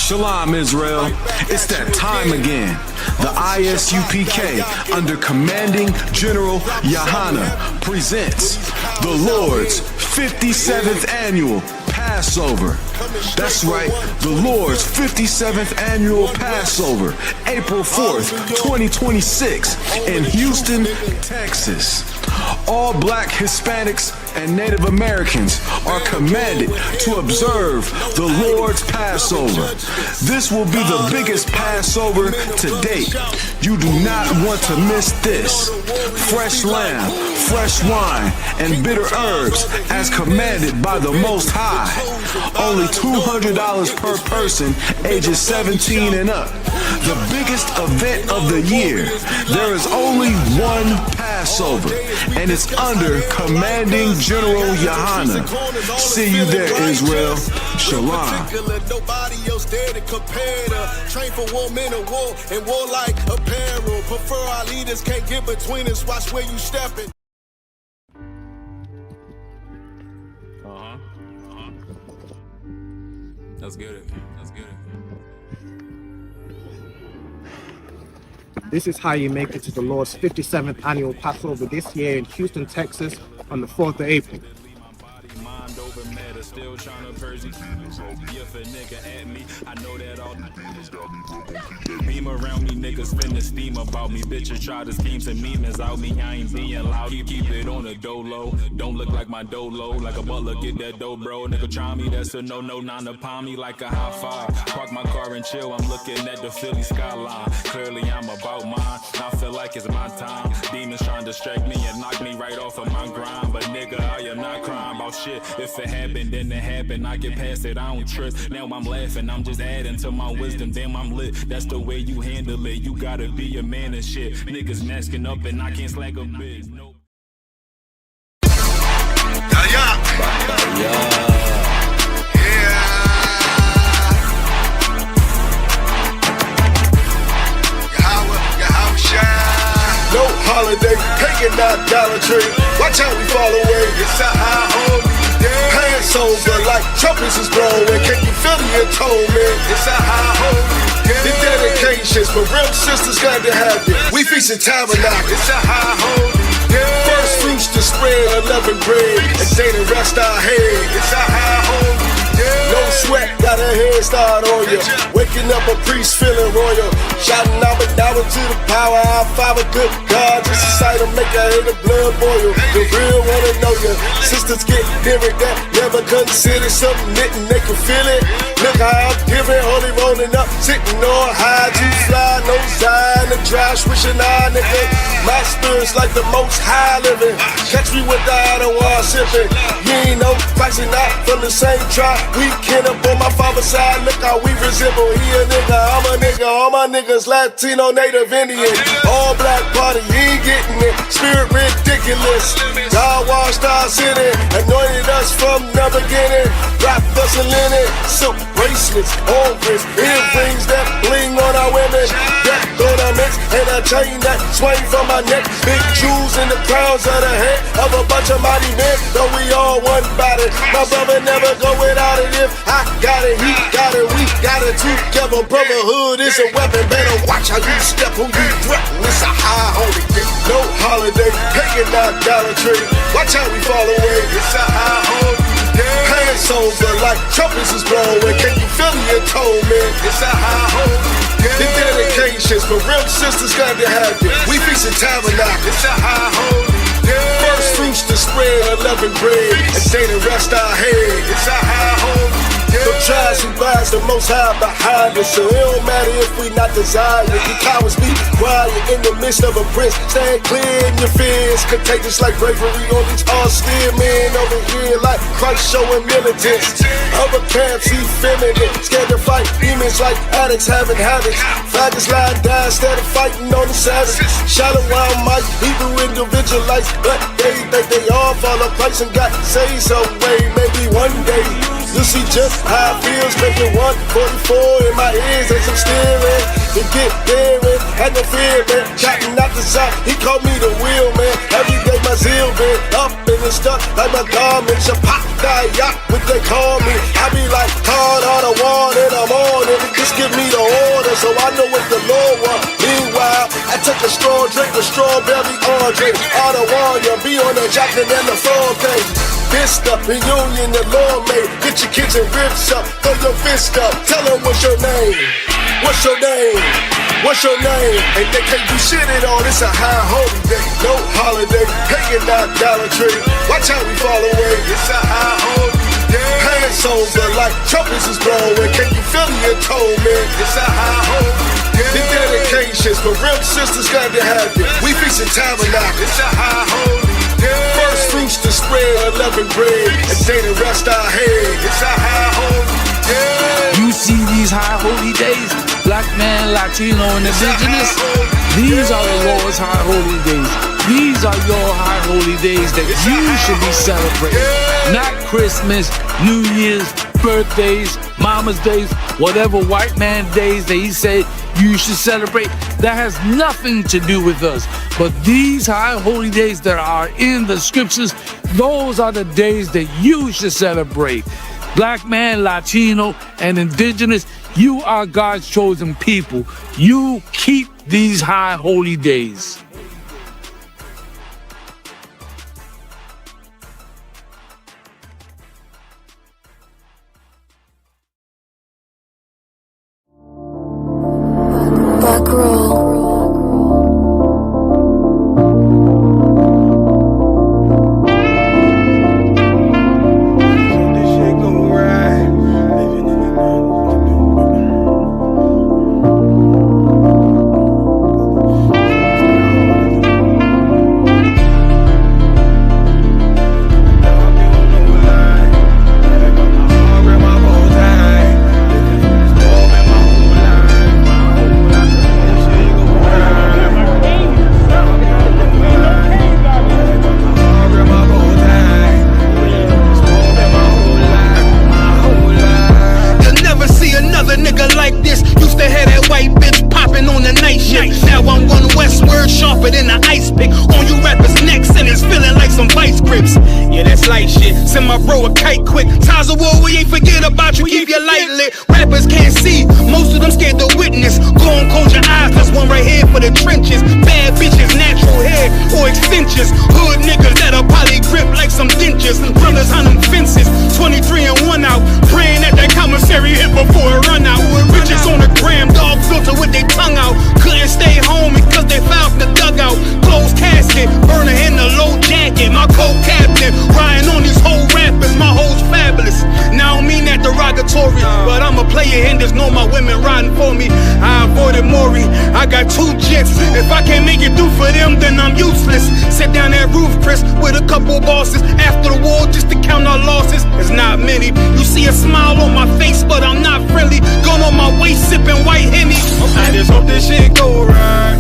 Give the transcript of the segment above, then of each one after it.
Shalom, Israel. It's that time again. The I.S.U.P.K. under Commanding General Yahanna presents the Lord's 57th Annual Passover. That's right, the Lord's 57th Annual Passover, April 4th, 2026 in Houston, Texas. All Black, Hispanics, and Native Americans are commanded to observe the Lord's Passover. This will be the biggest Passover to date. You do not want to miss this. Fresh lamb, fresh wine, and bitter herbs as commanded by the Most High. Only $200 per person ages 17 and up. The biggest event of the year. There is only one Passover, and it's under Commanding General Yahanna. See you there, Israel. Shalom. Nobody else there to compare to. Train for war, men of war, and war like apparel. Prefer our leaders, can't get between us. Watch where you stepping. Let's get it. Let's get it. This is how you make it to the Lord's 57th Annual Passover this year in Houston, Texas on the 4th of April. Mind over matter, still trying to purge these. If a nigga at me, I know that all beam around me, niggas finna steam about me. Bitches try to scheme some memes out me. I ain't being loud. Keep it on the dolo. Don't look like my dolo. Like a butler, get that dough, bro. Nigga try me, that's a no-no. Not to palm me like a high five. Park my car and chill. I'm looking at the Philly skyline. Clearly I'm about mine. I feel like it's my time. Demons trying to distract me and knock me right off of my grind. But nigga, I am not crying about shit. If it happened, then it happened. I get past it, I don't trust. Now I'm laughing, I'm just adding to my wisdom. Damn, I'm lit. That's the way you handle it. You gotta be a man and shit. Niggas masking up and I can't slack a bitch. Nope. No holiday, hanging out Dollar Tree. Watch how we fall away. It's a high holy day. Hands over like trumpets is blowing. Can you feel the atonement? It's a high holy day. The dedications, but real sisters glad to have it. We feast in tabernacle. It's a high holy day. First fruits to spread 11 bread, and day to rest our head. It's a high holy day. No sweat, got a head start on you. Waking up a priest feeling royal. Shouting out and down to the power. Our Father, good God, just a sight of make a hate of blood boil. The real wanna know you. Sisters get different that never considered something knitting, they can feel it. Look how I'm giving, holy rolling up, sitting on high, too fly, no sign, the dry swishing eye, nigga. My spirit's like the most high living. Catch me with the Ottawa sipping. You ain't no pricing out from the same tribe. We kin up on my father's side, look how we resemble. He a nigga, I'm a nigga, all my niggas Latino, Native Indian. All black party, he ain't getting it. Spirit ridiculous. God washed our city, anointed us from the beginning. Wrapped us in linen, silk bracelets, ornaments, earrings that bling on our women. Death ornaments and a chain that swing from my neck. Big jewels in the crowns of the head of a bunch of mighty men. Though we all one body, my brother never go without it. If I got it, he got it, we got it together. Brotherhood is a weapon. Better watch how you step, who you threaten. It's a high holy day. No holiday, hanging out Dollar Tree. Watch how we fall away. It's a high holy day. Hands over like trumpets is blowing. Can you feel the atonement? It's a high holy day. The dedications, but real sisters glad to have it. We feast in tabernacle. It's a high holy day. First fruits to spread 11 bread, and day to rest our head. It's a high holy day. No tries who buys the most high behind us. So it don't matter if we not desired. You cowards be quiet in the midst of a prince. Stand clear in your fears. Contagious like bravery on these austere men over here, like Christ showing militants. Other camps he feminine, scared to fight demons like addicts having habits. Faggots lying down instead of fighting on the savage. SHALAM might Hebrew individualites, but they think they all follow Christ and got saved some way. Maybe one day You see just how it feels, making 144 in my ears as I'm steering. To get daring, had no fear, man. Chatting out the shop, he called me the wheel, man. Every day my zeal been up and it's stuck like my garments. A pop die yacht, what they call me. I be like, hard on the wall and I'm on it. Just give me the order so I know what the Lord wants. Meanwhile, I take a straw drink with strawberry orange. All the warrior, be on the jacket and the floor page. Fist up, reunion, the Lord made. Get your kids and ribs up, throw your fist up. Tell them what's your name. What's your name? What's your name? And they can't do shit at all. It's a high holy day, no holiday. Pagan idolatry. Watch how we fall away. It's a high holy day. Hands over like trumpets is blowing. Can you feel the atonement? It's a high holy day. The dedications for real sisters got to have it. We feasting tabernacle. It's a high holy day. First fruits to spread 11 bread, and day to rest our head. It's a high holy day. You see these high holy days, black man, Latino, and indigenous. These are the Lord's high holy days. These are your high holy days that you should be celebrating. Not Christmas, New Year's, birthdays, Mama's days, whatever white man days that he said you should celebrate. That has nothing to do with us. But these high holy days that are in the scriptures, those are the days that you should celebrate. Black man, Latino, and indigenous, you are God's chosen people. You keep these high holy days. Back row. Than the I.S.U.P.K on you rappers' necks, and it's feeling like some vice grips. Yeah, that's light shit. Send my bro a kite quick. Ties of war, we ain't forget about you. Keep your light lit. Rappers can't see, most of them scared to witness. Go on, close your eyes. There's one right here for the trenches. Bad bitches, natural hair or extensions. Hood niggas that'll probably grip like some dentures. Brothers on them fences. 23 and 1 out. Praying that commissary hit before it run out. Bitches on the gram, dog filter with their tongue out. Couldn't stay home because they found the dugout. Closed casket, burner in the low jacket. My co-captain, riding on these whole rappers. My hoes fabulous. Now I don't mean that derogatory, but I'm a player and there's no my women riding for me. I avoided Maury. I got 2 jets. If I can't make it through for them, then I'm useless. Sit down that roof, Chris, with a couple bosses. After the war, just to count our losses. It's not many. You see a smile on my face, but I'm not friendly. Going on my waist, sipping white Henny. I just hope this shit go right.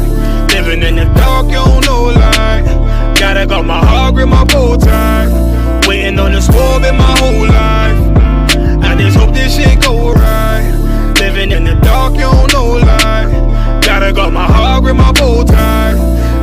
Living in the dark, you don't know light. Gotta got my heart with my bow tie. Waiting on the swab in my whole life. I just hope this shit go right. Living in the dark, you don't know light. Gotta got my heart with my bow tie.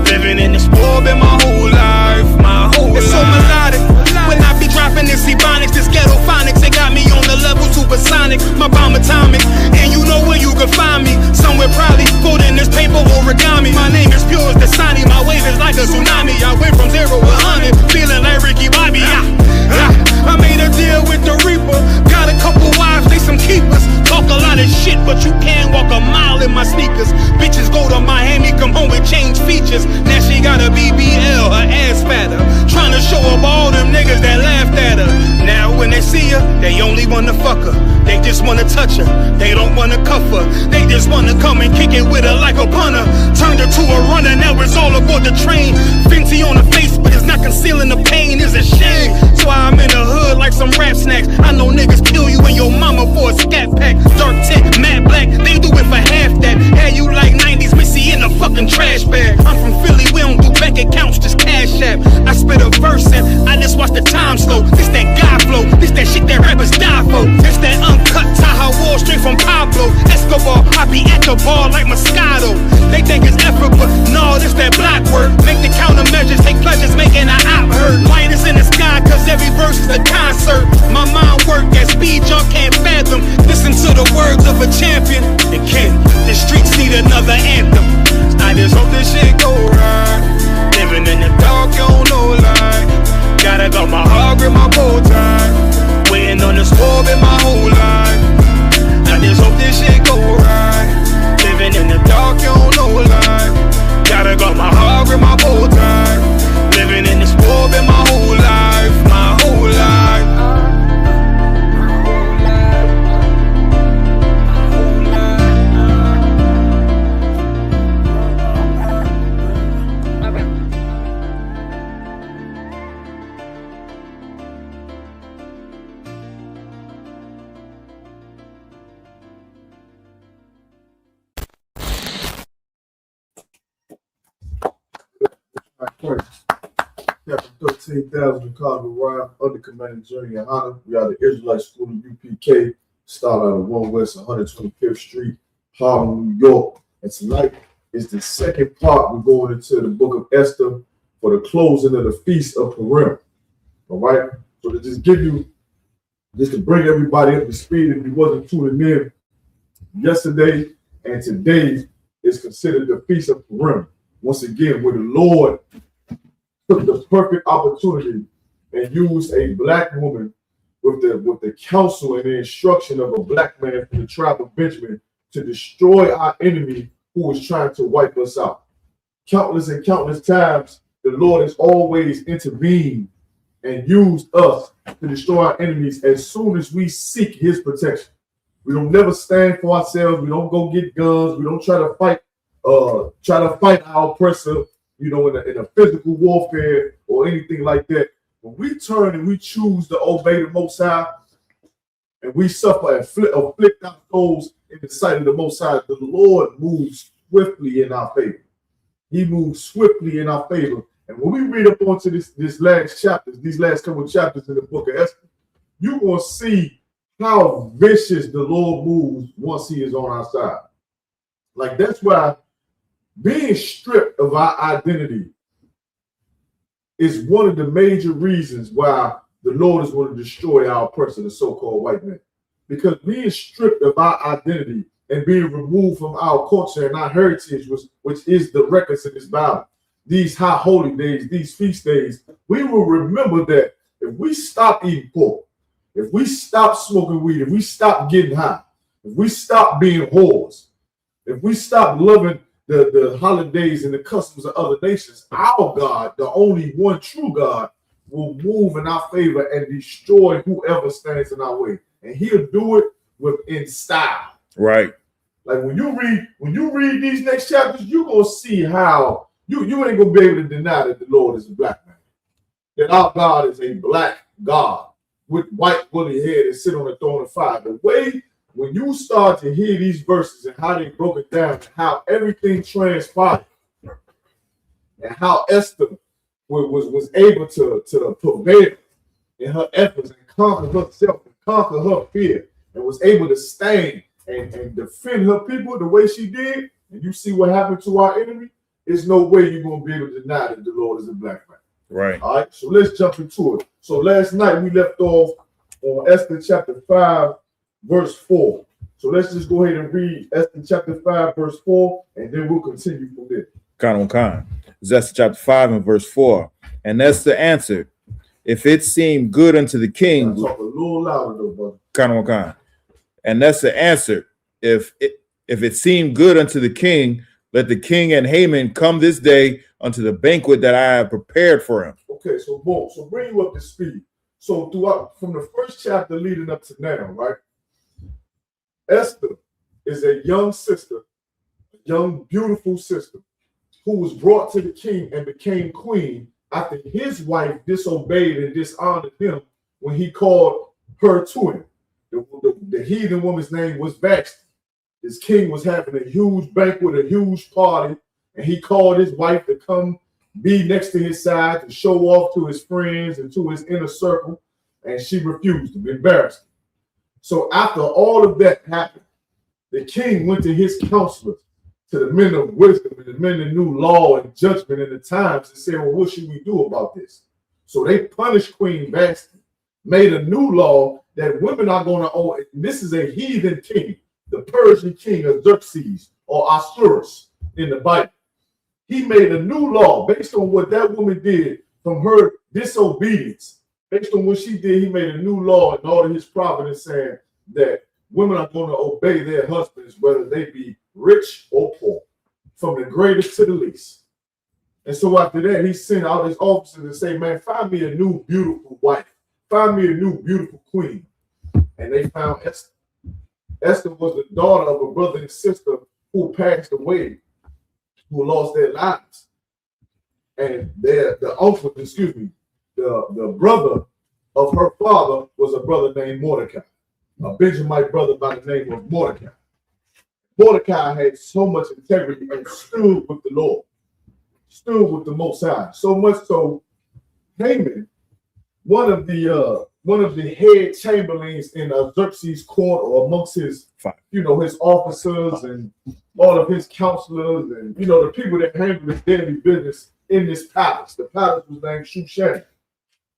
Living in the swab in my whole life. My whole life. It's so melodic. When I be dropping this ebonics, this ghetto phonics, it got me on the level supersonic. My bomb atomic, and you know where you can find me. Somewhere probably folding this paper origami. My name is pure as the Sani, my wave is like a tsunami. I went from 0 to 100, feeling like Ricky Bobby. I made a deal with the Reaper. Got a couple wives, they some keepers. Talk a lot of shit, but you can't walk a mile in my sneakers. Bitches go to Miami, come home with change features. Now she got a BBL, her ass fatter. Trying to show up all them niggas that laughed at her. Now when they see her, they only wanna fuck her. They just wanna touch her, they don't wanna cuff her. They just wanna come and kick it with her like a punter. Turned her to a runner, now it's all aboard the train. Fenty on her face, but it's not concealing the pain, it's a shame. So I'm in the hood like some rap snacks. I know niggas kill you and your mama for a scat pack. Dark tint, matte black, they do it for half that. Had you like 90s Missy in a fucking trash bag. I'm from Philly, we don't do bank accounts, just cash app. I spit a verse and I just watch the time slow. This that God flow, This that shit that rappers die for. It's that uncut Tahoe Wall straight from Pablo Escobar. I be at the bar like Moscato. They think it's effort, but no, this that block work. Make the countermeasures, take pleasures, making an op hurt. Light is in the sky, cause every verse is a concert. My mind work at speed jump can't fathom. Listen to the words of a champion. And can the streets need another anthem? I just hope this shit go right. Living in the dark, you don't know lie. Gotta got my heart with my bow tie. Waiting on the squab in my whole life. I just hope this shit go right. Living in the dark, you don't know lie. Gotta got my heart with my bow tie. Living in the squab in my whole life. My whole life. Captain 13,000 in Carnival Ride, under Commanding General Yahanna. We are the Israelite School of UPK, start out of 1 West 125th Street, Harlem, New York. And tonight is the second part. We're going into the book of Esther for the closing of the Feast of Purim. All right? So to just give you, just to bring everybody up to speed, if you wasn't tuning in, yesterday and today is considered the Feast of Purim. Once again, where the Lord took the perfect opportunity and used a black woman with the counsel and the instruction of a black man from the tribe of Benjamin to destroy our enemy who was trying to wipe us out. Countless and countless times, the Lord has always intervened and used us to destroy our enemies as soon as we seek his protection. We don't never stand for ourselves. We don't go get guns. We don't try to fight our oppressor, in a physical warfare or anything like that. When we turn and we choose to obey the Most High, and we suffer and afflict our souls in the sight of the Most High, the Lord moves swiftly in our favor. He moves swiftly in our favor. And when we read up onto these last couple of chapters in the book of Esther, you're going to see how vicious the Lord moves once he is on our side. Like, that's why being stripped of our identity is one of the major reasons why the Lord is going to destroy our oppressor, the so-called white man. Because being stripped of our identity and being removed from our culture and our heritage, which is the records in this Bible, these high holy days, these feast days, we will remember that if we stop eating pork, if we stop smoking weed, if we stop getting high, if we stop being whores, if we stop loving the holidays and the customs of other nations, our God, the only one true God, will move in our favor and destroy whoever stands in our way. And he'll do it in style. Right. Like when you read these next chapters, you're gonna see how you ain't gonna be able to deny that the Lord is a black man. That our God is a black God with white woolly hair that sit on the throne of fire. The way when you start to hear these verses and how they broke it down, and how everything transpired, and how Esther was able to prevail in her efforts and conquer herself and conquer her fear, and was able to stand and defend her people the way she did, and you see what happened to our enemy, there's no way you're going to be able to deny that the Lord is a black man. Right. All right, so let's jump into it. So last night we left off on Esther chapter 5, verse 4. So let's just go ahead and read Esther chapter 5, verse 4, and then we'll continue from there. Khan. It's Esther chapter 5 and verse 4. And Esther answered, if it seemed good unto the king. Talk a little louder though, brother. Khan. And Esther answered, if it seemed good unto the king, let the king and Haman come this day unto the banquet that I have prepared for him. Okay, so boom. So bring you up to speed. So throughout, from the first chapter leading up to now, right? Esther is a young sister, a young, beautiful sister, who was brought to the king and became queen after his wife disobeyed and dishonored him when he called her to him. The heathen woman's name was Vashti. This king was having a huge banquet, a huge party, and he called his wife to come be next to his side to show off to his friends and to his inner circle. and she refused him, embarrassed him. So after all of that happened, the king went to his counselors, to the men of wisdom and the men that knew law and judgment in the times, and said, well, what should we do about this? So they punished Queen Vashti, made a new law that women are going to own. This is a heathen king, the Persian king of Xerxes or Ahasuerus in the Bible. He made a new law based on what that woman did from her disobedience. Based on what she did, he made a new law in all of his providence saying that women are going to obey their husbands, whether they be rich or poor, from the greatest to the least. And so after that, he sent out his officers and say, man, find me a new beautiful wife. Find me a new beautiful queen. And they found Esther. Esther was the daughter of a brother and sister who passed away, who lost their lives. And the brother of her father was a brother named Mordecai, a Benjamite brother by the name of Mordecai. Mordecai had so much integrity and stood with the Lord, stood with the Most High. So much so, Haman, one of the head chamberlains in Xerxes' court, or amongst his, his officers and all of his counselors and the people that handled his daily business in this palace. The palace was named Shushan.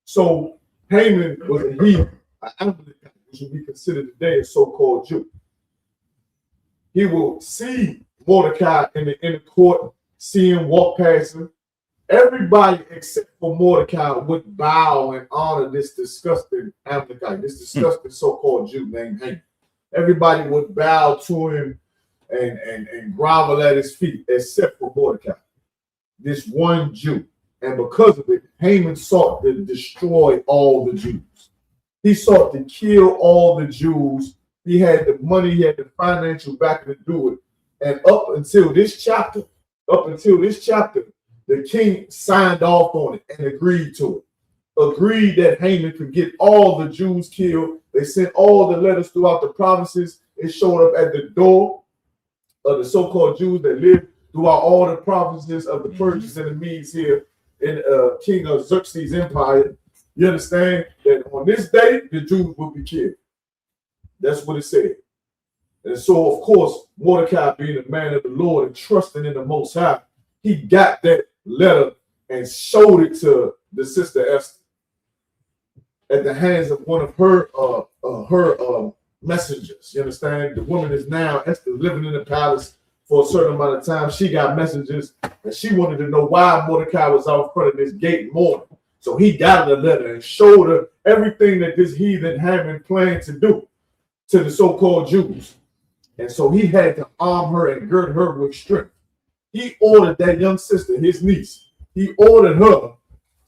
So Haman was a heathen, an Amalekite, which would be considered today a so-called Jew. He will see Mordecai in the inner court, see him walk past him. Everybody except for Mordecai would bow and honor this disgusting Amalekite, this disgusting so-called Jew named Haman. Everybody would bow to him and grovel at his feet, except for Mordecai, this one Jew. And because of it, Haman sought to destroy all the Jews. He sought to kill all the Jews. He had the money, he had the financial backing to do it. And up until this chapter, the king signed off on it and agreed to it. Agreed that Haman could get all the Jews killed. They sent all the letters throughout the provinces. It showed up at the door of the so-called Jews that lived throughout all the provinces of the Persians and the Medes here in King of Xerxes' empire. You understand that on this day, the Jews will be killed. That's what it said. And so, of course, Mordecai, being a man of the Lord and trusting in the Most High, he got that letter and showed it to the sister Esther at the hands of one of her messengers. You understand? The woman is now, Esther, living in the palace for a certain amount of time. She got messengers, and she wanted to know why Mordecai was out front of this gate mourning. So he got the letter and showed her everything that this heathen Haman planned to do to the so-called Jews. And so he had to arm her and gird her with strength. He ordered that young sister, his niece, he ordered her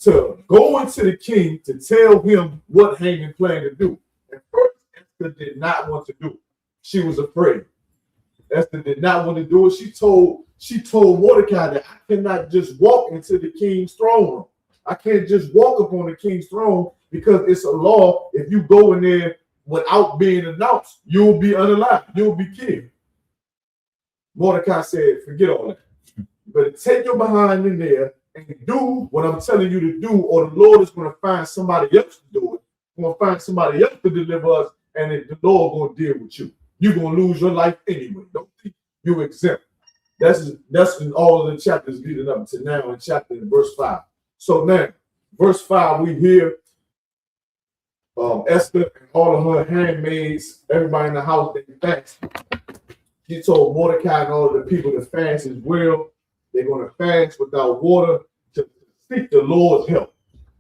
to go into the king to tell him what Haman planned to do. And first, Esther did not want to do it. She was afraid. Esther did not want to do it. She told Mordecai that I cannot just walk into the king's throne room. I can't just walk up on the king's throne because it's a law. If you go in there without being announced, you'll be unalive. You'll be killed. Mordecai said, forget all that. You better take your behind in there and do what I'm telling you to do, or the Lord is going to find somebody else to do it. He's going to find somebody else to deliver us, and the Lord going to deal with you. You're going to lose your life anyway. Don't think you're exempt. That's in all of the chapters leading up to now in verse 5. So now, verse 5, we hear Esther and all of her handmaids, everybody in the house, they fast. She told Mordecai and all of the people to fast as well. They're going to fast without water to seek the Lord's help.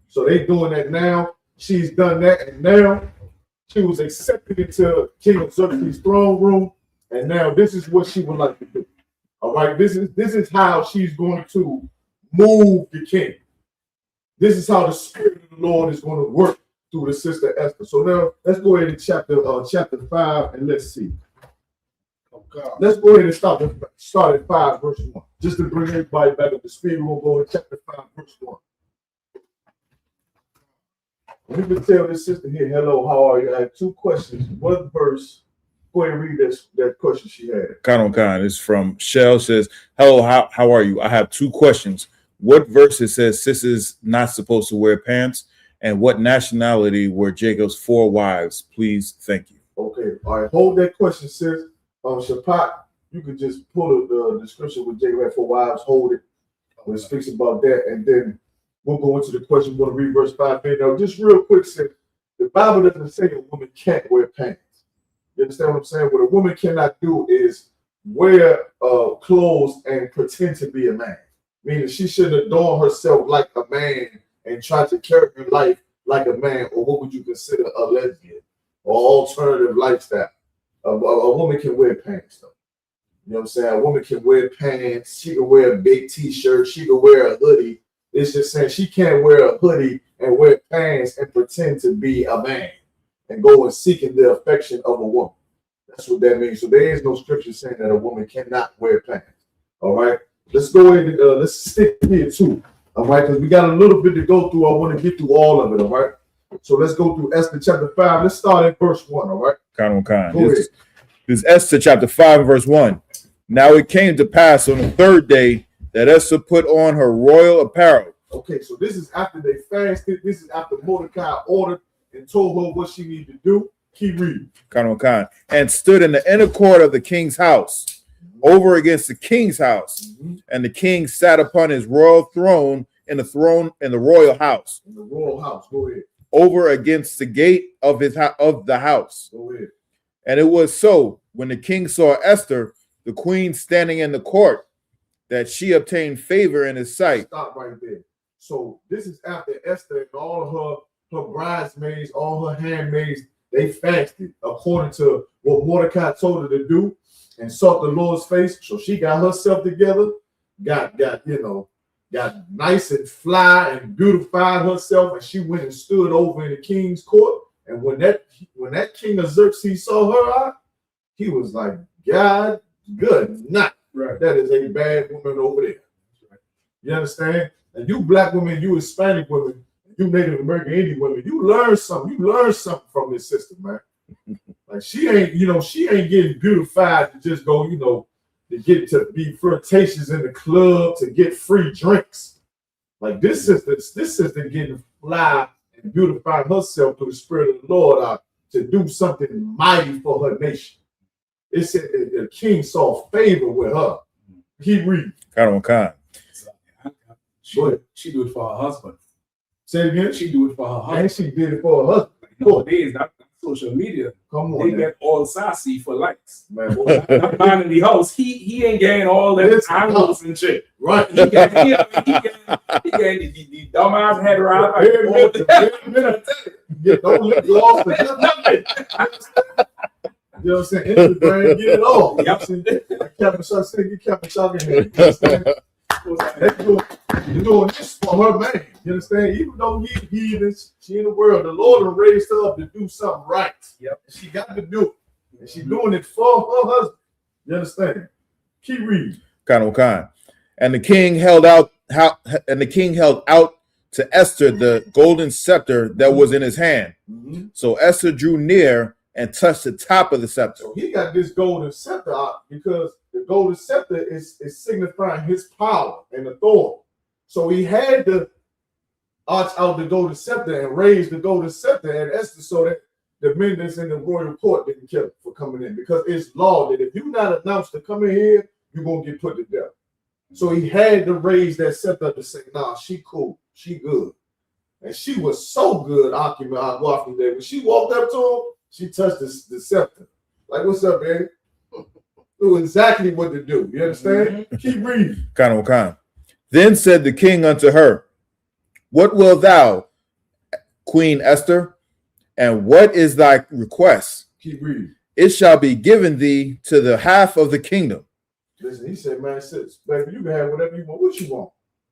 So they're doing that now. She's done that, and now she was accepted into King Xerxes' throne room, and now this is what she would like to do. All right, this is how she's going to move the king. This is how the Spirit of the Lord is going to work through the sister Esther. So now let's go ahead and chapter 5, and let's see. Let's go ahead and start at 5, verse 1. Just to bring everybody back up to speed, we'll go in chapter 5, verse 1. You can tell this sister here, hello, how are you? I have 2 questions. What verse? Go ahead and read that question she had. It's from Shell. Says, hello, how are you? I have 2 questions. What verse it says sis is not supposed to wear pants? And what nationality were Jacob's 4 wives? Please, thank you. Okay, all right. Hold that question, sis. Shapat, you could just pull the description with Jacob had 4 wives. Hold it. We'll speak about that, and then we'll go into the question. We're going to read verse 5. Now, just real quick, sis. The Bible doesn't say a woman can't wear pants. You understand what I'm saying? What a woman cannot do is wear clothes and pretend to be a man. Meaning she shouldn't adorn herself like a man and try to carry her life like a man, or what would you consider a lesbian or alternative lifestyle. A woman can wear pants, though. You know what I'm saying? A woman can wear pants. She can wear a big t-shirt. She can wear a hoodie. It's just saying she can't wear a hoodie and wear pants and pretend to be a man and go and seeking the affection of a woman. That's what that means. So there is no scripture saying that a woman cannot wear pants. All right? Let's go ahead and let's stick here too. All right? Because we got a little bit to go through. I want to get through all of it. All right? So let's go through Esther chapter 5. Let's start at verse 1. All right? This is Esther chapter 5 verse 1. Now it came to pass on the 3rd day that Esther put on her royal apparel. Okay, so this is after they fasted. This is after Mordecai ordered and told her what she needed to do. Keep reading. And stood in the inner court of the king's house, over against the king's house. And the king sat upon his royal throne in the royal house. In the royal house. Go ahead. Over against the gate of the house. Go ahead. And it was so, when the king saw Esther, the queen, standing in the court, that she obtained favor in his sight. Stop right there. So this is after Esther and all of her bridesmaids, all her handmaids, they fasted according to what Mordecai told her to do and sought the Lord's face. So she got herself together, got nice and fly and beautified herself, and she went and stood over in the king's court. And when that King Xerxes saw her, he was like, God, good night. Right. That is a bad woman over there. Right. You understand? And you black women, you Hispanic women, you Native American Indian women, you learn something. You learn something from this sister, man. Like she ain't getting beautified to just go, to get to be flirtatious in the club, to get free drinks. Like this sister getting fly and beautifying herself through the Spirit of the Lord to do something mighty for her nation. It said that the king saw favor with her. Keep reading. She do it for her husband. Say it again. She do it for her husband. And she did it for her husband. Nowadays, not social media. Come on, they get all sassy for likes. Man, that man in the house, he ain't getting all that angles and shit. Right. He getting the dumbass head wrap. Don't let gloss for nothing. You know what I'm saying? Instagram, get it all. Yep. Captain Shark said, get Captain Shark in here. You're doing this for her man. You understand? Even though she in the world, the Lord raised her up to do something right. Yep. She got to do it. And she's doing it for her husband. You understand? Keep reading. And the king held out to Esther the golden scepter that was in his hand. Mm-hmm. So Esther drew near and touched the top of the scepter. So he got this golden scepter out because the golden scepter is signifying his power and authority. So he had to arch out the golden scepter and raise the golden scepter and Esther so that the men that's in the royal court didn't kill him for coming in, because it's law that if you're not announced to come in here, you're going to get put to death. So he had to raise that scepter to say, nah, she cool, she good. And she was so good, walking there. When she walked up to him, she touched the scepter. Like, what's up, baby? Knew exactly what to do. You understand? Mm-hmm. Keep reading. Then said the king unto her, what wilt thou, Queen Esther? And what is thy request? Keep reading. It shall be given thee to the half of the kingdom. Listen, he said, man, sis, baby, you can have whatever you want. What you want?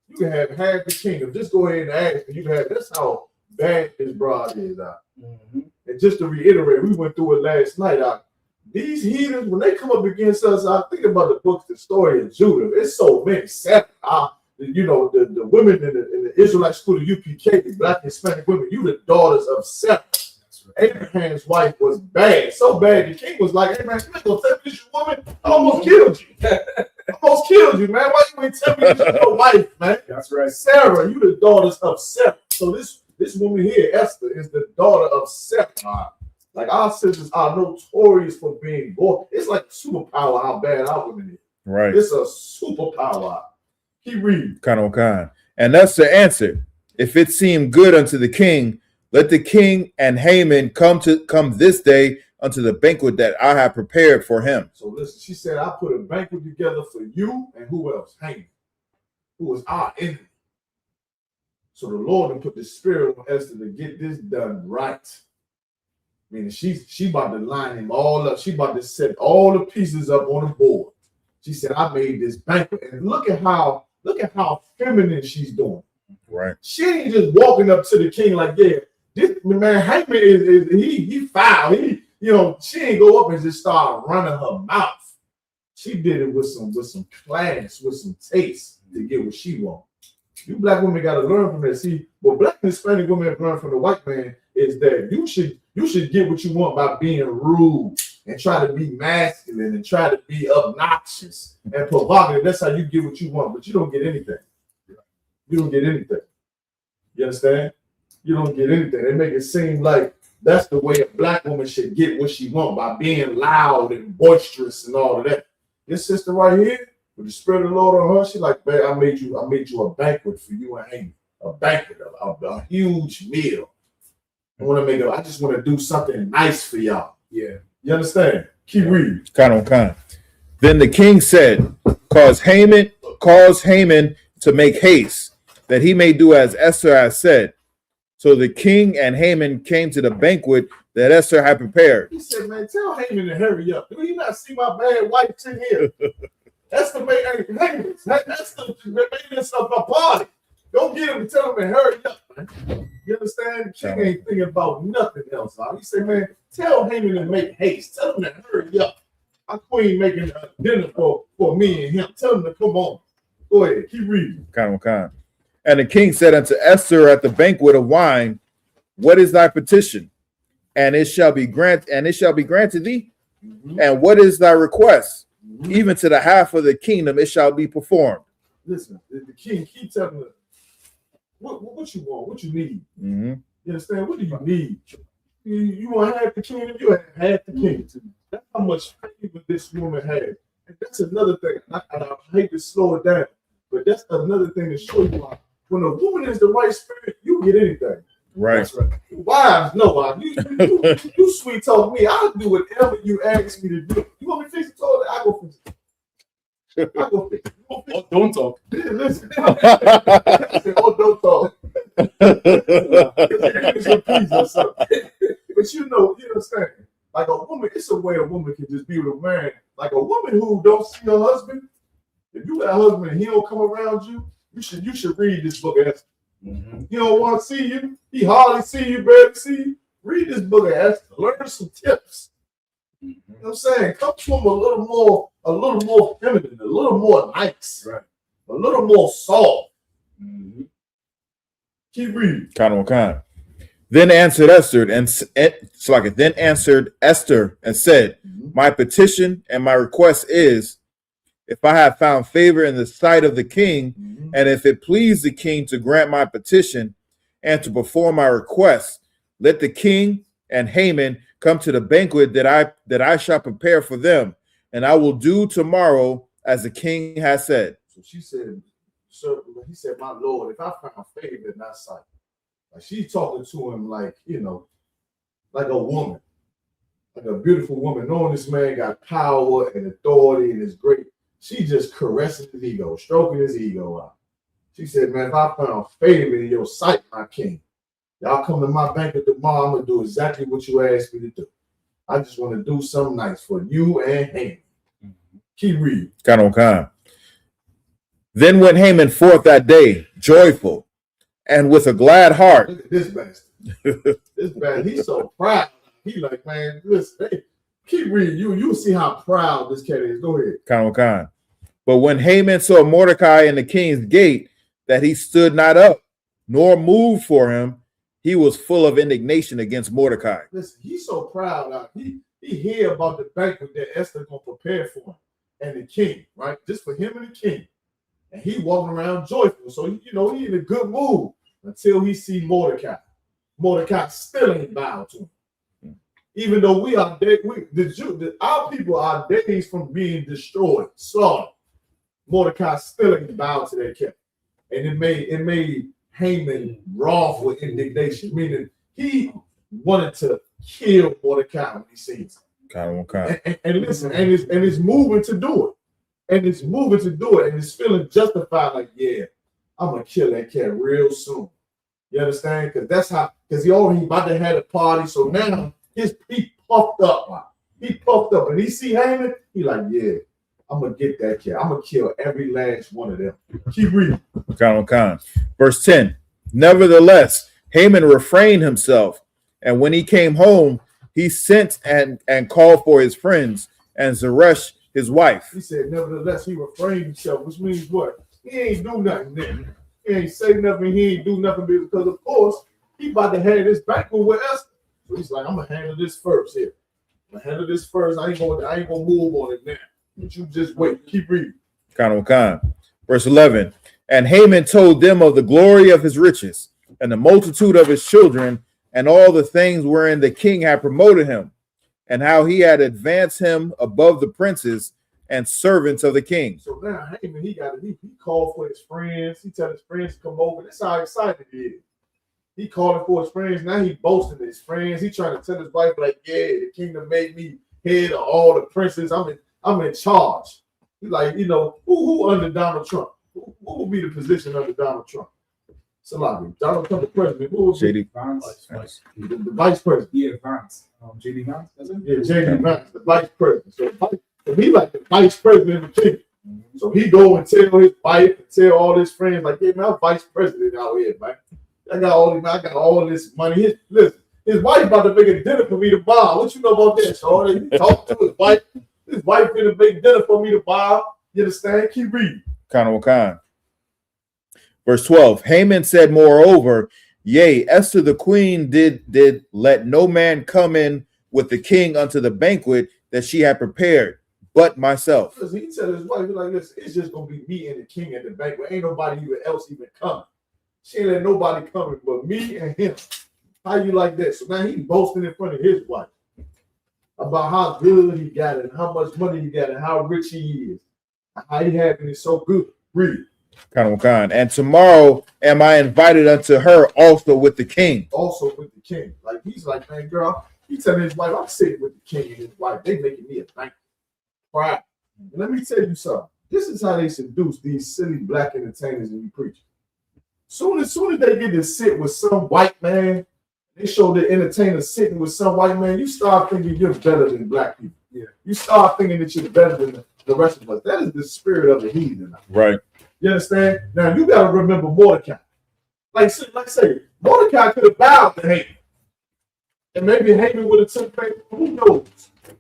You can have half the kingdom. Just go ahead and ask, and you can have. That's how bad this broad is out. Mm-hmm. And just to reiterate, we went through it last night. These heathens, when they come up against us, I think about the book, the story of Judah. It's so many. The women in the Israelite school of U.P.K, the black Hispanic women, you the daughters of Seth. Right. Abraham's wife was bad, so bad the king was like, hey man, you ain't gonna tell me this your woman? I almost killed you. Man. Why you ain't tell me this is your wife, man? That's right. Sarah, you the daughters of Seth. So this This woman here, Esther, is the daughter of Seth. Like our sisters are notorious for being born. It's like a superpower how bad our women is. Right. It's a superpower. Keep reading. Kind. And Esther answered, if it seem good unto the king, let the king and Haman come this day unto the banquet that I have prepared for him. So listen, she said, I put a banquet together for you and who else? Haman, who was our enemy. So the Lord put the spirit on Esther to get this done right. Meaning she about to line him all up. She about to set all the pieces up on the board. She said, I made this banquet. And look at how feminine she's doing. Right. She ain't just walking up to the king like, yeah, this man Haman is he foul. She ain't go up and just start running her mouth. She did it with some class, with some taste to get what she wants. You black women got to learn from that. See, what black and Hispanic women have learned from the white man is that you should get what you want by being rude and try to be masculine and try to be obnoxious and provocative. That's how you get what you want, but you don't get anything. You don't get anything. You understand? You don't get anything. They make it seem like that's the way a black woman should get what she wants, by being loud and boisterous and all of that. This sister right here, with the spirit of the Lord on her, she like, man, I made you a banquet for you and Haman. A banquet, a huge meal. I just want to do something nice for y'all. Yeah. You understand? Keep reading. Kind. Then the king said, cause Haman to make haste, that he may do as Esther has said. So the king and Haman came to the banquet that Esther had prepared. He said, man, tell Haman to hurry up. Do you not see my bad wife in here? That's the maintenance of my party. Don't get him to tell him to hurry up, man. You understand? The king ain't thinking about nothing else. He said, man, tell Haman to make haste. Tell him to hurry up. My queen making a dinner for me and him. Tell him to come on. Go ahead, keep reading. Kind. And the king said unto Esther at the banquet of wine, what is thy petition? And it shall be granted thee. Mm-hmm. And what is thy request? Mm-hmm. Even to the half of the kingdom it shall be performed. Listen, the king keep telling her what you want, what you need. Mm-hmm. You understand? What do you need? You want half the kingdom? You have half the kingdom. That's how much favor this woman had. And that's another thing. I hate to slow it down, but that's another thing to show you why. When a woman is the right spirit, you get anything. Right. That's right. Wives, no, wives. You sweet talk me. I'll do whatever you ask me to do. You want me to fix the toilet? I go fix it. Oh, don't talk. Listen. Don't talk. But you understand. Like a woman, it's a way a woman can just be with a man. Like a woman who don't see her husband. If you got a husband and he don't come around you, you should read this book of Esther. Mm-hmm. He don't want to see you. He hardly see you, barely see you. Read this book of Esther. Learn some tips. Mm-hmm. You know what I'm saying? Come to him a little more feminine, a little more nice, right? A little more soft. Mm-hmm. Keep reading. Kind. Then answered Esther and said, mm-hmm. My petition and my request is, if I have found favor in the sight of the king, mm-hmm. and if it please the king to grant my petition and to perform my request, let the king and Haman come to the banquet that I shall prepare for them, and I will do tomorrow as the king has said. So she said, sir, he said, my Lord, if I found favor in thy sight. Like she's talking to him like, like a woman, like a beautiful woman, knowing this man got power and authority and is great. She just caressing his ego, stroking his ego out. She said, man, if I found favor in your sight, my king, y'all come to my banquet tomorrow, I'm going to do exactly what you asked me to do. I just want to do something nice for you and Haman. Mm-hmm. Keep reading. Kind. Then went Haman forth that day, joyful, and with a glad heart. Look at this bastard. This bastard, he's so proud. He like, man, listen, hey, keep reading. You'll see how proud this cat is. Go ahead. Kind. But when Haman saw Mordecai in the king's gate, that he stood not up, nor moved for him, he was full of indignation against Mordecai. Listen, he's so proud. He hear about the banquet that Esther gonna prepare for him and the king, right? Just for him and the king. And he walking around joyful. So, he in a good mood until he see Mordecai. Mordecai still ain't bowed to him. Even though we are our people are days from being destroyed, slaughtered. Mordecai still ain't bowed to that king. And it made Haman wroth with indignation, meaning he wanted to kill Mordecai when he sees him. And listen, and it's moving to do it. And it's moving to do it, and it's feeling justified, like, yeah, I'm gonna kill that cat real soon. You understand? Because he already about to have a party, so now he puffed up. He puffed up, and he see Haman, he like, yeah, I'm gonna get that cat. I'm gonna kill every last one of them. Keep reading. Verse 10. Nevertheless, Haman refrained himself, and when he came home, he sent and called for his friends and Zeresh, his wife. He said, nevertheless, he refrained himself, which means what? He ain't do nothing then. He ain't say nothing. He ain't do nothing because, of course, he about to have this banquet with Esther. So he's like, I'm gonna handle this first here. I'm gonna handle this first. I ain't gonna move on it now. But you just wait. Keep reading. Verse 11. And Haman told them of the glory of his riches and the multitude of his children and all the things wherein the king had promoted him, and how he had advanced him above the princes and servants of the king. So now Haman, he called for his friends. He tell his friends to come over. That's how excited he is. He calling for his friends. Now he boasting his friends. He trying to tell his wife, like, yeah, the kingdom made me head of all the princes. I'm in charge. He like, you know, who under Donald Trump? Who will be the position under Donald Trump? Somebody. Donald Trump, the president. Who will be? Vance. The vice president. Yeah, Vance. J.D. Vance, doesn't it? Yeah, J.D. Vance, the vice president. So he like the vice president of the kingdom. So he go and tell his wife and tell all his friends, like, yeah, man, I'm vice president out here, man. I got all this money. His wife about to make a dinner for me to buy. What you know about that? So he talked to his wife. His wife gonna make dinner for me to buy. You understand? Keep reading. Verse 12. Haman said, moreover, yea, Esther the queen did let no man come in with the king unto the banquet that she had prepared, but myself. Because he tell his wife, like, listen, it's just gonna be me and the king at the banquet. Ain't nobody else even coming. She ain't let nobody coming but me and him. How you like that? So now he boasting in front of his wife about how good he got it, and how much money he got, and how rich he is, how he having it so good. Read. And tomorrow am I invited unto her also with the king. Also with the king. Like, he's like, man, girl, he telling his wife, I'm sitting with the king and his wife. They making me a banquet. Right. And let me tell you something. This is how they seduce these silly black entertainers and you preachers. Soon as they get to sit with some white man, they show the entertainer sitting with some white man, you start thinking you're better than black people. Yeah. You start thinking that you're better than the rest of us. That is the spirit of the heathen. Right. You understand? Now you got to remember Mordecai. Like say, Mordecai could have bowed to Haman. And maybe Haman would have took favor. Who knows?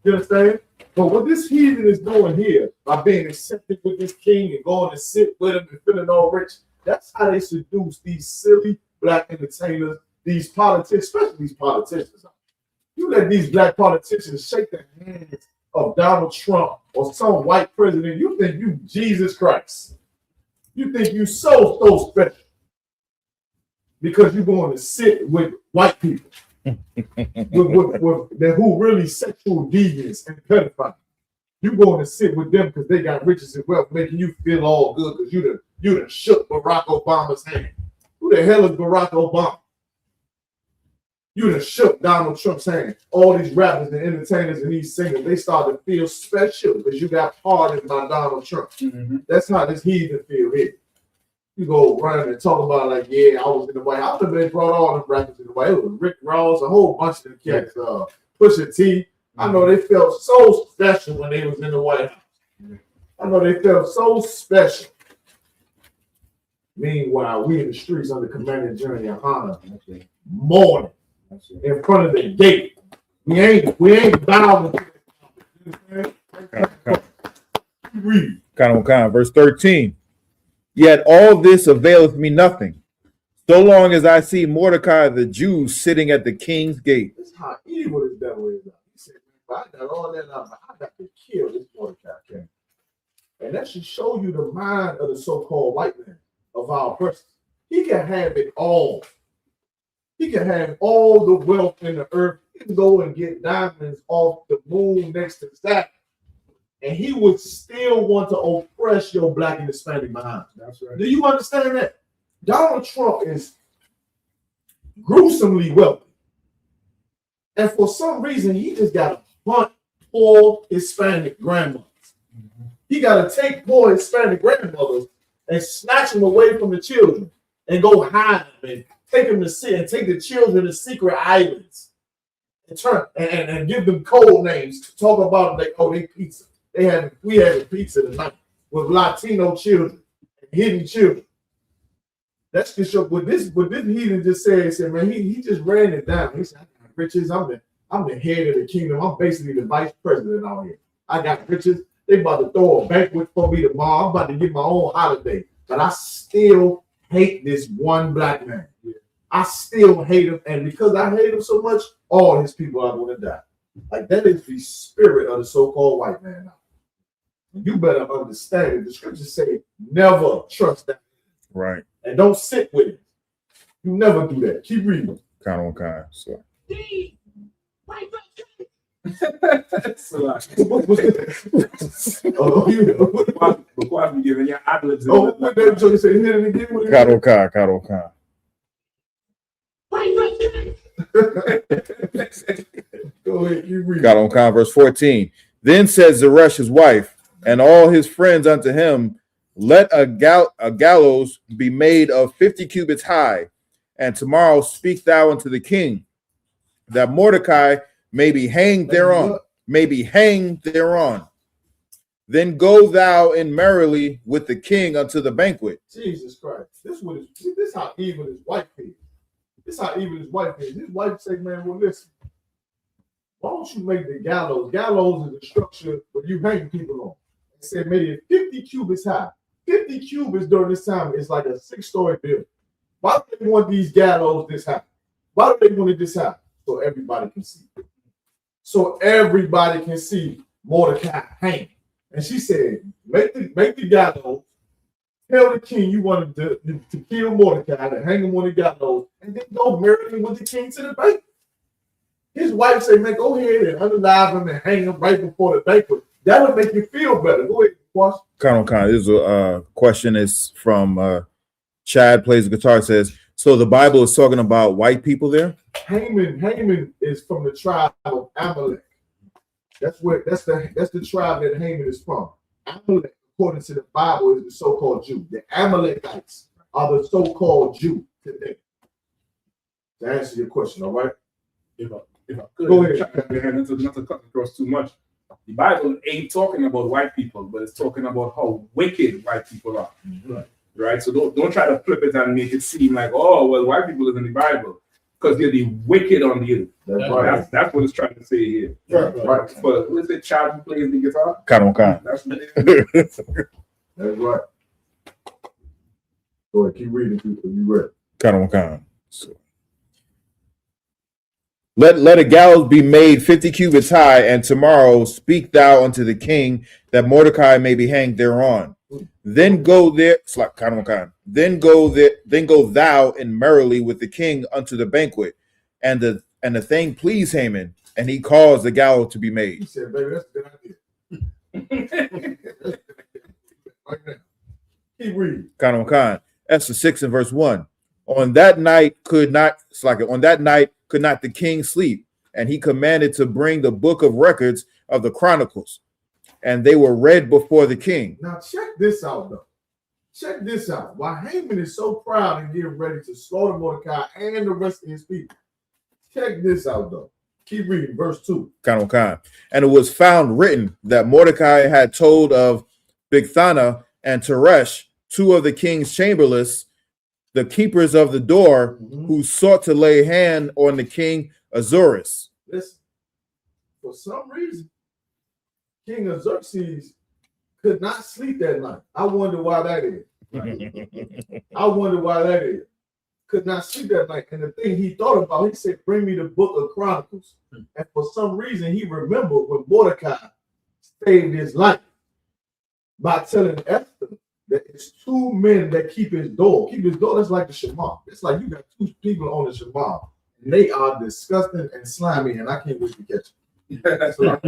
You understand? But what this heathen is doing here, by being accepted with this king and going to sit with him and feeling all rich, that's how they seduce these silly black entertainers, these politicians, especially these politicians. You let these black politicians shake the hands of Donald Trump or some white president, you think you Jesus Christ. You think you so special because you're going to sit with white people who really sexual deviants and pedophiles. You're going to sit with them because they got riches and wealth, making you feel all good because you done shook Barack Obama's hand. Who the hell is Barack Obama? You done shook Donald Trump's hand. All these rappers and entertainers and these singers, they start to feel special because you got pardoned by Donald Trump. Mm-hmm. That's how this heathen feel here. You go around and talk about, like, yeah, I was in the White House. I they brought all the rappers in the White House. It was Rick Ross, a whole bunch of the cats, Pusha T. I know they felt so special when they was in the White House. I know they felt so special. Meanwhile, we in the streets under Commander General Yahanna, mourning in front of the gate. We ain't bowing. Read. Verse 13. Yet all this availeth me nothing, so long as I see Mordecai the Jew sitting at the king's gate. This is how evil this devil is. He said, I got all that out, but I got to kill this Mordecai king. And that should show you the mind of the so-called white man, of our person. He can have it all. He can have all the wealth in the earth. He can go and get diamonds off the moon next to Saturn. And he would still want to oppress your black and Hispanic behind. That's right. Do you understand that? Donald Trump is gruesomely wealthy. And for some reason, he just got to hunt poor Hispanic grandmothers. He got to take poor Hispanic grandmothers and snatch them away from the children and go hide them and take them to sea and take the children to secret islands and turn and give them code names to talk about them. They pizza. We had pizza tonight with Latino children and hidden children. That's just what this heathen just said, man, he just ran it down. He said, I got riches. I'm the head of the kingdom. I'm basically the vice president out here. I got riches. They about to throw a banquet for me tomorrow. I'm about to get my own holiday. But I still hate this one black man. Yeah. I still hate him. And because I hate him so much, all his people are going to die. Like, that is the spirit of the so-called white man now. You better understand it. The scriptures say never trust that. Right. And don't sit with it. You never do that. Keep reading. Kind on kind. So. Before I'm giving you ad-libs. What that joke say? Hit it again. Kind on kind. Go ahead, keep reading. God on kind, verse 14. Then said Zeresh his wife and all his friends unto him, let a gallows be made of 50 cubits high, and tomorrow speak thou unto the king, that Mordecai may be hanged thereon. Then go thou in merrily with the king unto the banquet. Jesus Christ. This is how evil his wife is. This is how evil his wife is. His wife said, man, well, listen, why don't you make the gallows? Gallows is a structure where you hang people on. It said made it 50 cubits high. 50 cubits during this time is like a 6-story building. Why do they want these gallows this high? Why do they want it this high? So everybody can see. So everybody can see Mordecai hang. And she said, make the gallows. Tell the king you wanted to kill Mordecai, to hang him on the gallows, and then go marry him with the king to the banquet. His wife said, man, go ahead and unalive him and hang him right before the banquet. That'll make you feel better. Go ahead, Wash. This is a question is from Chad plays the guitar. Says, so the Bible is talking about white people there? Haman is from the tribe of Amalek. That's the tribe that Haman is from. Amalek, according to the Bible, is the so-called Jew. The Amalekites are the so-called Jew today. To answer your question, all right? If I could, go ahead. Not to cut across too much. The Bible ain't talking about white people, but it's talking about how wicked white people are. Mm-hmm. Right? So don't try to flip it and make it seem like, oh, well, white people is in the Bible. Because they're the wicked on the earth. That's right. That's what it's trying to say here. Right. But who is it? Child who plays the guitar? Kind. That's what it is. That's right. Go ahead, keep reading, people. You read. Kind. So. Let a gallows be made 50 cubits high, and tomorrow speak thou unto the king, that Mordecai may be hanged thereon. Then go there, Then go thou in merrily with the king unto the banquet, and the thing pleased Haman, and he caused the gallows to be made. He said, baby, that's a good idea. Right now. Keep reading. Esther 6 and verse 1. On that night could not the king sleep, and he commanded to bring the book of records of the Chronicles, and they were read before the king. Now check this out, though. Check this out. While Haman is so proud and getting ready to slaughter Mordecai and the rest of his people, check this out, though. Keep reading, verse 2. And it was found written that Mordecai had told of Bigthana and Teresh, 2 of the king's chamberlains, the keepers of the door, who sought to lay hand on the king Ahasuerus. Listen, for some reason, King Xerxes could not sleep that night. I wonder why that is. Could not sleep that night. And the thing he thought about, he said, bring me the book of Chronicles. And for some reason, he remembered when Mordecai saved his life by telling Esther that it's 2 men that keep his door. Keep his door, that's like the Shema. It's like you got 2 people on the Shema. They are disgusting and slimy, and I can't wait to catch them. So,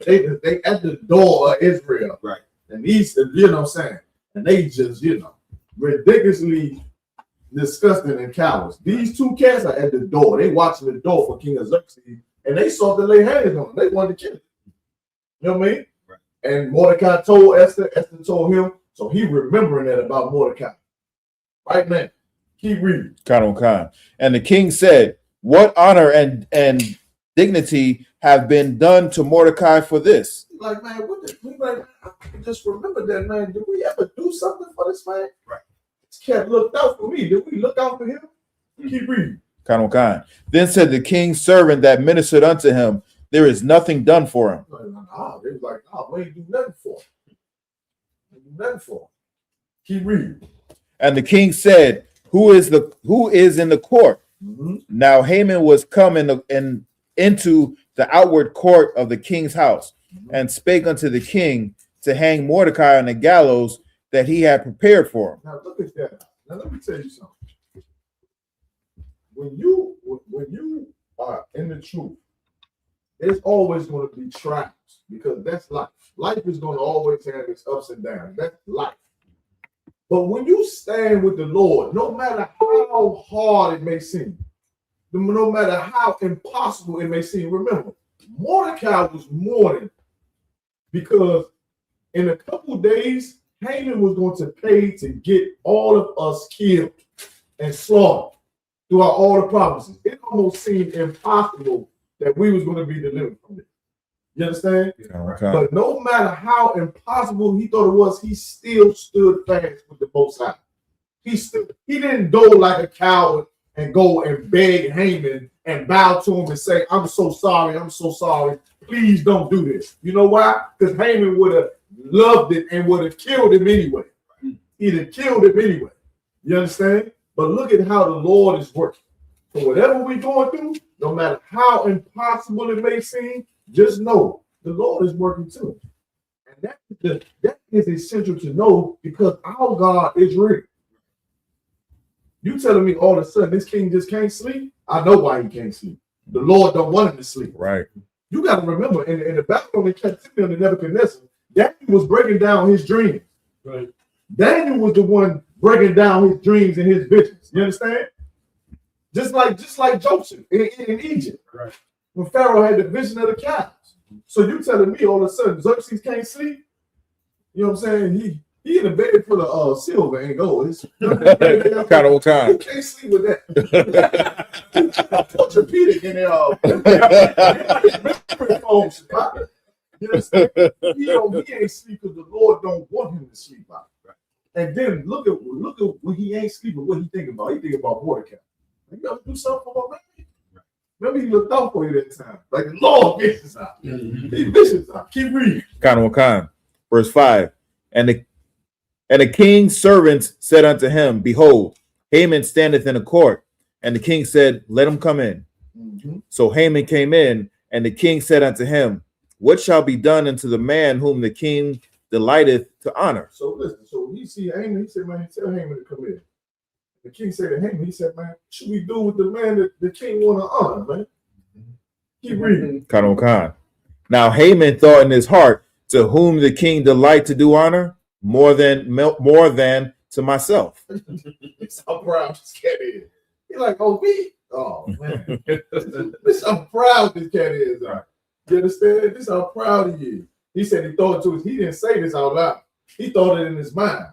they at the door of Israel. Right. And these, you know what I'm saying? And they just, ridiculously disgusting and callous. These two cats are at the door. They watching the door for King Xerxes, and they sought to lay hands on him. They wanted to kill him. You know what I mean? Right. And Mordecai told Esther. Esther told him. So he remembering that about Mordecai. Right now. Keep reading. And the king said, what honor and dignity have been done to Mordecai for this? Like, man, I just remember that, man. Did we ever do something for this man? Right. This cat looked out for me. Did we look out for him? Keep reading. Then said the king's servant that ministered unto him, there is nothing done for him. They was like, we ain't do nothing for him. Keep reading. And the king said, who is in the court? Mm-hmm. Now Haman was come into the outward court of the king's house, and spake unto the king to hang Mordecai on the gallows that he had prepared for him. Now look at that. Now let me tell you something. When you are in the truth, there's always going to be trials, because that's life. Life is going to always have its ups and downs. That's life. But when you stand with the Lord, no matter how hard it may seem, no matter how impossible it may seem, remember, Mordecai was mourning because in a couple of days, Haman was going to pay to get all of us killed and slaughtered throughout all the provinces. It almost seemed impossible that we was going to be delivered from it. You understand? Okay. But no matter how impossible he thought it was, he still stood fast with the Most High. He didn't go like a coward and go and beg Haman and bow to him and say, I'm so sorry, please don't do this. You know why? Because Haman would have loved it and would have killed him anyway. He'd have killed him anyway. You understand? But look at how the Lord is working. So whatever we're going through, no matter how impossible it may seem, just know the Lord is working too. And that is essential to know, because our God is real. You telling me all of a sudden this king just can't sleep? I know why he can't sleep. The Lord don't want him to sleep. Right. You got to remember, in the Babylonian captivity under Nebuchadnezzar, Daniel was breaking down his dreams. Right. Daniel was the one breaking down his dreams and his visions. You understand? Just like Joseph in Egypt. Right. When Pharaoh had the vision of the cows. So you telling me all of a sudden Xerxes can't sleep? You know what I'm saying? He in a bed full of silver and gold. Kind of old time. You can't sleep with that. Orthopedic in there. You understand? He ain't sleep because the Lord don't want him to sleep out. And then look at when he ain't sleeping, what he thinking about. He thinking about Mordecai. You gotta do something for my man. Remember, he looked out for you that time. Like the Lord vicious out. He vicious out. Keep reading. Verse 5. And the king's servants said unto him, behold, Haman standeth in the court. And the king said, let him come in. Mm-hmm. So Haman came in, and the king said unto him, what shall be done unto the man whom the king delighteth to honor? So listen, so he see Haman, he said, man, tell Haman to come in. The king said to Haman, he said, man, what should we do with the man that the king want to honor, man? Keep reading. Now Haman thought in his heart, to whom the king delight to do honor, more than to myself. That's how proud this cat is. He's like, oh, me? Oh, man. This how proud this cat is. You understand? This is how proud he is. He said he thought he didn't say this out loud. He thought it in his mind.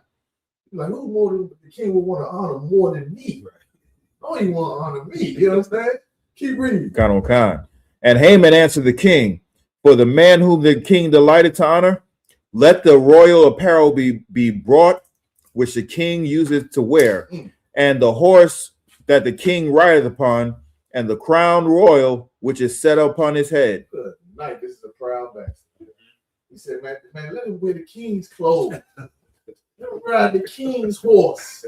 He's like, who more than the king would want to honor more than me? I don't even want to honor me. You understand? Keep reading. And Haman answered the king, for the man whom the king delighted to honor, let the royal apparel be brought, which the king uses to wear, and the horse that the king rideth upon, and the crown royal which is set upon his head. Good night. This is a proud bastard. He said, man, let him wear the king's clothes. Let him ride the king's horse.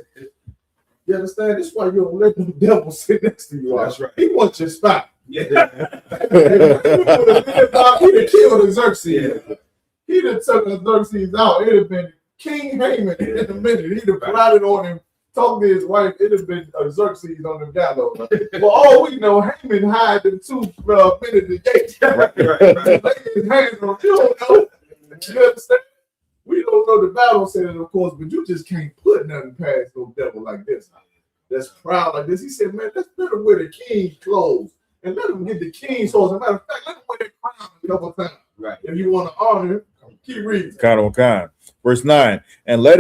You understand? This is why you don't let the devil sit next to you. That's right. He wants your spot. Yeah. He'd have killed Xerxes. He'd have took Xerxes out. It'd have been King Haman in a minute. He'd have plotted on him talking to his wife, it'd have been Xerxes on them gallows. Well, all we know, Haman hired them 2 men at the gate. Laying his hands on them. You don't know. You understand? We don't know the Bible said it, of course, but you just can't put nothing past no devil like this. That's proud like this. He said, man, let's let him wear the king's clothes and let him get the king's horse. As a matter of fact, let him wear that crown a couple times. Right. If you want to honor him, keep reading. Kind on kind. Verse 9, and let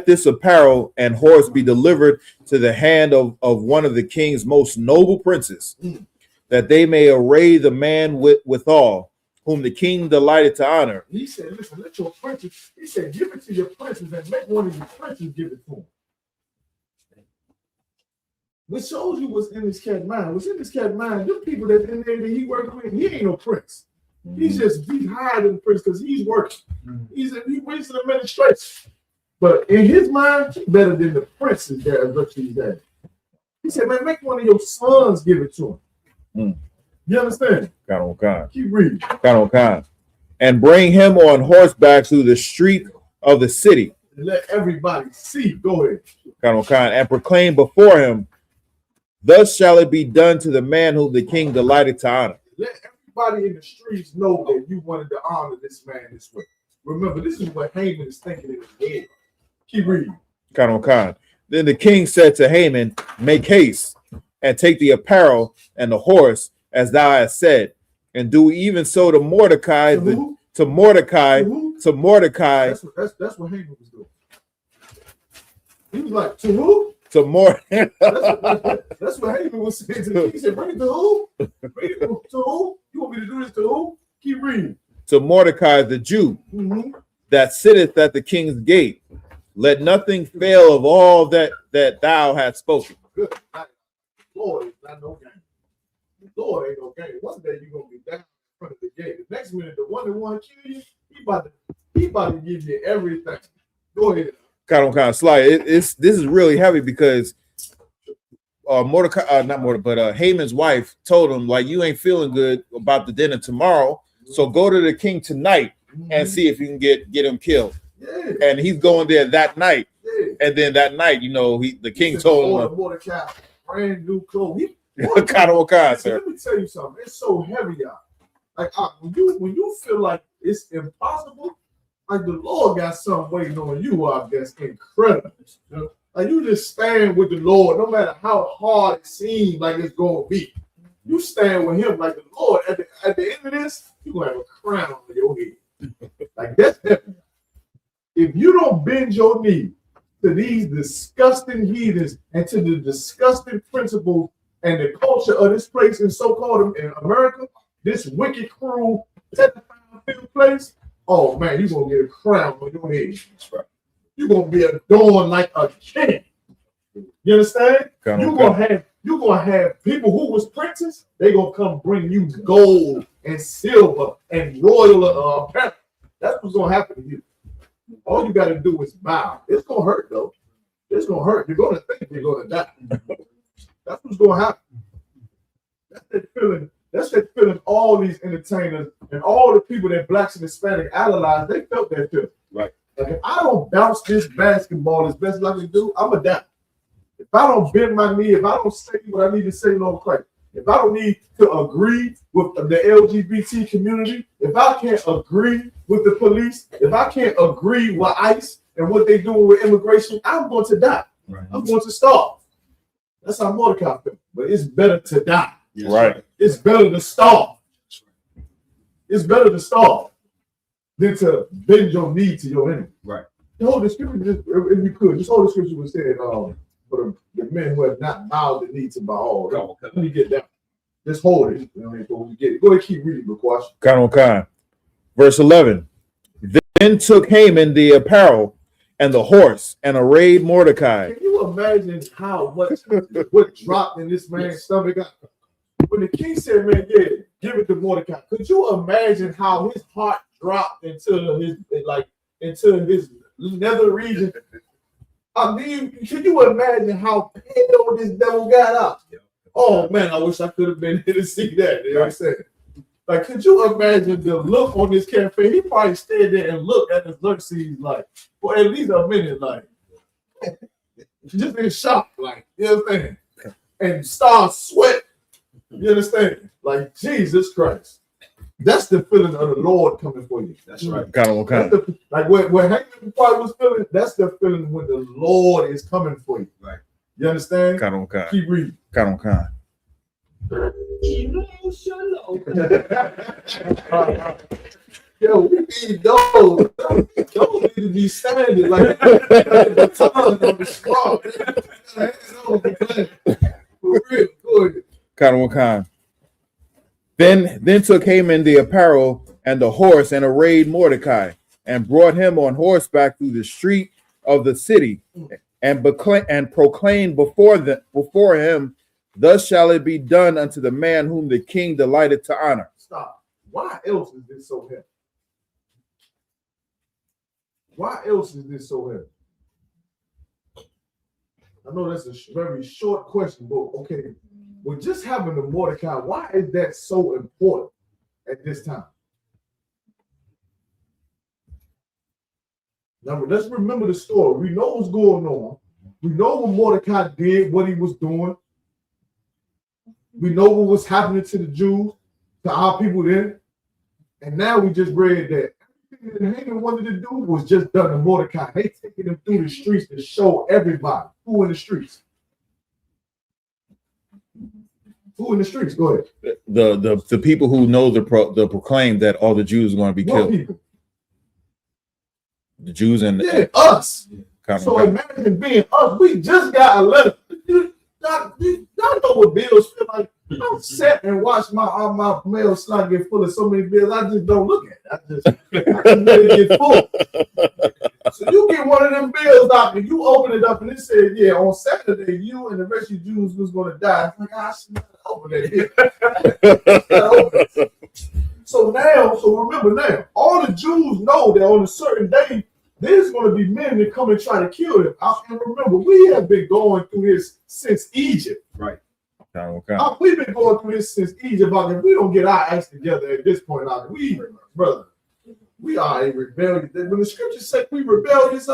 this apparel and horse be delivered to the hand of one of the king's most noble princes, that they may array the man withal, whom the king delighted to honor. He said, listen, let your princes, he said, give it to your princes and make one of your princes give it to him. Which shows you what's in this cat's mind. What's in this cat's mind, them people that's in there that he working with, he ain't no prince. He's higher than the prince because he's working. He's wasting administration. But in his mind, he's better than the princes that Xerxes had. He said, man, make one of your sons give it to him. You understand? Kind on kind. Keep reading. Kind on kind. And bring him on horseback through the street of the city. And let everybody see. Go ahead. Kind on kind. And proclaim before him, thus shall it be done to the man whom the king delighted to honor. Let everybody in the streets know that you wanted to honor this man this way. Remember, this is what Haman is thinking in his head. Keep reading. Kind on kind. Then the king said to Haman, make haste and take the apparel and the horse as thou hast said, and do even so to Mordecai, to Mordecai. That's what Haman was doing. He was like, to who? To more. That's what Haman was saying to the king. He said, bring it to who? Bring it to who? You want me to do this to who? Keep reading. To Mordecai the Jew, that sitteth at the king's gate. Let nothing fail of all that thou hast spoken. Good. Lord is not no game. The Lord ain't no game. One day you're gonna be down in front of the gate. The next minute, the one that want to kill you, he about to give you everything. Go ahead. Kind of slide. This is really heavy because Haman's wife told him, like, you ain't feeling good about the dinner tomorrow, so go to the king tonight and see if you can get him killed. Yeah. And he's going there that night. Yeah. And then that night, the king told him Mordecai, brand new clothes. Kind of sir. Let me tell you something. It's so heavy, y'all. Like when you feel like it's impossible, like the Lord got something waiting on you out that's incredible. Like you just stand with the Lord, no matter how hard it seems like it's gonna be. You stand with him like the Lord. At the end of this, you're gonna have a crown on your head. Like that's heavy. If you don't bend your knee to these disgusting heathens and to the disgusting principles and the culture of this place in so-called in America, this wicked, cruel, pedophile place, oh man, you're gonna get a crown on your head. Right. You're gonna be adorned like a king. You understand? You're gonna have people who was princes, they gonna come bring you gold and silver and royal apparel. That's what's gonna happen to you. All you gotta do is bow. It's gonna hurt though. It's gonna hurt. You're gonna think you're gonna die. That's what's gonna happen. That's that feeling. That's that feeling. All these entertainers and all the people that blacks and Hispanic idolize, they felt that feeling. Right. Like if I don't bounce this basketball as best as I can do, I'm gonna die. If I don't bend my knee, if I don't say what I need to say, no Christ. If I don't need to agree with the LGBT community, if I can't agree with the police, if I can't agree with ICE and what they're doing with immigration, I'm going to die. Right. I'm going to starve. That's how Mordecai felt. But it's better to die. Yes, right. It's better to starve. It's better to starve than to bend your knee to your enemy. Right. Hold the scripture, if you could, just hold the scripture was said, for the men who have not bowed the knee to Baal. Let me get that. Just hold it. Before we get it. Go ahead, keep reading the question. Kind. Verse 11. Then took Haman the apparel and the horse and arrayed Mordecai. Can you imagine what dropped in this man's stomach? When the king said, man, yeah, give it to Mordecai. Could you imagine how his heart dropped into his nether region? I mean, can you imagine how pale this devil got up? Oh man, I wish I could have been here to see that. You know what I'm saying? Like, could you imagine the look on this cafe? He probably stayed there and looked at the Xerxes like for at least a minute, like, just in shock, like, you understand? And start sweat. You understand? Like, Jesus Christ. That's the feeling of the Lord coming for you. That's right. Like what Haman probably was feeling, that's the feeling when the Lord is coming for you. Right. You understand? Kind. Keep reading. Kind. Yo, we need those. Those need to be standing like the tongue on the straw. For real, good. Kind. Then took Haman the apparel and the horse and arrayed Mordecai and brought him on horseback through the street of the city and proclaimed before him, thus shall it be done unto the man whom the king delighted to honor. Stop. Why else is this so heavy? Why else is this so heavy? I know that's a very short question, but okay. Well, just having the Mordecai, why is that so important at this time? Now, let's remember the story. We know what's going on. We know what Mordecai did, what he was doing. We know what was happening to the Jews, to our people then. And now we just read that everything that Haman wanted to do was just done to Mordecai. They taking him through the streets to show everybody who in the streets. Who in the streets? Go ahead. The people who know the proclaim that all the Jews are going to be killed. People? The Jews and us. So imagine being us. We just got a letter. Y'all know what bills feel like. I sat and watched my mail slot get full of so many bills. I just don't look at it. I just let it get full. So you get one of them bills out and you open it up and it said, yeah, on Saturday, you and the rest of you Jews was going to die. It's like, I should not open that. So remember now, all the Jews know that on a certain day, there's going to be men that come and try to kill them. And remember, we have been going through this since Egypt. Right. We've been going through this since Egypt. If we don't get our acts together at this point, we are a rebellious. When the scriptures say we rebellious,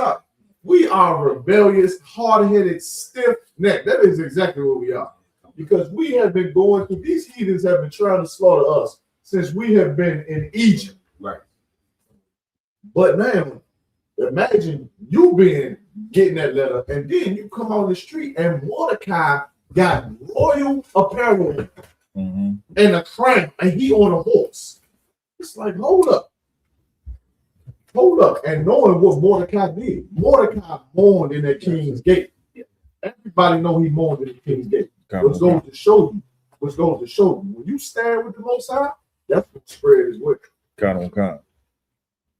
we are rebellious, hard-headed, stiff-necked. That is exactly what we are. Because we have been going through, these heathens have been trying to slaughter us since we have been in Egypt. Right. But now, imagine you getting that letter, and then you come on the street, and Mordecai got royal apparel and a crown, and he on a horse. It's like, hold up. And knowing what Mordecai did, Mordecai mourned in the king's gate. Everybody know he mourned in the king's gate. What's going to show you? When you stand with the Most High, that's what spread is with.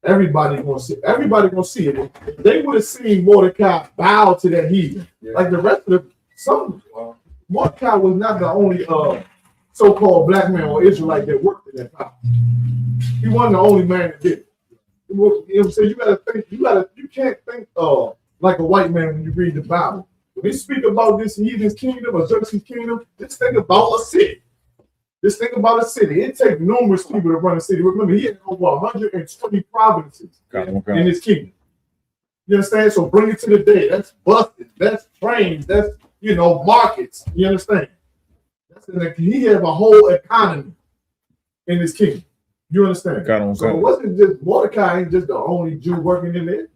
Everybody gonna see. Everybody gonna see it. If they would have seen Mordecai bow to that heathen, like the rest of Mordecai was not the only so-called black man or Israelite that worked in that power. He wasn't the only man that did it. You know what I'm saying? You can't think like a white man when you read the Bible. When they speak about this heathen's kingdom or Xerxes' kingdom, just think about a city. It takes numerous people to run a city. Remember, he had over 120 provinces in his kingdom. You understand? So bring it to the day. That's buses, that's trains, that's markets. You understand? He had a whole economy in his kingdom. You understand? So it wasn't just Mordecai ain't just the only Jew working in there.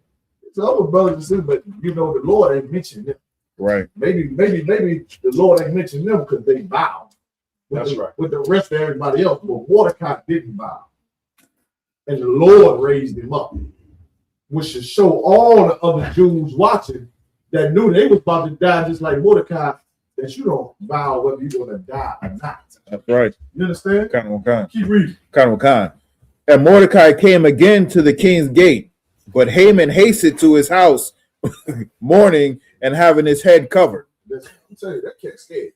It's other brothers and sisters, but the Lord ain't mentioned them. Right. Maybe the Lord ain't mentioned them because they bowed. With the rest of everybody else, but Mordecai didn't bow. And the Lord raised him up, which should show all the other Jews watching that knew they was about to die just like Mordecai, that you don't bow whether you're going to die or not. That's right. You understand? Keep reading. And Mordecai came again to the king's gate, but Haman hastened to his house, mourning and having his head covered. I'm telling you, that cat's scared.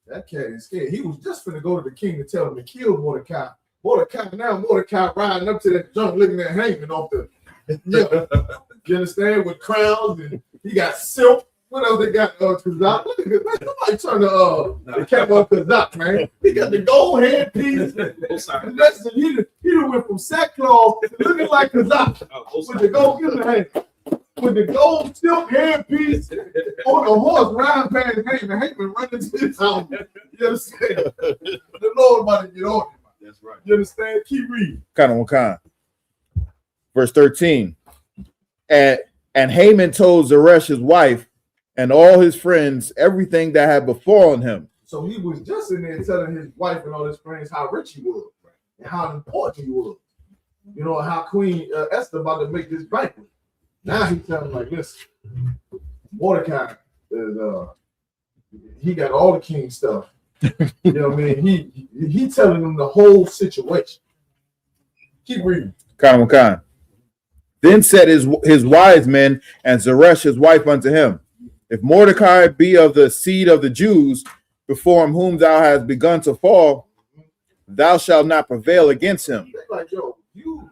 That cat is scared. He was just finna go to the king to tell him to kill Mordecai. Mordecai riding up to that junk looking at Haman off the, you understand, with crowns, and he got silk. What else they got? Kazak. Look at this. Somebody turn the cap on Kazak, man. He got the gold headpiece. He went from sackcloth to looking like Kazak with the gold in the hand. with the gold silk handpiece on the horse riding past Haman. Haman running to his house. You understand? The Lord about to get on him. That's right. You understand? Keep reading. Verse 13. And Haman told Zeresh his wife and all his friends everything that had befallen him. So he was just in there telling his wife and all his friends how rich he was and how important he was. You know, how Queen Esther about to make this banquet. Now he's telling like, listen, Mordecai is he got all the king stuff. You know what I mean? He telling them the whole situation. Keep reading. Then said his wise men and Zeresh his wife unto him, if Mordecai be of the seed of the Jews, before whom thou hast begun to fall, thou shalt not prevail against him. They're like, yo, you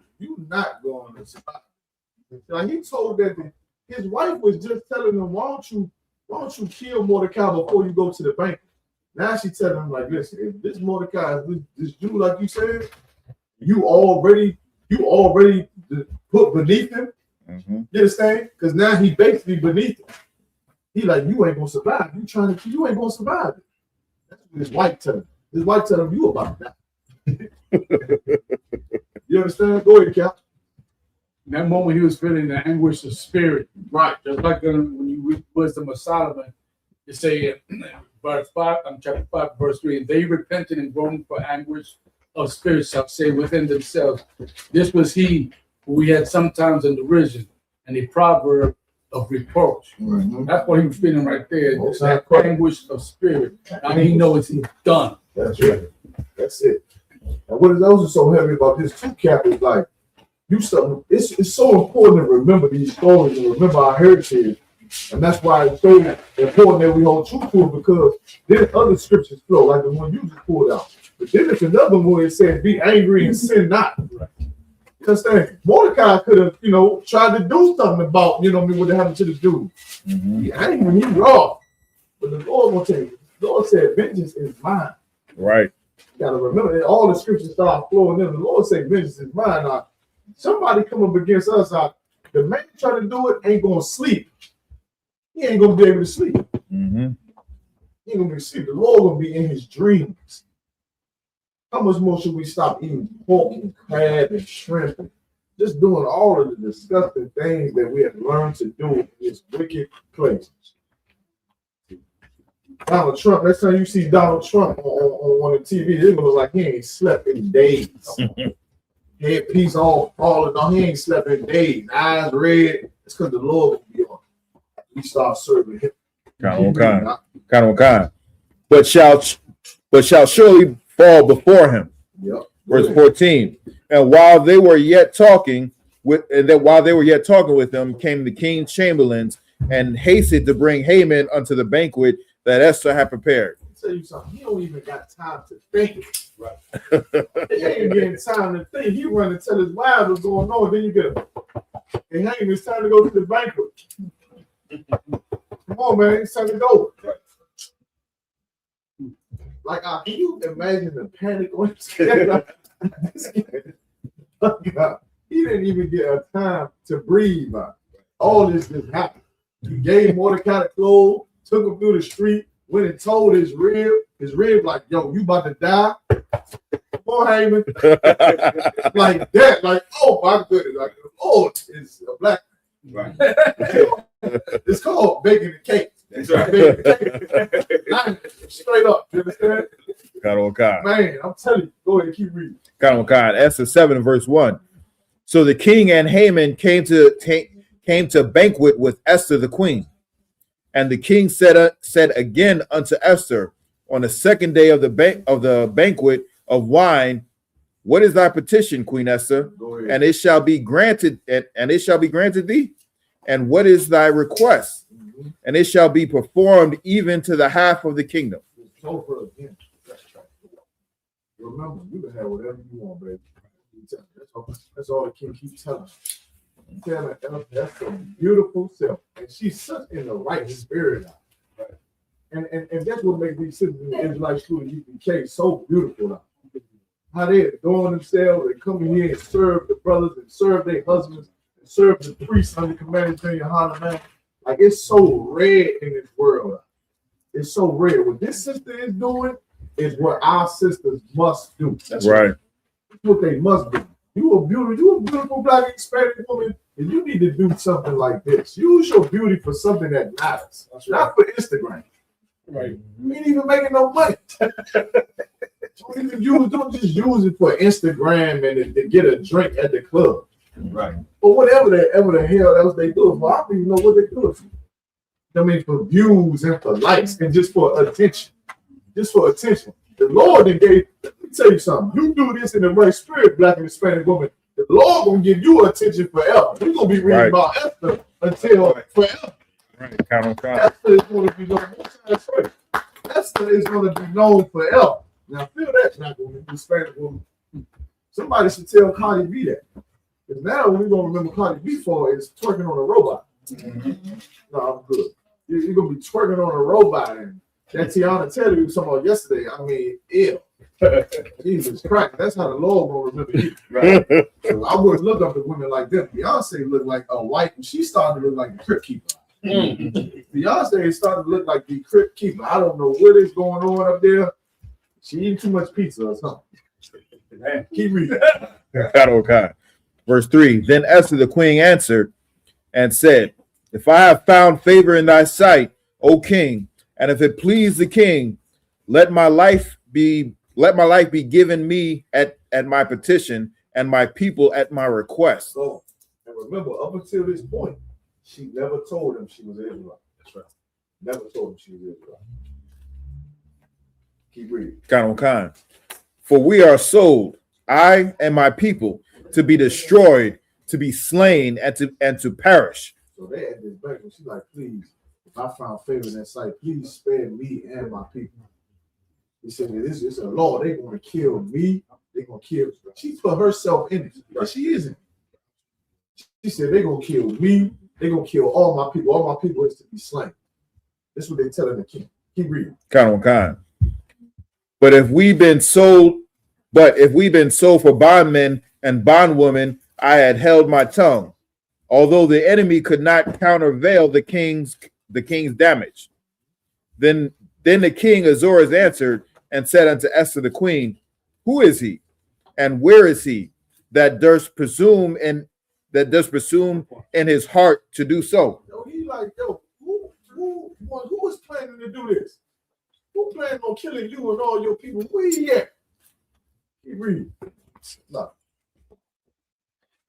not going to survive. Like he told that his wife was just telling him, why don't you kill Mordecai before you go to the banquet? Now she telling him like, listen, if this Mordecai is this Jew, like you said, you already put beneath him. You understand? Because now he basically beneath him. He like, you ain't gonna survive. You ain't gonna survive it. That's what his wife telling him. His wife telling him you about that. You understand? Go ahead, Cap. In that moment, he was feeling the anguish of spirit. Right. Just like when you read Wisdom of Solomon, it say verse 5, chapter 5, verse 3, and they repented and groaned for anguish of spirit, shall say within themselves. This was he who we had sometimes in derision, and a proverb of reproach. That's what he was feeling right there. That anguish of spirit. And he knows he's done. That's right. That's it. And what is also so heavy about this too, Cap, is like it's so important to remember these stories and remember our heritage. And that's why it's so important that we hold true to it, because there's other scriptures flow, like the one you just pulled out. But then there's another one that says, be angry and sin not. You understand? Mordecai could have, tried to do something about, what happened to the dude. He angry, he raw. But the Lord will tell you, the Lord said, vengeance is mine. Right. You gotta remember that all the scriptures start flowing in. The Lord said, vengeance is mine. Now, somebody come up against us, the man trying to do it ain't gonna sleep. He ain't gonna be able to sleep. He ain't gonna be able to sleep. The Lord gonna be in his dreams. How much more should we stop eating pork and crab and shrimp and just doing all of the disgusting things that we have learned to do in this wicked place? Donald Trump, next time you see Donald Trump on the TV, it was like he ain't slept in days. Headpiece all falling. He ain't slept in days. Eyes red. It's because the Lord will be on. We start serving him. But shall surely fall before him. Yep. Verse 14. And while they were yet talking with him, came the king's chamberlains and hasted to bring Haman unto the banquet that Esther had prepared. I'll tell you something. He don't even got time to think. Right. He ain't getting time to think. He run and tell his wives what's going on. Then you get hey, Haman, it's time to go to the banquet. Come on, man. It's time to go. Like, can you imagine the panic on his head? He didn't even get a time to breathe. All this just happened. He gave Mordecai the clothes, took him through the street, went and told his rib like, yo, you about to die. Come on, Haman. Like that. Like, oh my goodness. Like, oh, it's a black man. Right. It's called baking the cake. That's right. Straight up. You understand? Man, I'm telling you. Go ahead and keep reading. Esther 7 verse 1. So the king and Haman came to banquet with Esther the queen. And the king said again unto Esther on the second day of the banquet of wine, what is thy petition, Queen Esther? And it shall be granted, and it shall be granted thee. And what is thy request? And it shall be performed even to the half of the kingdom. Remember, you can have whatever you want, baby. That's all the king keeps telling us. That's a beautiful self, and she's such in the right spirit now. Right. And that's what makes these citizens in the Israelite school of I.S.U.P.K so beautiful now. How they adorn themselves, they come in here and serve the brothers and serve their husbands and serve the priest under command of Yahanna, man. Like, it's so rare in this world. It's so rare. What this sister is doing is what our sisters must do. That's right. That's what they must do. You a beautiful black Hispanic woman, and you need to do something like this. Use your beauty for something that matters, not for Instagram. Right? You ain't even making no money. Don't just use it for Instagram and to get a drink at the club. Right. But whatever the hell else they do it for, I don't even know what they do it for. I mean, for views and for likes and just for attention. Just for attention. The Lord then gave, let me tell you something. You do this in the right spirit, black and Hispanic woman, the Lord gonna give you attention forever. We're gonna be reading about Esther until forever. Right. Count on count. Esther is gonna be known. Esther is gonna be known forever. Now feel that, black woman, Hispanic woman. Somebody should tell Cardi B that. Because now what we're gonna remember Cardi B for is twerking on a robot. No, I'm good. You're gonna be twerking on a robot, and that Tiana Taylor you were talking about yesterday. I mean, ew. Jesus Christ, that's how the Lord will remember you. Right. So I wouldn't look up to women like that. Beyonce looked like a white, and she started to look like the Crypt Keeper. Beyonce is starting to look like the Crypt Keeper. I don't know what is going on up there. She eating too much pizza or something. Keep reading. Okay. Verse 3. Then Esther the queen answered and said, if I have found favor in thy sight, O king, and if it please the king, let my life be given me at my petition, and my people at my request. So, and remember, up until this point, she never told him she was Israelite. That's right. Never told him she was Israelite. Keep reading. Kind on kind. For we are sold, I and my people, to be destroyed, to be slain, and to perish. So they had this back, and she's like, please, if I found favor in that sight, please spare me and my people. He said, this is a law. They're going to kill me. They're going to kill. She put herself in it, but she isn't. She said, they're going to kill me. They're going to kill all my people. All my people is to be slain. That's what they're telling the king. Keep reading. Kind on kind. But if we've been sold for bondmen and bondwomen, I had held my tongue, although the enemy could not countervail the king's damage. Then the king Ahasuerus answered and said unto Esther the queen, who is he, and where is he that durst presume in his heart to do so? Yo, he like, yo, who is planning to do this? Who planning on killing you and all your people? Where he at? Keep reading. No.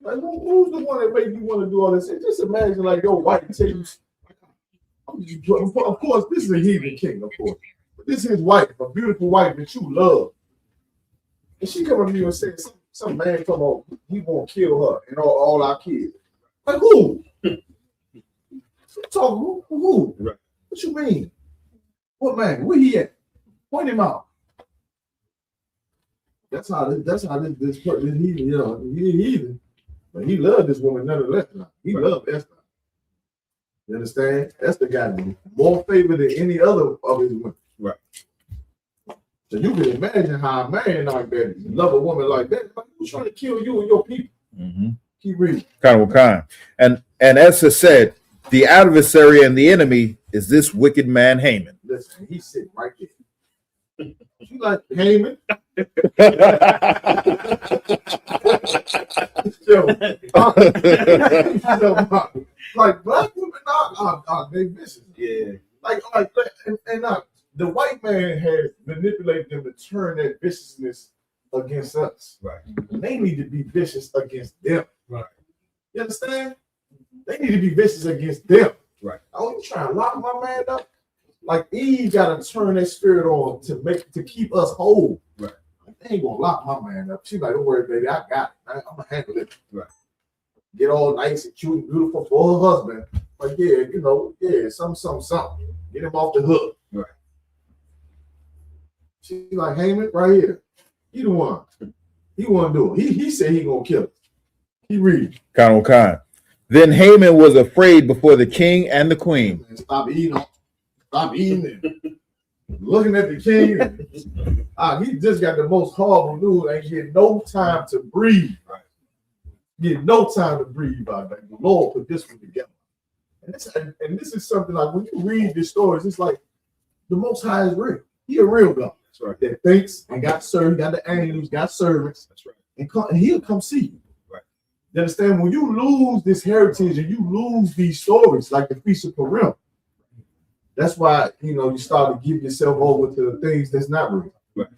Like, who's the one that made you want to do all this? Just imagine, like, your wife tell you, of course, this is a heathen king, of course. But this is his wife, a beautiful wife that you love. And she come to you and say, some man come on, he gonna kill her and all our kids. Like, who? Talk, who? Right. What you mean? What man? Where he at? Point him out. That's how this person, he heathen. But he loved this woman nonetheless. He loved Esther. You understand? Esther got more favor than any other of his women. Right. So you can imagine how a man like that love a woman like that. Like, who's trying to kill you and your people? Mm-hmm. Keep reading. Kind. And Esther said, the adversary and the enemy is this wicked man Haman. Listen, he's sitting right there. You like Haman? Like black women are they vicious. Yeah. Like the white man has manipulated them to turn that viciousness against us. Right. And they need to be vicious against them. Right. You understand? They need to be vicious against them. Right. Oh, you trying to lock my man up? Like Eve got to turn that spirit on to keep us whole. Right. They ain't gonna lock my man up. She's like, don't worry, baby, I got it. I'm gonna handle it. Right. Get all nice and cute and beautiful for her husband. Like, yeah, something. Get him off the hook. Right. She's like, Haman, right here. He the one. He want to do it. He said he gonna kill it. He read. Kind. Then Haman was afraid before the king and the queen. Stop eating and looking at the king. He just got the most horrible news. Ain't get no time to breathe. Right. Get no time to breathe out there. The Lord put this one together. And this is something like when you read the stories, it's like the Most High is real. He a real God. That's right. That thinks and got served, got the angels, got servants. That's right. And he'll come see you. Right. You understand? When you lose this heritage and you lose these stories, like the Feast of Purim, that's why, you start to give yourself over to the things that's not real. Right.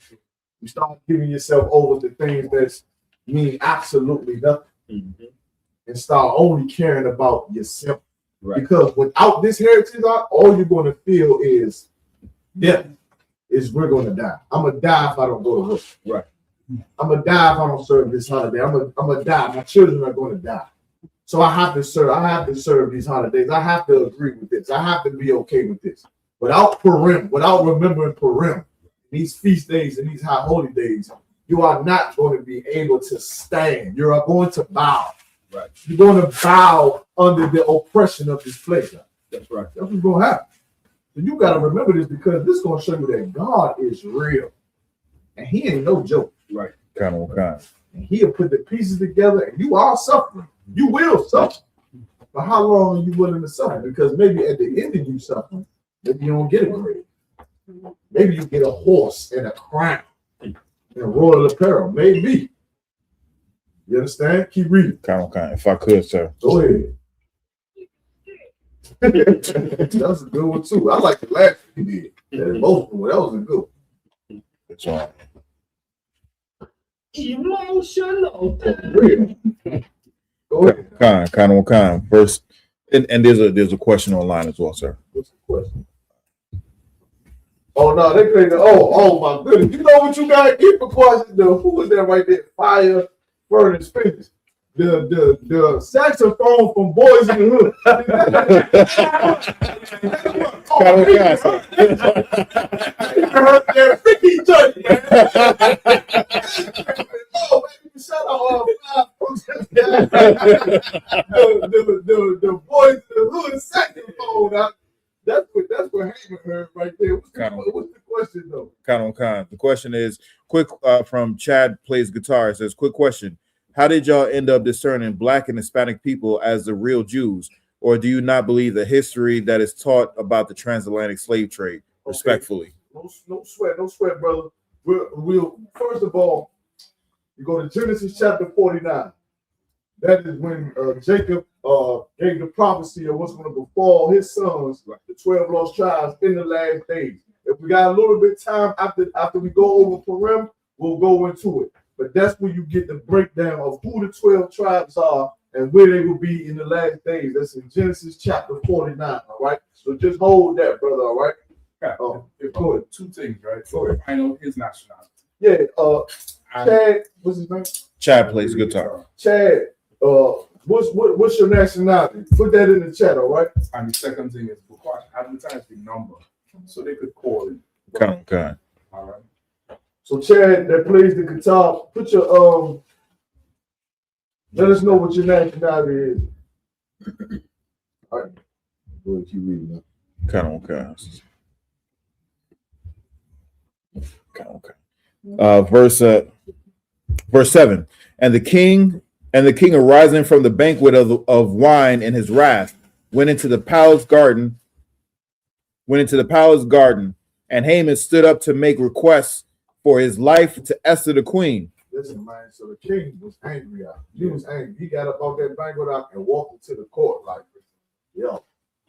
You start giving yourself over to things that mean absolutely nothing. Mm-hmm. And start only caring about yourself. Right. Because without this heritage, all you're going to feel is death. Is we're going to die. I'm going to die if I don't go to work. Right. I'm going to die if I don't serve this holiday. I'm going to die. My children are going to die. So I have to serve. I have to serve these holidays. I have to agree with this. I have to be okay with this. Without Purim, without remembering Purim, these feast days and these high holy days, you are not going to be able to stand. You are going to bow. Right. You're going to bow under the oppression of this place. That's right. That's what's going to happen. So you got to remember this because this is going to show you that God is real. And he ain't no joke. Right. Kind of. And he'll put the pieces together and you are suffering. You will suffer. But how long are you willing to suffer? Because maybe at the end of you suffering, maybe you don't get a grade. Maybe you get a horse and a crown and a royal apparel. Maybe. You understand? Keep reading. Kind of. If I could, sir. Go ahead. That's a good one too. I like the last one you did. That emotional one. That was a good one. That's right. Emotional. Real. Go ahead. Kind of. First, and there's a question online as well, sir. What's the question? Oh no, they played the oh my goodness. You know what you gotta get for questions? Who was that right there? Fire, Furnace, Finish. The saxophone from Boys in the Hood. Shout out the Boys in the Hood saxophone. That's what Haman heard right there. What's the question though? Kind. The question is quick from Chad Plays Guitar. It says, quick question. How did y'all end up discerning Black and Hispanic people as the real Jews? Or do you not believe the history that is taught about the transatlantic slave trade? Respectfully. No sweat, brother. We'll first of all, you go to Genesis chapter 49. That is when Jacob gave the prophecy of what's going to befall his sons, the 12 lost tribes, in the last days. If we got a little bit of time after we go over Purim, we'll go into it. But that's where you get the breakdown of who the 12 tribes are and where they will be in the last days. That's in Genesis chapter 49, all right? So just hold that, brother, all right? Go ahead. Two things, right? Go ahead. I know his nationality. Yeah, Chad, what's his name? Chad Plays Guitar. Chad, what's your nationality? Put that in the chat, all right? And the second thing is because advertise the number so they could call it. Kind. All right. So Chad that plays the guitar, put your let us know what your nationality is. All right. Go ahead, keep reading that. Verse 7. And the king arising from the banquet of wine in his wrath went into the palace garden, and Haman stood up to make requests for his life to Esther the queen. Listen, man, so the king was angry out. He was angry. He got up off that banquet out and walked into the court like, yo.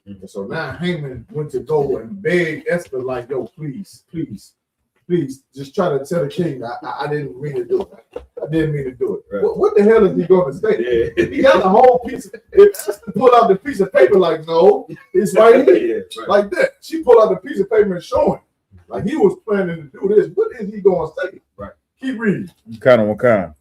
And so now Haman went to go and beg Esther like, yo, please, just try to tell the king I didn't mean to do it. I didn't mean to do it. Right. What the hell is he going to say? Yeah. He got a whole piece of, if Esther pulled out the piece of paper like, no, it's right here. Right. Like that. She pulled out the piece of paper and showing. Like he was planning to do this. What is he going to say? Right. Keep reading. Kind of.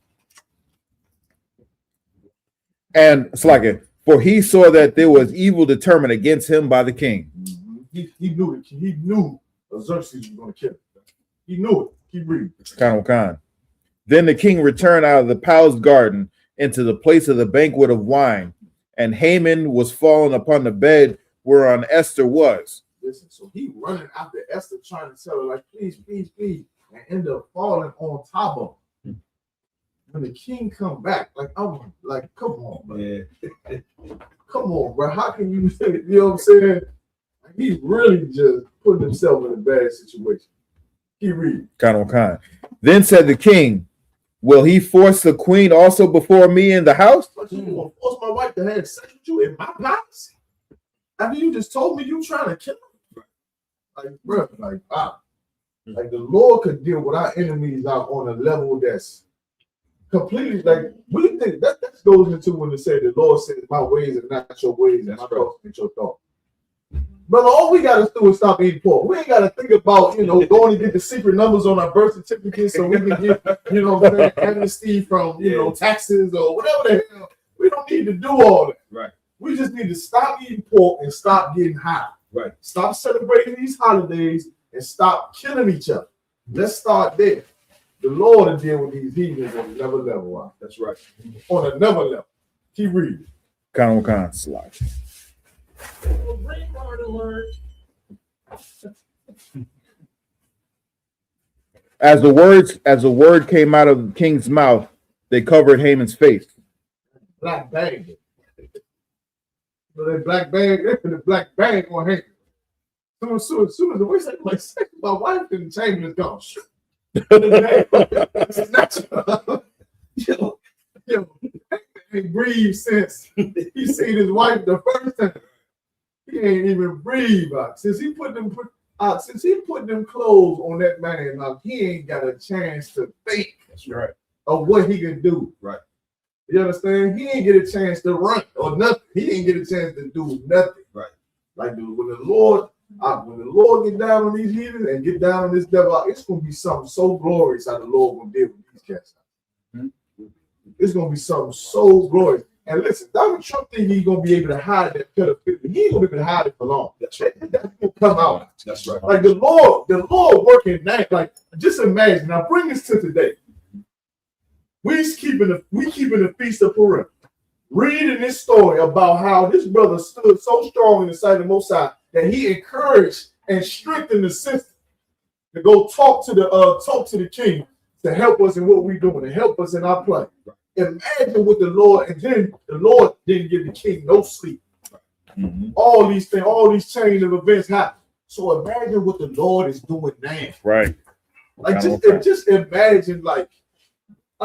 And it's like it. For he saw that there was evil determined against him by the king. Mm-hmm. He knew it. He knew Xerxes was going to kill him. He knew it. Keep reading. Kind. Then the king returned out of the palace garden into the place of the banquet of wine, and Haman was fallen upon the bed whereon Esther was. Listen, so he running after Esther trying to tell her, like, please, and end up falling on top of him. when the king come back, like I'm like, come on, bro. Yeah. Come on, bro. How can you, you know what I'm saying? He really just put himself in a bad situation. He read. Kind. Then said the king, will he force the queen also before me in the house? But you gonna force my wife to have sex with you in my palace? After you just told me you trying to kill him? Like, bro, like, like the Lord could deal with our enemies out on a level that's completely, like, we think that goes into when it said the Lord says my ways are not your ways and my thoughts are your thoughts. Brother, all we gotta do is stop eating pork. We ain't gotta think about, going to get the secret numbers on our birth certificate so we can get, amnesty from, taxes or whatever the hell. We don't need to do all that. Right. We just need to stop eating pork and stop getting high. Right. Stop celebrating these holidays and stop killing each other. Let's start there. The Lord will deal with these heathens on another level. That's right. On another level. Keep reading. Kind slide. As the word came out of the king's mouth, they covered Haman's face. Black bag. So that black bag, they put a black bag on Haman. Soon as the voice like, my wife in the chamber is gone. He ain't breathed since he seen his wife the first time. He ain't even breathed out. Since he put them clothes on that man, he ain't got a chance to think. That's right. Of what he can do. Right. You understand? He ain't get a chance to run or nothing. He ain't get a chance to do nothing. Right. Like when the Lord get down on these heathens and get down on this devil, it's gonna be something so glorious how the Lord gonna deal with these cats. It's gonna be something so glorious. And listen, Donald Trump think he's gonna be able to hide that pedophilia. He ain't gonna be able to hide it for long. That's right. That's gonna come out. That's right. Like the Lord working that. Like, just imagine. Now bring this to today. We keeping the feast of Purim. Reading this story about how this brother stood so strong in the sight of the Most High that he encouraged and strengthened the system to go talk to the king to help us in what we're doing, to help us in our play. Imagine what the Lord, and then the Lord didn't give the king no sleep. Mm-hmm. All these things, all these chain of events happen. So imagine what the Lord is doing now. Right. Like just imagine like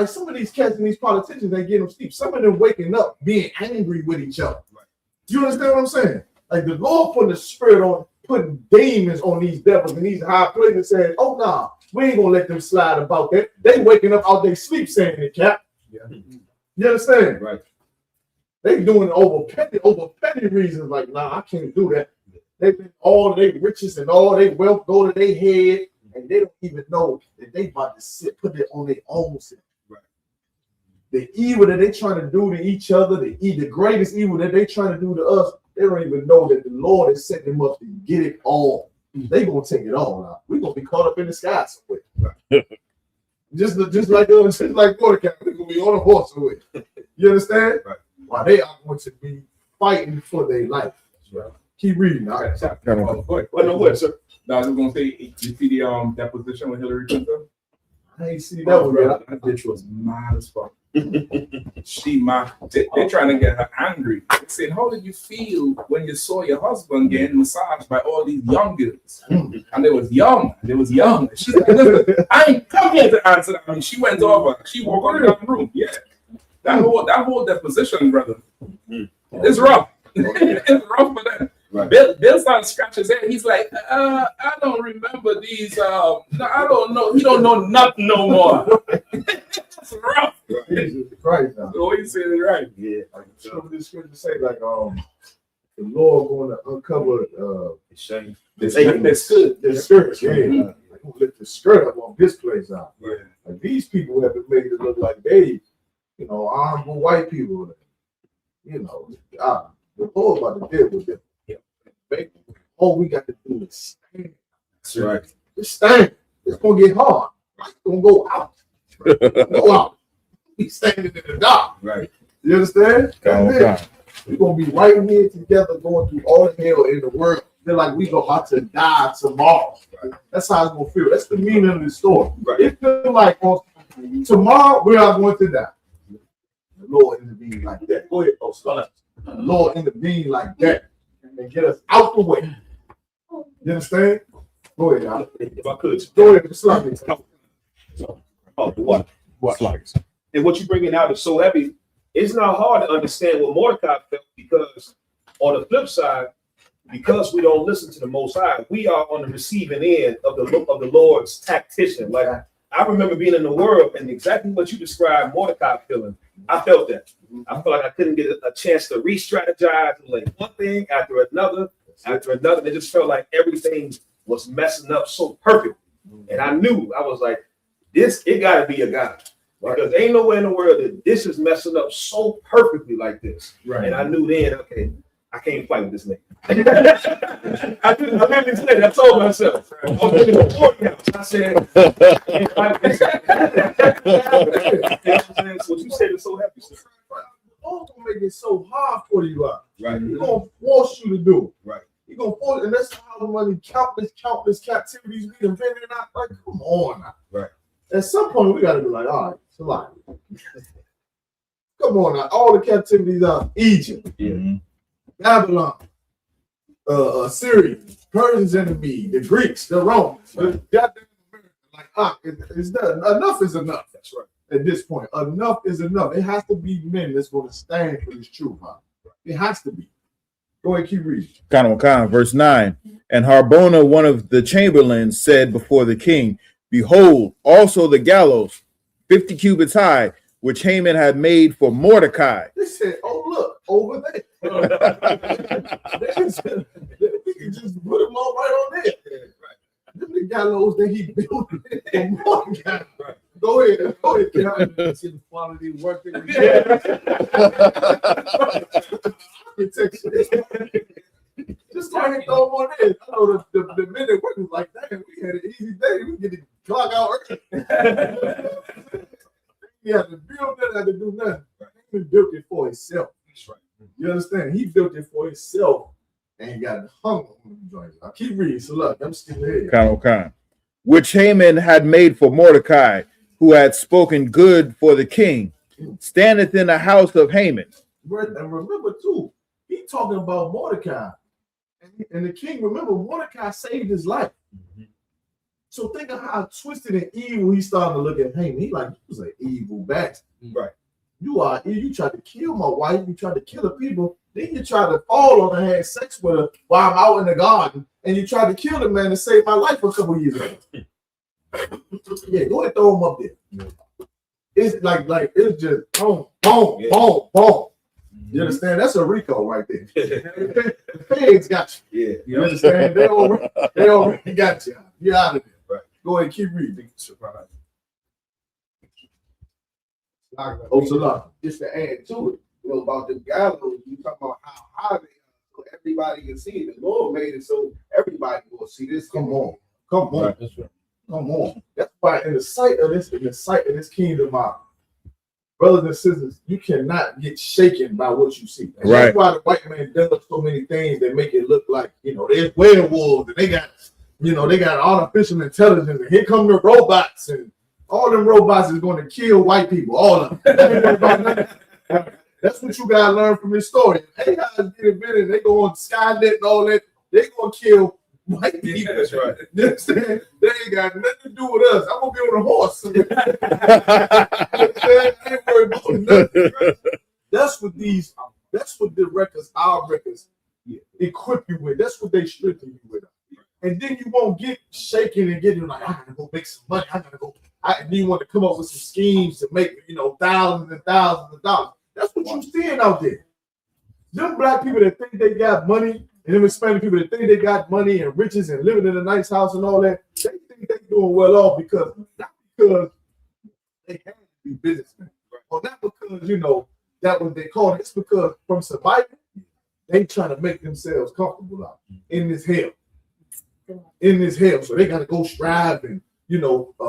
some of these cats and these politicians ain't getting them sleep. Some of them waking up being angry with each other. Right. You understand what I'm saying? Like the Lord putting the spirit on, putting demons on these devils and these high places and saying, oh nah, we ain't gonna let them slide about that. They waking up out their sleep saying it, Cap. Yeah. You understand? Right. They doing over petty reasons, like, nah, I can't do that. They think all of their riches and all their wealth go to their head, and they don't even know that they about to put it on their own self. Right. The evil that they trying to do to each other, the greatest evil that they trying to do to us, they don't even know that the Lord is setting them up to get it all. They gonna take it all out. We're gonna be caught up in the sky somewhere. Right. just like Mordecai, we're gonna be on a horse with. You understand? Right. While they are going to be fighting for their life. Right. Keep reading. All right. What, sir? No, I was going to say, you see the deposition with Hillary Clinton? I ain't see that one. That bitch was mad as fuck. They're trying to get her angry. They said, how did you feel when you saw your husband getting massaged by all these young girls? And they was young. She said, I ain't come here to answer that. I mean, she went over. She walked out of the room. Yeah. That whole deposition, brother, it's rough. It's rough for them. Right. Bill started to scratch his head. He's like, I don't remember these. No, I don't know. He don't know nothing no more. It's rough. Jesus Christ. So what he said is right. Yeah. Like, this scripture say like the Lord going to uncover the shame. The skirt. Yeah. Like, gonna lift the skirt up on this place out. Yeah. Like these people have been made to look like they, honorable white people. The Lord about to deal with them. All we got to do is stand. That's right. Just stand. It's gonna get hard. It's gonna go out. Go out. We standing in the dark. Right. You understand? We're gonna be right here together, going through all the hell in the world. Feel like we about to die tomorrow. Right. That's how it's gonna feel. That's the meaning of the story. Right. It feels like on Tomorrow we are going to die. The Lord intervened like that. Go ahead, Oscar. The Lord intervened like that and get us out the way. You understand? Go ahead, Al. If I could. Go ahead, slap it. Oh, what? And what you're bringing out is so heavy. It's not hard to understand what Mordecai felt, because on the flip side, because we don't listen to the Most High, we are on the receiving end of the Lord's tactician. Like I remember being in the world and exactly what you described Mordecai feeling. I felt that. I felt like I couldn't get a chance to re-strategize, like one thing after another. It just felt like everything was messing up so perfect. And I knew, I was like, it gotta be a God. Because ain't nowhere in the world that this is messing up so perfectly like this. Right. And I knew then, okay, I can't fight with this nigga. I didn't say that. I told myself. I was in the courthouse. I said, I can't fight with this. What you said is so happy. All gonna make it so hard for you out. Right. He's gonna force you to do it. Right. He's gonna force, and that's how many countless captivities we invented. Like, come on now. Right. At some point, we gotta be like, all right, it's a lot. Come on now. All the captivities out Egypt, Babylon, Syria, Persians enemy, the Greeks, the Romans, enough is enough. That's right. At this point, enough is enough. It has to be men that's going to stand for this truth. Huh? It has to be. Go ahead, keep reading. Verse 9. And Harbona, one of the chamberlains, said before the king, behold, also the gallows, 50 cubits high, which Haman had made for Mordecai. They said, oh, look, over there. We can just put them all right on there. Right. The gallows that he built for Mordecai. Right. Go ahead, Kevin. See the quality of work that we did. Just go ahead and throw them on there. I know the men that work was like, damn, we had an easy day. We get the clock out early. He had to build that, had to do nothing. He built it for himself. That's right. You understand? He built it for himself and got hung on the joints. I keep reading. So look, I'm still here. Which Haman had made for Mordecai, who had spoken good for the king, standeth in the house of Haman. And remember too, he talking about Mordecai. And the king, remember, Mordecai saved his life. So think of how twisted and evil he started to look at Haman. He like, he was an evil bastard. Right. You tried to kill my wife, you tried to kill the people, then you tried to fall on her and have sex with her while I'm out in the garden, and you tried to kill the man to save my life a couple years ago. Yeah, go ahead and throw him up there. It's like it's just boom, boom, boom, boom. You understand? That's a Rico right there. The feds got you. Yeah. You understand? They already got you. You're out of there. Right. Go ahead and keep reading. Surprise. Just to add to it, about the gallows, you talking about how high they are, so everybody can see it. The Lord made it so everybody will see this. Come on. Come on. That's why in the sight of this kingdom, my brothers and sisters, you cannot get shaken by what you see. And that's why the white man does so many things that make it look like, there's werewolves and they got artificial intelligence, and here come the robots, and all them robots is going to kill white people, all of them. That's what you gotta learn from this story. AI is getting better, they go on Skynet and all that, they gonna kill white people. That's right. You understand? They ain't got nothing to do with us. I'm gonna be on a horse. I ain't worried about nothing. Right? That's what the records, our records, equip you with. That's what they strengthen you with. And then you won't get shaken and get like, I gotta go make some money. Then you want to come up with some schemes to make thousands and thousands of dollars. That's what you're seeing out there. Them black people that think they got money, and them Hispanic people that think they got money and riches and living in a nice house and all that, they think they're doing well off not because they have to be businessmen, or not because that what they call it. It's because from surviving, they trying to make themselves comfortable out in this hell. So they got to go strive and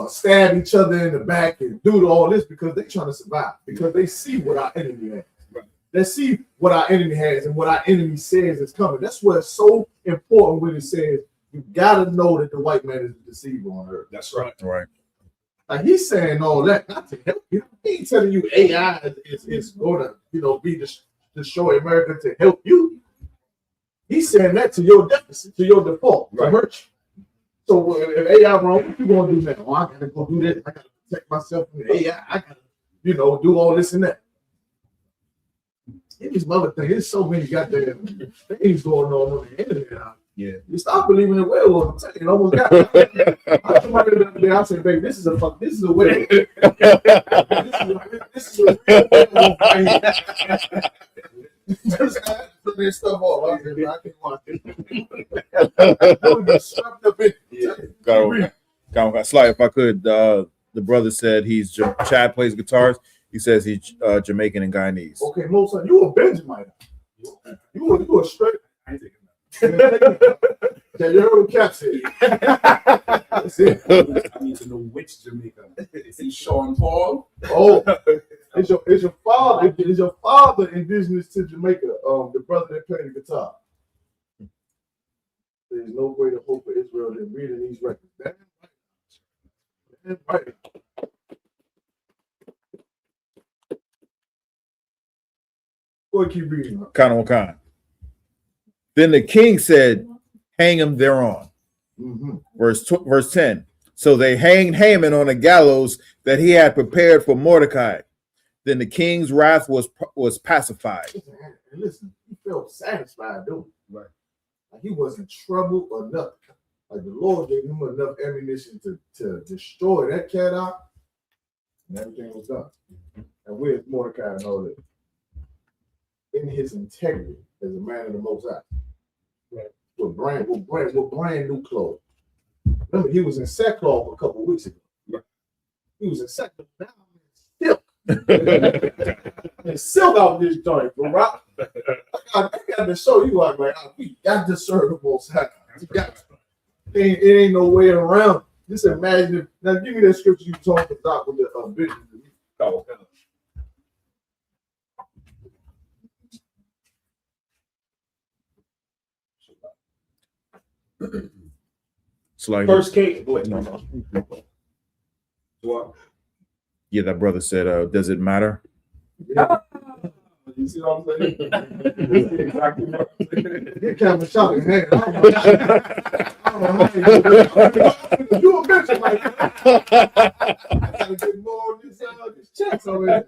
stab each other in the back and do all this because they trying to survive, because they see what our enemy has. Right. They see what our enemy has and what our enemy says is coming. That's why it's so important when it says you got to know that the white man is the deceiver on earth. That's right. Right. Like he's saying all that not to help you. He ain't telling you AI is going to, be destroy America to help you. He's saying that to your deficit, to your default, to hurt you. So if AI wrong, what you gonna do now? Oh, I gotta go do this. I gotta protect myself from the AI. I gotta, do all this and that. And these mother things, there's so many goddamn things going on the internet. Yeah. You stop believing in werewolves. I'm telling you, it almost got I somebody the other day, I said, baby, this is a werewolf. this is a real werewolf right here. Just put this stuff off. I said, I can't watch it. Swept up in. Sly, if I could, the brother said Chad plays guitars. He says he's Jamaican and Guyanese. Okay, Mo, son, you a Benjamite. You a straight. I ain't taking that. Yeah, you heard what Cap said. That's it. I need to know which Jamaican. Is he Sean Paul? Oh, is your father indigenous to Jamaica? The brother that played the guitar. There's no greater hope for Israel than reading these records. That's right. Go ahead, keep reading. Kind. Then the king said, hang him thereon. Mm-hmm. Verse 10. So they hanged Haman on a gallows that he had prepared for Mordecai. Then the king's wrath was pacified. And listen, he felt satisfied, though. Right. Like he wasn't troubled or nothing. Like the Lord gave him enough ammunition to destroy that cat out, and everything was done. And where's Mordecai and all that? In his integrity as a man of the Most High. Right. With brand new clothes. Remember, he was in sackcloth a couple of weeks ago. Right. He was in sackcloth. Now silk. And silk out this joint, bro. I got to show you, like, we got to serve the Most High. It ain't no way around. Just imagine if, now give me that scripture you talked about with the vision. First King. Wait, no. What? Yeah, that brother said, does it matter? Yeah. You see what I'm saying? Exactly what I'm saying. Get Kevin shot in the head. I don't know how you a bitch like that. I gotta get more of these checks over here.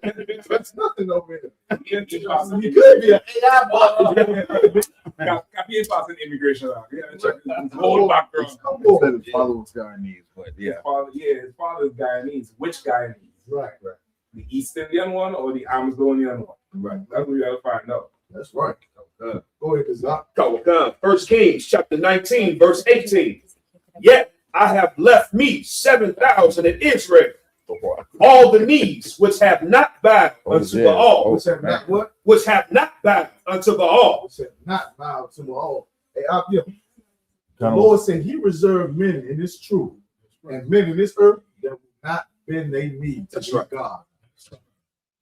That's nothing over here. You could be an AI bot. Copy and pass an immigration law. Yeah, check his whole background. His father was Guyanese, but yeah. His father's Guyanese. Which Guyanese? Right. The East Indian one or the Amazonian one? Right. That's what we gotta find out. That's right. Go ahead, Kazak. First Kings chapter 19, verse 18. Yet I have left me 7,000 in Israel, all the knees which have not bowed unto Baal. Which have not what? Which have not bowed unto Baal. Which have not bowed to Baal. Hey, the Lord said he reserved men in this truth and men in this earth that will not bend their knee to God.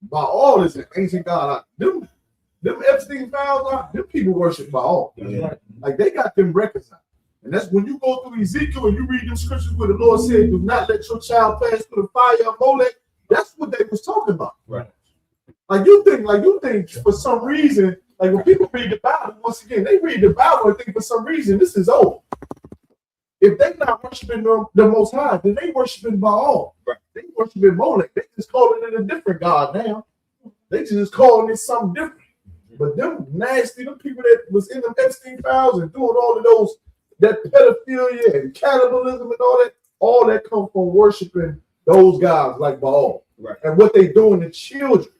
Baal is an ancient god. Them Epstein files, them people worship Baal. Yeah. Like they got them records out. And that's when you go through Ezekiel and you read them scriptures where the Lord said, do not let your child pass through the fire of Molech. That's what they was talking about. Right. Like you think for some reason, like when people read the Bible, once again, they read the Bible and think for some reason this is old. If they're not worshiping the Most High, then they worshiping Baal. Right. They worshiping Molech. They just calling it a different god now. They just calling it something different. But them nasty, them people that was in them Epstein files and doing all of those, that pedophilia and cannibalism and all that come from worshiping those gods like Baal. Right. And what they doing to children.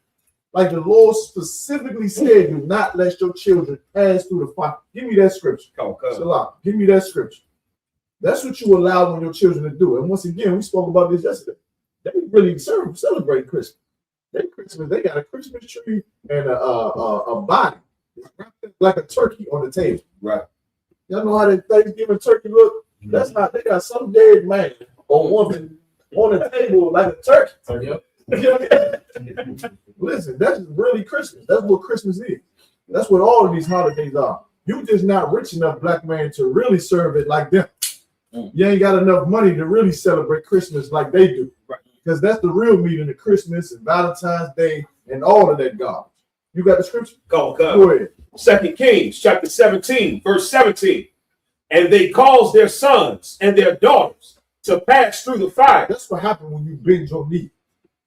Like the Lord specifically said, do not let your children pass through the fire. Give me that scripture. Shalom. Give me that scripture. That's what you allow when your children to do. And once again, we spoke about this yesterday. They really celebrate Christmas. They got a Christmas tree and a body like a turkey on the table. Right. Y'all know how that Thanksgiving turkey look? Mm-hmm. That's not. They got some dead man or woman on the table like a turkey. Yep. Listen, that's really Christmas. That's what Christmas is. That's what all of these holidays are. You just not rich enough, black man, to really serve it like them. You ain't got enough money to really celebrate Christmas like they do. Right. Because that's the real meaning of Christmas and Valentine's Day and all of that garbage. You got the scripture? Go ahead. 2 Kings chapter 17, verse 17. And they caused their sons and their daughters to pass through the fire. That's what happened when you bend your knee.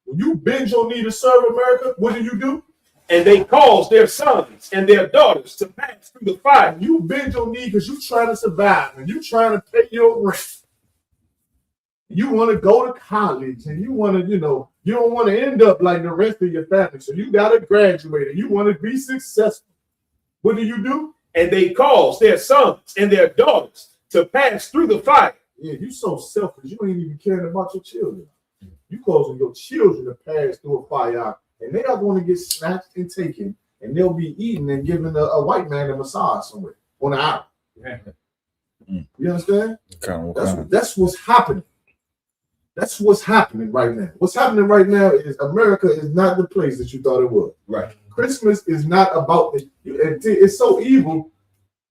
When you bend your knee to serve America, what do? And they caused their sons and their daughters to pass through the fire. You bend your knee because you're trying to survive and you're trying to pay your rent. You want to go to college and you want to, you don't want to end up like the rest of your family. So you got to graduate and you want to be successful. What do? And they caused their sons and their daughters to pass through the fire. Yeah, you so selfish. You ain't even caring about your children. You causing your children to pass through a fire, and they are going to get snatched and taken, and they'll be eaten and given a white man a massage somewhere on the island. Yeah. You understand? That's what's happening. That's what's happening right now. What's happening right now is America is not the place that you thought it was. Right. Christmas is not about it's so evil.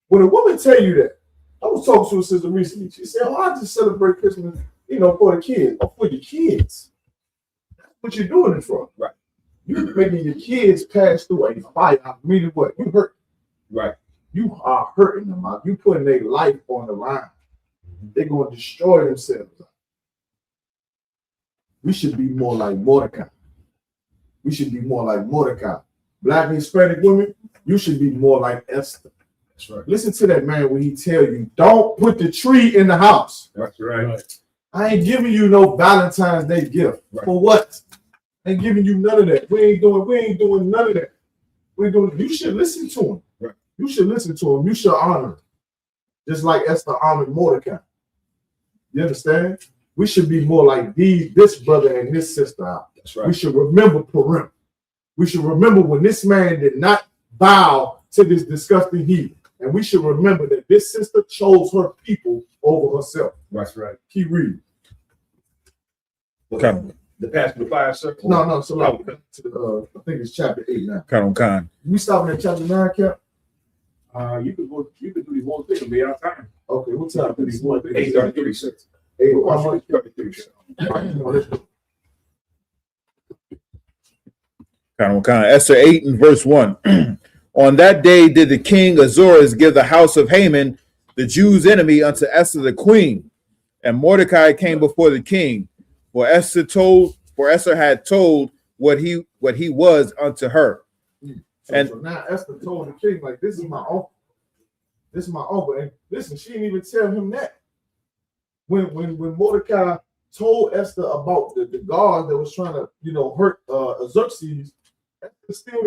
When a woman tell you that, I was talking to a sister recently. She said, I just celebrate Christmas, for the kids or for your kids. That's what you're doing it for. Right. You're making your kids pass through a fire. Meaning what? You hurt. Right. You are hurting them out. You putting their life on the line. They're going to destroy themselves. We should be more like Mordecai. Black and Hispanic women, you should be more like Esther. That's right. Listen to that man when he tell you, don't put the tree in the house. That's right. I ain't giving you no Valentine's Day gift. Right. For what? I ain't giving you none of that. We ain't doing none of that. You should listen to him. Right. You should listen to him. You should honor him. Just like Esther honored Mordecai. You understand? We should be more like this brother and this sister out. That's right. We should remember Purim. We should remember when this man did not bow to this disgusting heathen. And we should remember that this sister chose her people over herself. That's right. Keep reading. Okay. The pass through the fire circle? No. So I think it's chapter 8 now. We stopping at chapter 9, Cap? You could do these one thing and be out of time. Okay, what's up? 8:36. 8:36. Esther 8 and verse 1. On that day did the king Ahasuerus give the house of Haman, the Jews' enemy, unto Esther the queen. And Mordecai came before the king, for Esther had told what he was unto her. So now Esther told the king, like, this is my uncle. This is my uncle. And listen, she didn't even tell him that. When Mordecai told Esther about the guards that was trying to, hurt Xerxes, Esther still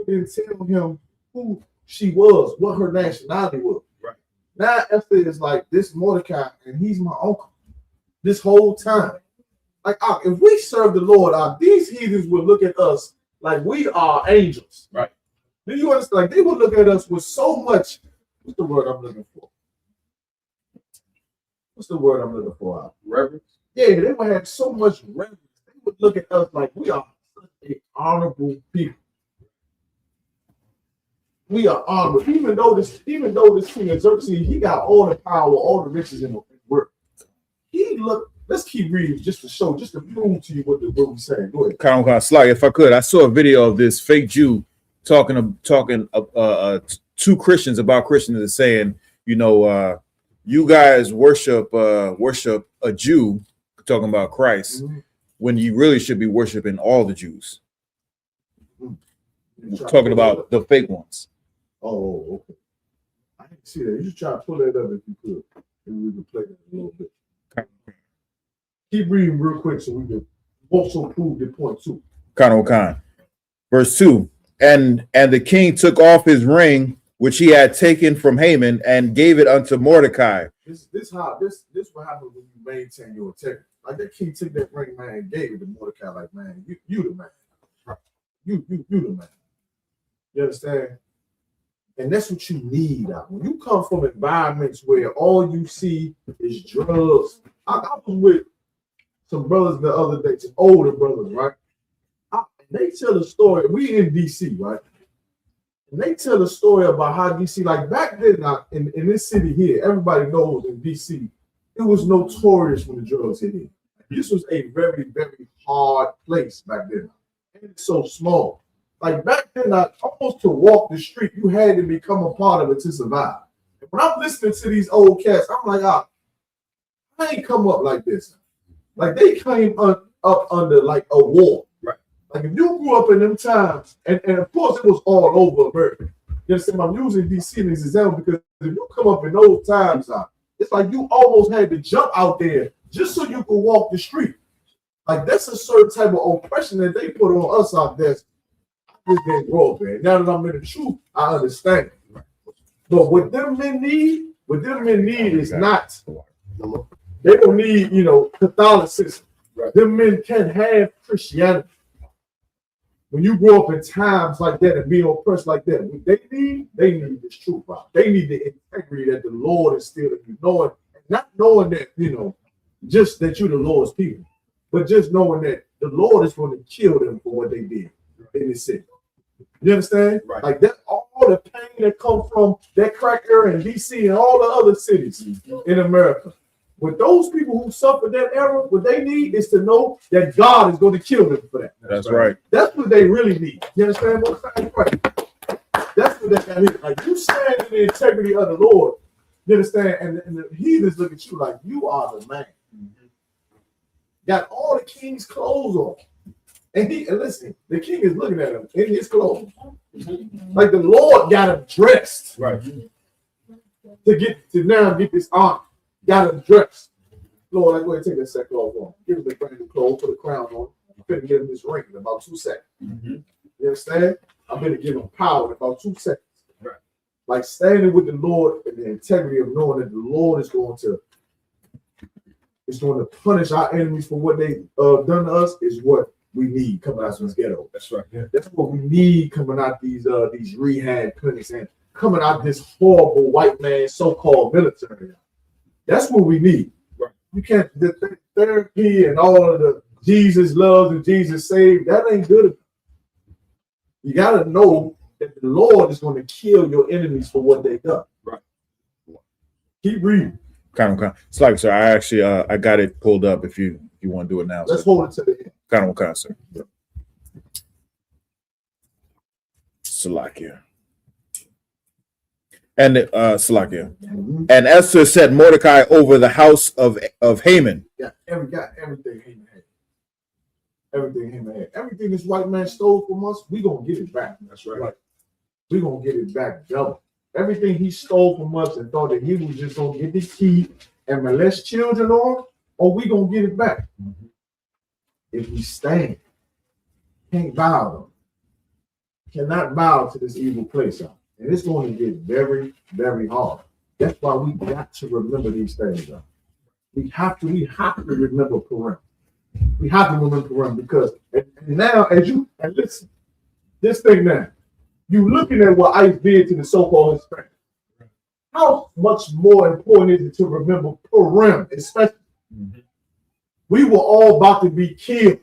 didn't tell him who she was, what her nationality was. Right. Now Esther is like, this Mordecai, and he's my uncle this whole time. Like, if we serve the Lord, these heathens would look at us like we are angels. Right. Do you understand? Like, they would look at us with so much, what's the word I'm looking for? Reverence. Yeah, they would have so much reverence. They would look at us like we are such an honorable people. We are honorable. Even though this king of Xerxes, he got all the power, all the riches in the world. Let's keep reading just to prove to you what we're saying. Go ahead. Sly, if I could, I saw a video of this fake Jew talking to Christians about Christians and saying, you guys worship a Jew, talking about Christ, when you really should be worshiping all the Jews. Talking about the fake ones. Oh, okay. I didn't see that. You should try to pull that up if you could. Maybe we can play that a little bit. Keep reading real quick so we can also prove your point too. Verse 2. And the king took off his ring, which he had taken from Haman, and gave it unto Mordecai. This what happens when you maintain your integrity. Like, that king took that ring, man, and gave it to Mordecai. Like, man, you the man. You the man. You understand? And that's what you need. When you come from environments where all you see is drugs. I was with some brothers the other day, some older brothers, right? They tell a story. We in DC, right? And they tell a story about how DC, like back then in this city here, everybody knows in DC, it was notorious when the drugs hit in. This was a very, very hard place back then. And it's so small. Like back then, almost to walk the street, you had to become a part of it to survive. And when I'm listening to these old cats, I'm like, I ain't come up like this. Like they came up under like a war. Right. Like if you grew up in them times, and of course it was all over America. You understand? I'm using DC as an example because if you come up in those times, it's like you almost had to jump out there just so you could walk the street. Like that's a certain type of oppression that they put on us out there. I just didn't grow up, man. Now that I'm in the truth, I understand. But what them men need is not. They don't need, Catholicism. Right. Them men can have Christianity. When you grow up in times like that and be oppressed like that, what they need this truth, bro. They need the integrity that the Lord is still in you, not knowing that, just that you're the Lord's people, but just knowing that the Lord is going to kill them for what they did in this city. You understand? Right. Like that, all the pain that comes from that crack era in DC and all the other cities in America. With those people who suffered that era, what they need is to know that God is going to kill them for that. That's right. That's what they really need. You understand what I'm saying? That's what they got here. Like you stand in the integrity of the Lord. You understand? And the heathens look at you like you are the man. Got all the king's clothes on. And listen, the king is looking at him in his clothes. Like the Lord got him dressed. Right. To now get this honor. Got him dressed. Lord, I go ahead and take that sackcloth on. Give him the brand new clothes, put a crown on. I'm going to give him this ring in about 2 seconds. You understand? I'm going to give him power in about 2 seconds. Right. Like standing with the Lord and the integrity of knowing that the Lord is going to punish our enemies for what they done to us is what we need coming out of this ghetto. That's right. Yeah. That's what we need coming out these rehab clinics and coming out this horrible white man so-called military. That's what we need. Right. You can't, the therapy and all of the Jesus loves and Jesus saved, that ain't good enough. You got to know that the Lord is going to kill your enemies for what they done. Right. Keep reading. Kind of. It's like, sir, I actually, I got it pulled up if you want to do it now. Let's hold it to the end. Kind of, sir. Yeah. Salakia. And Salakia. And Esther set Mordecai over the house of Haman. Yeah, everything Haman had. Everything Haman had. Everything this white man stole from us, we gonna get it back. That's right. We gonna get it back double. Everything he stole from us and thought that he was just gonna get the key and molest children on, or we gonna get it back. If we stand, can't bow them. Cannot bow to this evil place out. And it's going to get very, very hard. That's why we got to remember these things. We have to remember Purim. We have to remember Purim because and now and listen, this thing now, you looking at what ICE did to the so-called Hispanics. How much more important is it to remember Purim, especially? We were all about to be killed.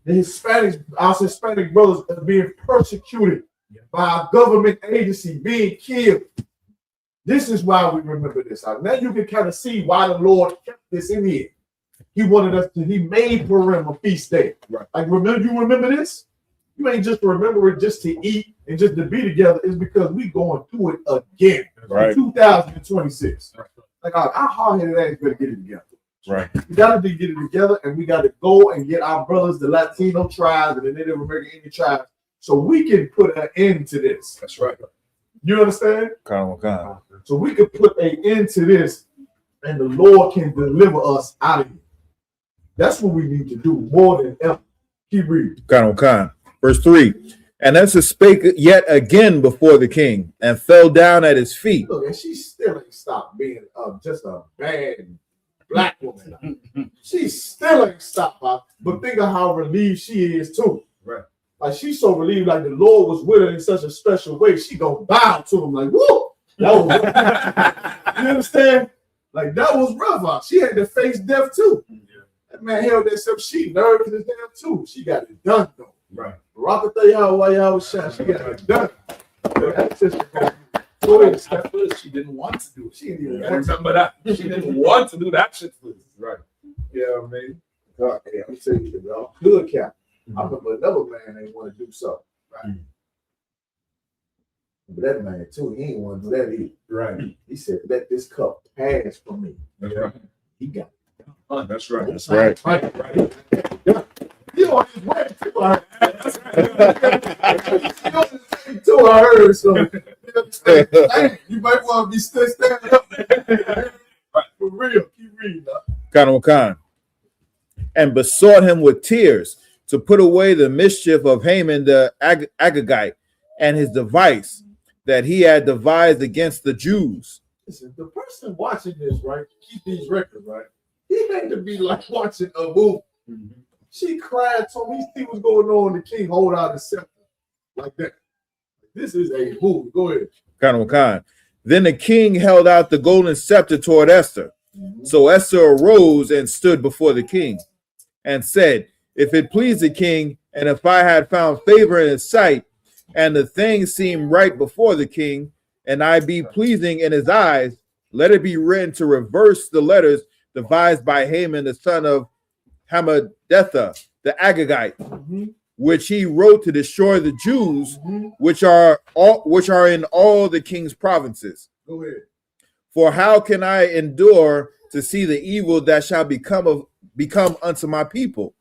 The Hispanics, our Hispanic brothers are being persecuted by a government agency, being killed. This is why we remember this. Now you can kind of see why the Lord kept this in here. He wanted us to, he made Purim a feast day. Right. Like, you remember this? You ain't just remember it just to eat and just to be together. It's because we going through it again. Right. In 2026. Right. Like, our hard-headed ass better get it together. Right. We got to get it together, and we got to go and get our brothers, the Latino tribes and the Native American Indian tribes, so we can put an end to this. That's right. You understand? Kind of. So we can put an end to this, and the Lord can deliver us out of here. That's what we need to do more than ever. Keep reading. Kind of. Verse 3. And Esther spake yet again before the king, and fell down at his feet. Look, and she still ain't stopped being just a bad black woman. She still ain't stopped, but think of how relieved she is too. Right. Like she's so relieved, like the Lord was with her in such a special way. She gonna bow to him, like, whoa. That was rough. You understand? Like that was rough. She had to face death too. Yeah. That man held that stuff. She nervous as hell too. She got it done though. Right. Rock will tell you how while y'all was shot. She got it done. At first, she didn't want to do it. She didn't even want to. She didn't want to do that shit first. Right. Yeah, man. God, hey, I'm telling you, y'all, good cap. I remember another man ain't want to do something. Right. But that man too, he ain't want to do that either. Right. He said, "Let this cup pass from me." That's right. He got it. That's right. That's right. You on his way too. I heard so. You might want to be standing up. For real, keep reading. Khan, and besought him with tears to put away the mischief of Haman the Agagite and his device that he had devised against the Jews. Listen, the person watching this, right, keep these records, right? He had to be like watching a movie. She cried, told me see what's going on. The king hold out the scepter like that. This is a movie. Go ahead. Khan. Then the king held out the golden scepter toward Esther. So Esther arose and stood before the king and said, "If it please the king, and if I had found favor in his sight, and the thing seemed right before the king, and I be pleasing in his eyes, let it be written to reverse the letters devised by Haman the son of Hammedatha the Agagite, which he wrote to destroy the Jews, which are in all the king's provinces. Go ahead. For how can I endure to see the evil that shall become unto my people?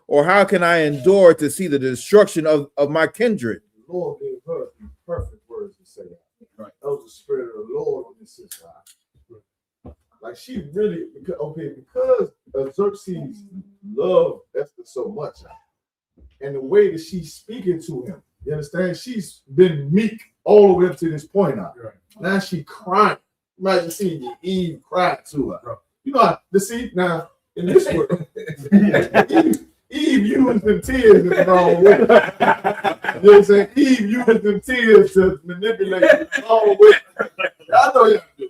Or how can I endure to see the destruction of my kindred?" The Lord gave her perfect words to say that. Right. That was the spirit of the Lord on this sister. Like she really, because Xerxes loved Esther so much, and the way that she's speaking to him, you understand? She's been meek all the way up to this point now. Right. Now she crying. Imagine seeing Eve cry to her. Right. You know, now in this world, Eve used them tears in the wrong way. You know what I'm saying? Eve used them tears to manipulate the wrong way. I know y'all do.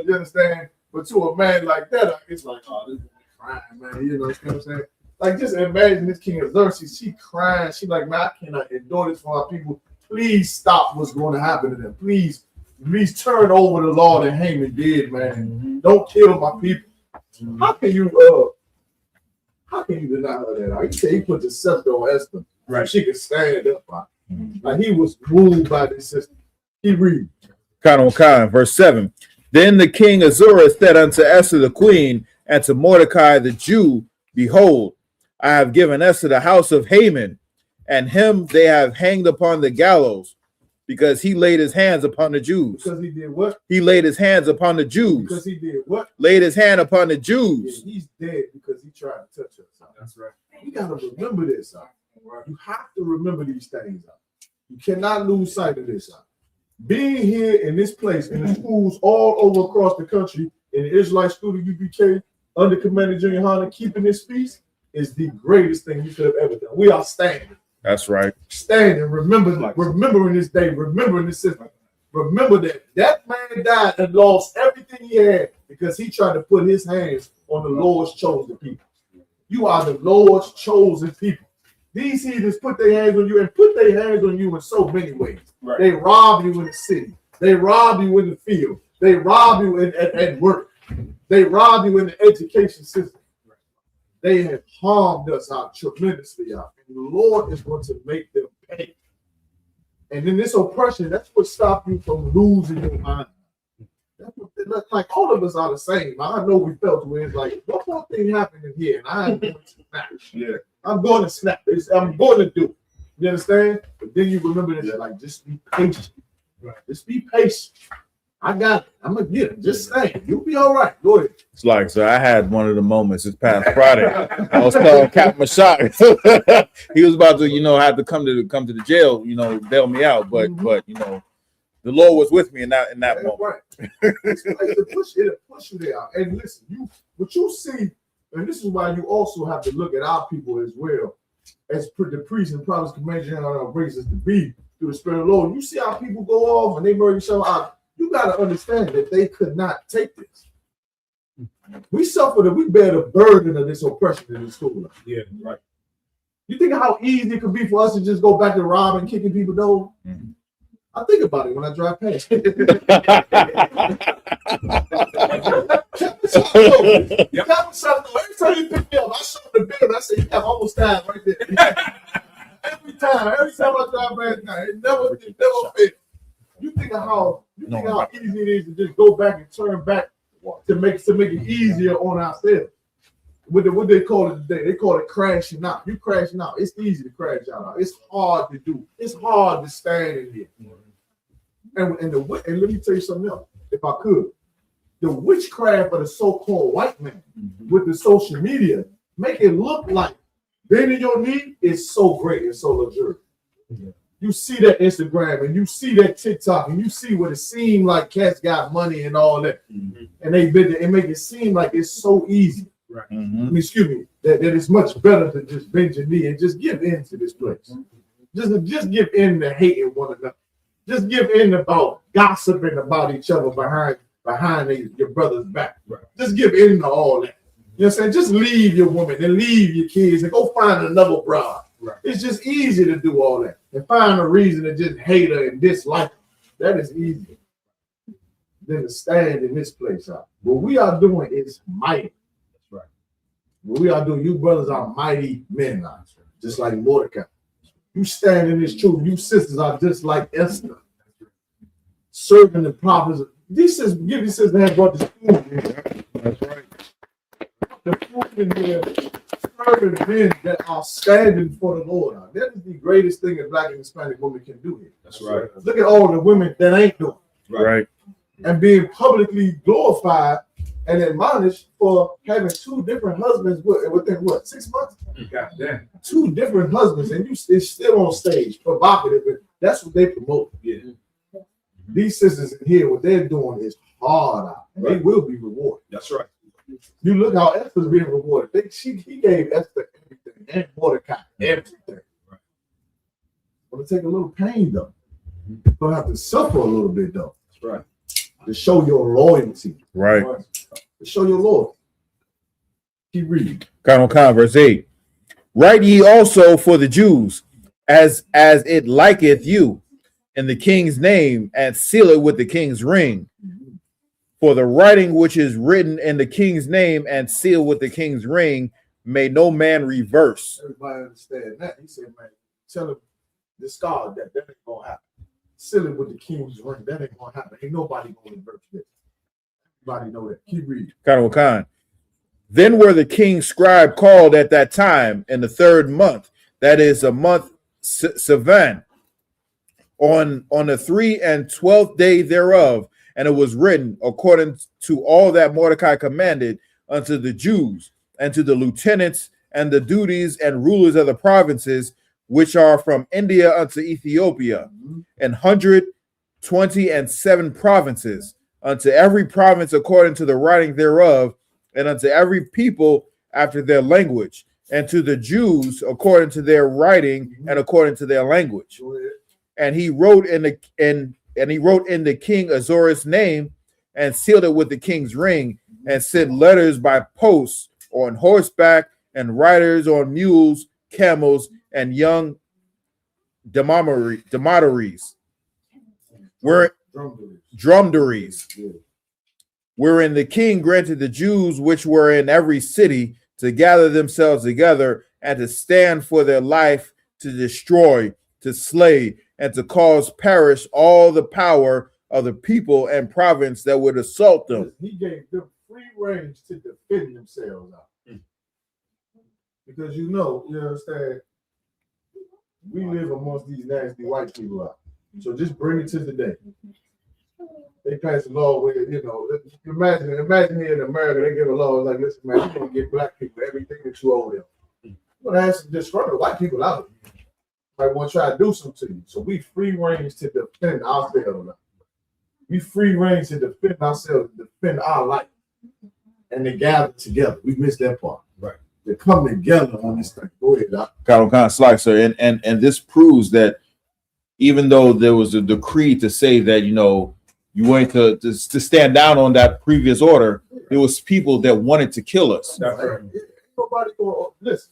You understand? But to a man like that, it's like, oh, this is crying, man. You know what I'm saying? Like, just imagine this king of Xerxes. She crying. She like, man, I cannot endure this for our people. Please stop what's going to happen to them. Please turn over the law that Haman did, man. Don't kill my people. How can you deny her that? He said he put the scepter on Esther, right? She could stand up. Like he was moved by this system. He read. Khan, verse 7. Then the king Ahasuerus said unto Esther the queen and to Mordecai the Jew, "Behold, I have given Esther the house of Haman, and him they have hanged upon the gallows, because he laid his hands upon the Jews." Because he did what? He laid his hands upon the Jews. Because he did what? Laid his hand upon the Jews. Yeah, he's dead because he tried to touch us. That's right. You gotta remember this. You have to remember these things. You cannot lose sight of this. Being here in this place, in the schools all over across the country, in the Israelite school of UPK, under Commander Junior Yahanna, keeping this peace is the greatest thing you could have ever done. We are standing. That's right. Standing, remembering this day, remembering this system. Remember that man died and lost everything he had because he tried to put his hands on the Lord's chosen people. You are the Lord's chosen people. These heathens put their hands on you and put their hands on you in so many ways. Right. They rob you in the city. They rob you in the field. They rob you at work. They rob you in the education system. They have harmed us out tremendously out. And the Lord is going to make them pay. And then this oppression, that's what stopped you from losing your mind. That's like all of us are the same. I know we felt where it's like, one more thing happening here, and I'm going to snap. Yeah. I'm going to snap. I'm going to do it. You understand? But then you remember this, like, just be patient. Right. Just be patient. I got it. I'm going to get it. Just saying. You'll be all right. Go ahead. It's like, so I had one of the moments this past Friday. I was telling Captain Mashak. He was about to, have to come to the jail, bail me out. But the Lord was with me in that moment. Right. It'll push you there. And listen, what you see, and this is why you also have to look at our people as well, as the priests and prophets command our graces to be through the Spirit of the Lord. You see how people go off and they murder each other out. You got to understand that they could not take this. We bear the burden of this oppression in the school. Yeah, right. You think of how easy it could be for us to just go back to robbing, kicking people down? Mm-hmm. I think about it when I drive past. Every time you pick me up, I show the bill. I say, you have almost time right there. every time I drive back now, it never fails. You think of how easy it is to just go back and turn back to make it easier on ourselves. What they call it today? They call it crashing out. You crashing out. It's easy to crash out. It's hard to do. It's hard to stand in here. And let me tell you something else, if I could. The witchcraft of the so-called white man with the social media make it look like bending your knee is so great and so luxurious. You see that Instagram and you see that TikTok and you see what it seems like cats got money and all that. And they make it seem like it's so easy. Right. I mean, excuse me, that it's much better to just bend your knee and just give in to this place. Just give in to hating one another. Just give in about gossiping about each other behind your brother's back. Right. Just give in to all that. You know what I'm saying? Just leave your woman and leave your kids and go find another bride. Right. It's just easy to do all that and find a reason to just hate her and dislike her. That is easier than to stand in this place out. What we are doing is mighty. That's right. What we are doing, you brothers are mighty men now, just like Mordecai. You stand in this truth. You sisters are just like Esther, serving the prophets. These sisters, give these sisters that brought this food here. That's right. The food in here, serving men that are standing for the Lord. That is the greatest thing a Black and Hispanic woman can do here. That's right. Look at all the women that ain't doing. Right. And being publicly glorified and admonished for having two different husbands within what, 6 months? God damn. 2 different husbands, and it's still on stage, provocative. That's what they promote. Yeah. These sisters in here, what they're doing is hard out, and they will be rewarded. That's right. You look how Esther's being rewarded. He gave Esther everything, and Mordecai everything. Right. But to take a little pain though. You're gonna have to suffer a little bit though. That's right. To show your loyalty. Right. To show your loyalty. Keep reading. Verse 8. Write ye also for the Jews, as it liketh you, in the king's name, and seal it with the king's ring. For the writing which is written in the king's name and sealed with the king's ring may no man reverse. Everybody understand that. He said, man, tell him this God that ain't gonna happen. Seal it with the king's ring. That ain't gonna happen. Ain't nobody gonna reverse this. Everybody know that. Keep reading. Then were the king's scribe called at that time in the 3rd month, that is a month Sivan, on the 3 and 12th day thereof, and it was written according to all that Mordecai commanded unto the Jews and to the lieutenants and the duties and rulers of the provinces which are from India unto Ethiopia, and 127 provinces, unto every province according to the writing thereof, and unto every people after their language, and to the Jews according to their writing and according to their language. And he wrote in the king Azor's name, and sealed it with the king's ring, and sent letters by post on horseback, and riders on mules, camels, and young dromadaries, wherein the king granted the Jews which were in every city to gather themselves together and to stand for their life, to destroy, to slay, and to cause perish all the power of the people and province that would assault them. He gave them free range to defend themselves out. Because you understand, we live amongst these nasty white people out. So just bring it to the day. They pass a law where, imagine here in America, they give a law like, listen, man, you're going to get Black people everything that you owe them. You're going to have some disgruntled white people out. Might want to try to do something to you. So we free range to defend ourselves. We free range to defend ourselves, defend our life. And they gather together. We missed that part. Right. They come together on this thing. Go ahead, Doc. Kind of slack, sir. And this proves that even though there was a decree to say that, you wanted to stand down on that previous order, there was people that wanted to kill us. That's right. Nobody going, listen.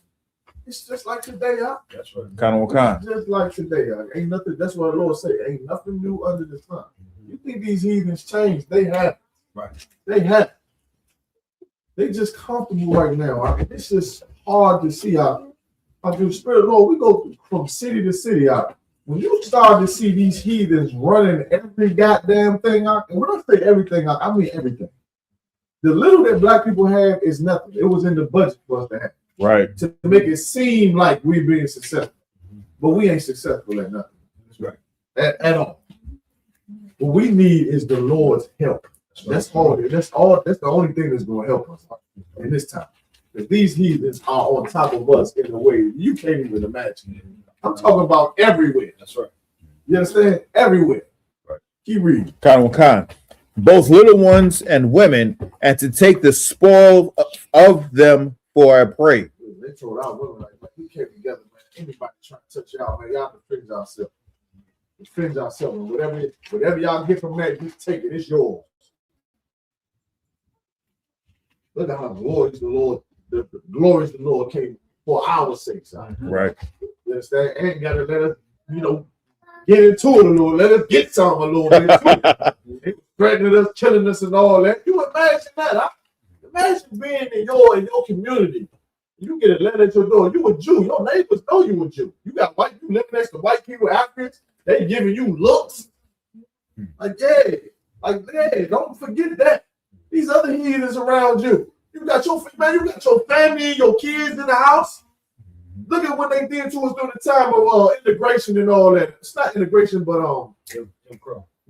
It's just like today, huh? That's right. Kind. Just like today, huh? Ain't nothing. That's what the Lord said. Ain't nothing new under the sun. You think these heathens changed? They have. Right. They have. They just comfortable right now. I mean, it's just hard to see how the Spirit of the Lord, we go from city to city out. When you start to see these heathens running every goddamn thing out, and when I say everything out, I mean everything. The little that black people have is nothing. It was in the budget for us to have. Right. To make it seem like we're being successful. But we ain't successful at nothing. That's right. At all. What we need is the Lord's help. That's all. That's the only thing that's going to help us in this time. If these heathens are on top of us in a way you can't even imagine. I'm talking about everywhere. That's right. You understand? Everywhere. Right. Keep reading. Kind. Both little ones and women, and to take the spoil of them for a prey. They told our women like we came together, man. Anybody trying to touch y'all, man, y'all defend yourselves. Defend yourselves. Whatever y'all get from that, just take it. It's yours. Look at how glorious the Lord came for our sake, son. Right. You understand? Ain't gotta let us, get into it a little. Let us get some a little bit. They threatening us, killing us, and all that. You imagine that? Imagine being in your community. You get a letter at your door. You a Jew. Your neighbors know you a Jew. You living next to white people, Africans. They giving you looks. Like yeah. Don't forget that. These other heathens around you. You got your family, your kids in the house. Look at what they did to us during the time of integration and all that. It's not integration, but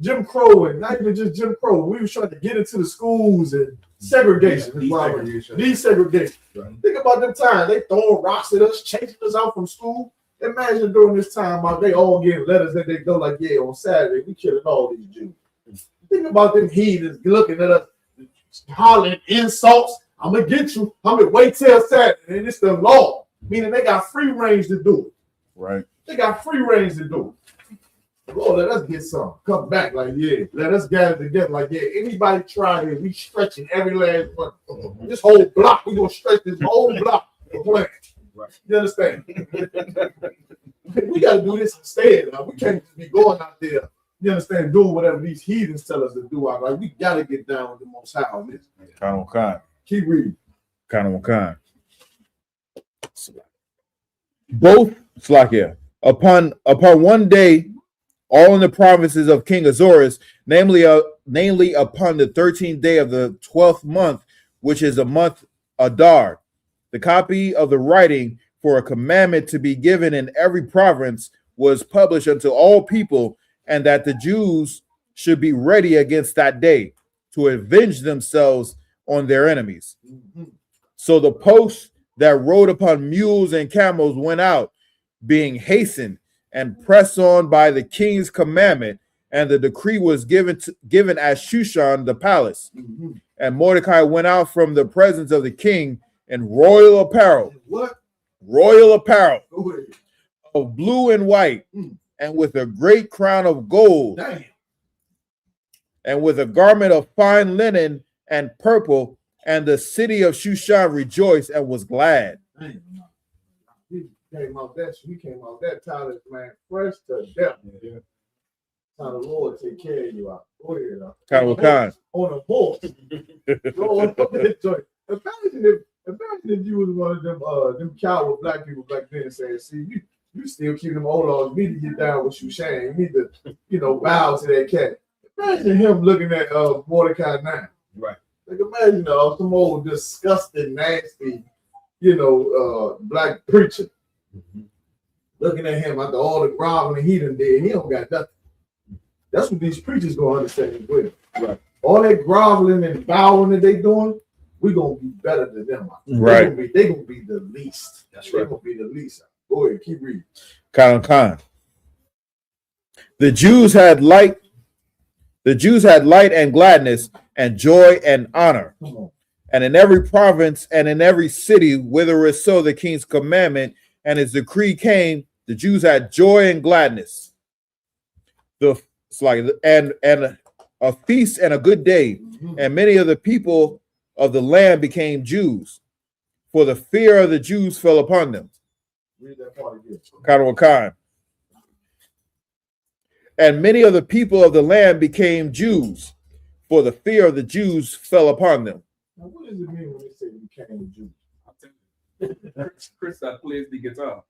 Jim Crow, and not even just Jim Crow. We was trying to get into the schools and segregation. Desegregation. Right. Think about them times. They throwing rocks at us, chasing us out from school. Imagine during this time, they all getting letters that they go like, yeah, on Saturday, we killing all these Jews. Think about them heathens looking at us, hollering insults. I'm going to get you. I'm going to wait till Saturday. And it's the law, meaning they got free range to do it. Right. They got free range to do it. Lord, let us get some. Come back like, yeah. Let us gather together like, yeah. Anybody try here, we stretching every last one. This whole block, we going to stretch this whole block for plant. Right. You understand? We got to do this instead. We can't just be going out there, you understand, doing whatever these heathens tell us to do. Like, we got to get down with the Most High on this. Kind. Keep reading. Kind. Both, Slakia, upon one day, all in the provinces of King Azores, namely upon the 13th day of the 12th month, which is a month Adar, the copy of the writing for a commandment to be given in every province was published unto all people, and that the Jews should be ready against that day to avenge themselves on their enemies. Mm-hmm. So the posts that rode upon mules and camels went out, being hastened and pressed on by the king's commandment, and the decree was given at Shushan the palace. Mm-hmm. And Mordecai went out from the presence of the king in royal apparel. What? Royal apparel of blue and white, and with a great crown of gold. Damn. And with a garment of fine linen and purple, and the city of Shushan rejoiced and was glad. Damn. We came out that Tyler, man, fresh to death. Yeah. How the Lord take care of you out. Go ahead. On a horse. Imagine if you was one of them coward black people back then saying, see, you still keep them old laws. You need to get down with Shushan. You need to, bow to that cat. Imagine him looking at Mordecai now. Right. Like imagine some old disgusting, nasty, black preacher. Mm-hmm. Looking at him after all the groveling he done did. He don't got nothing. That's what these preachers gonna understand as well. Right. All that groveling and bowing that they doing, we're gonna be better than them. Right. They're gonna be the least. That's right. They're gonna be the least. Go ahead, keep reading. Khan. The Jews had light and gladness and joy and honor. And in every province and in every city, whither is so the king's commandment and his decree came, the Jews had joy and gladness. And a feast and a good day, and many of the people of the land became Jews, for the fear of the Jews fell upon them. Read that part again. Khan. And many of the people of the land became Jews, for the fear of the Jews fell upon them. Now, what does it mean when they say you became Jews? I'll tell you. Chris that plays the guitar.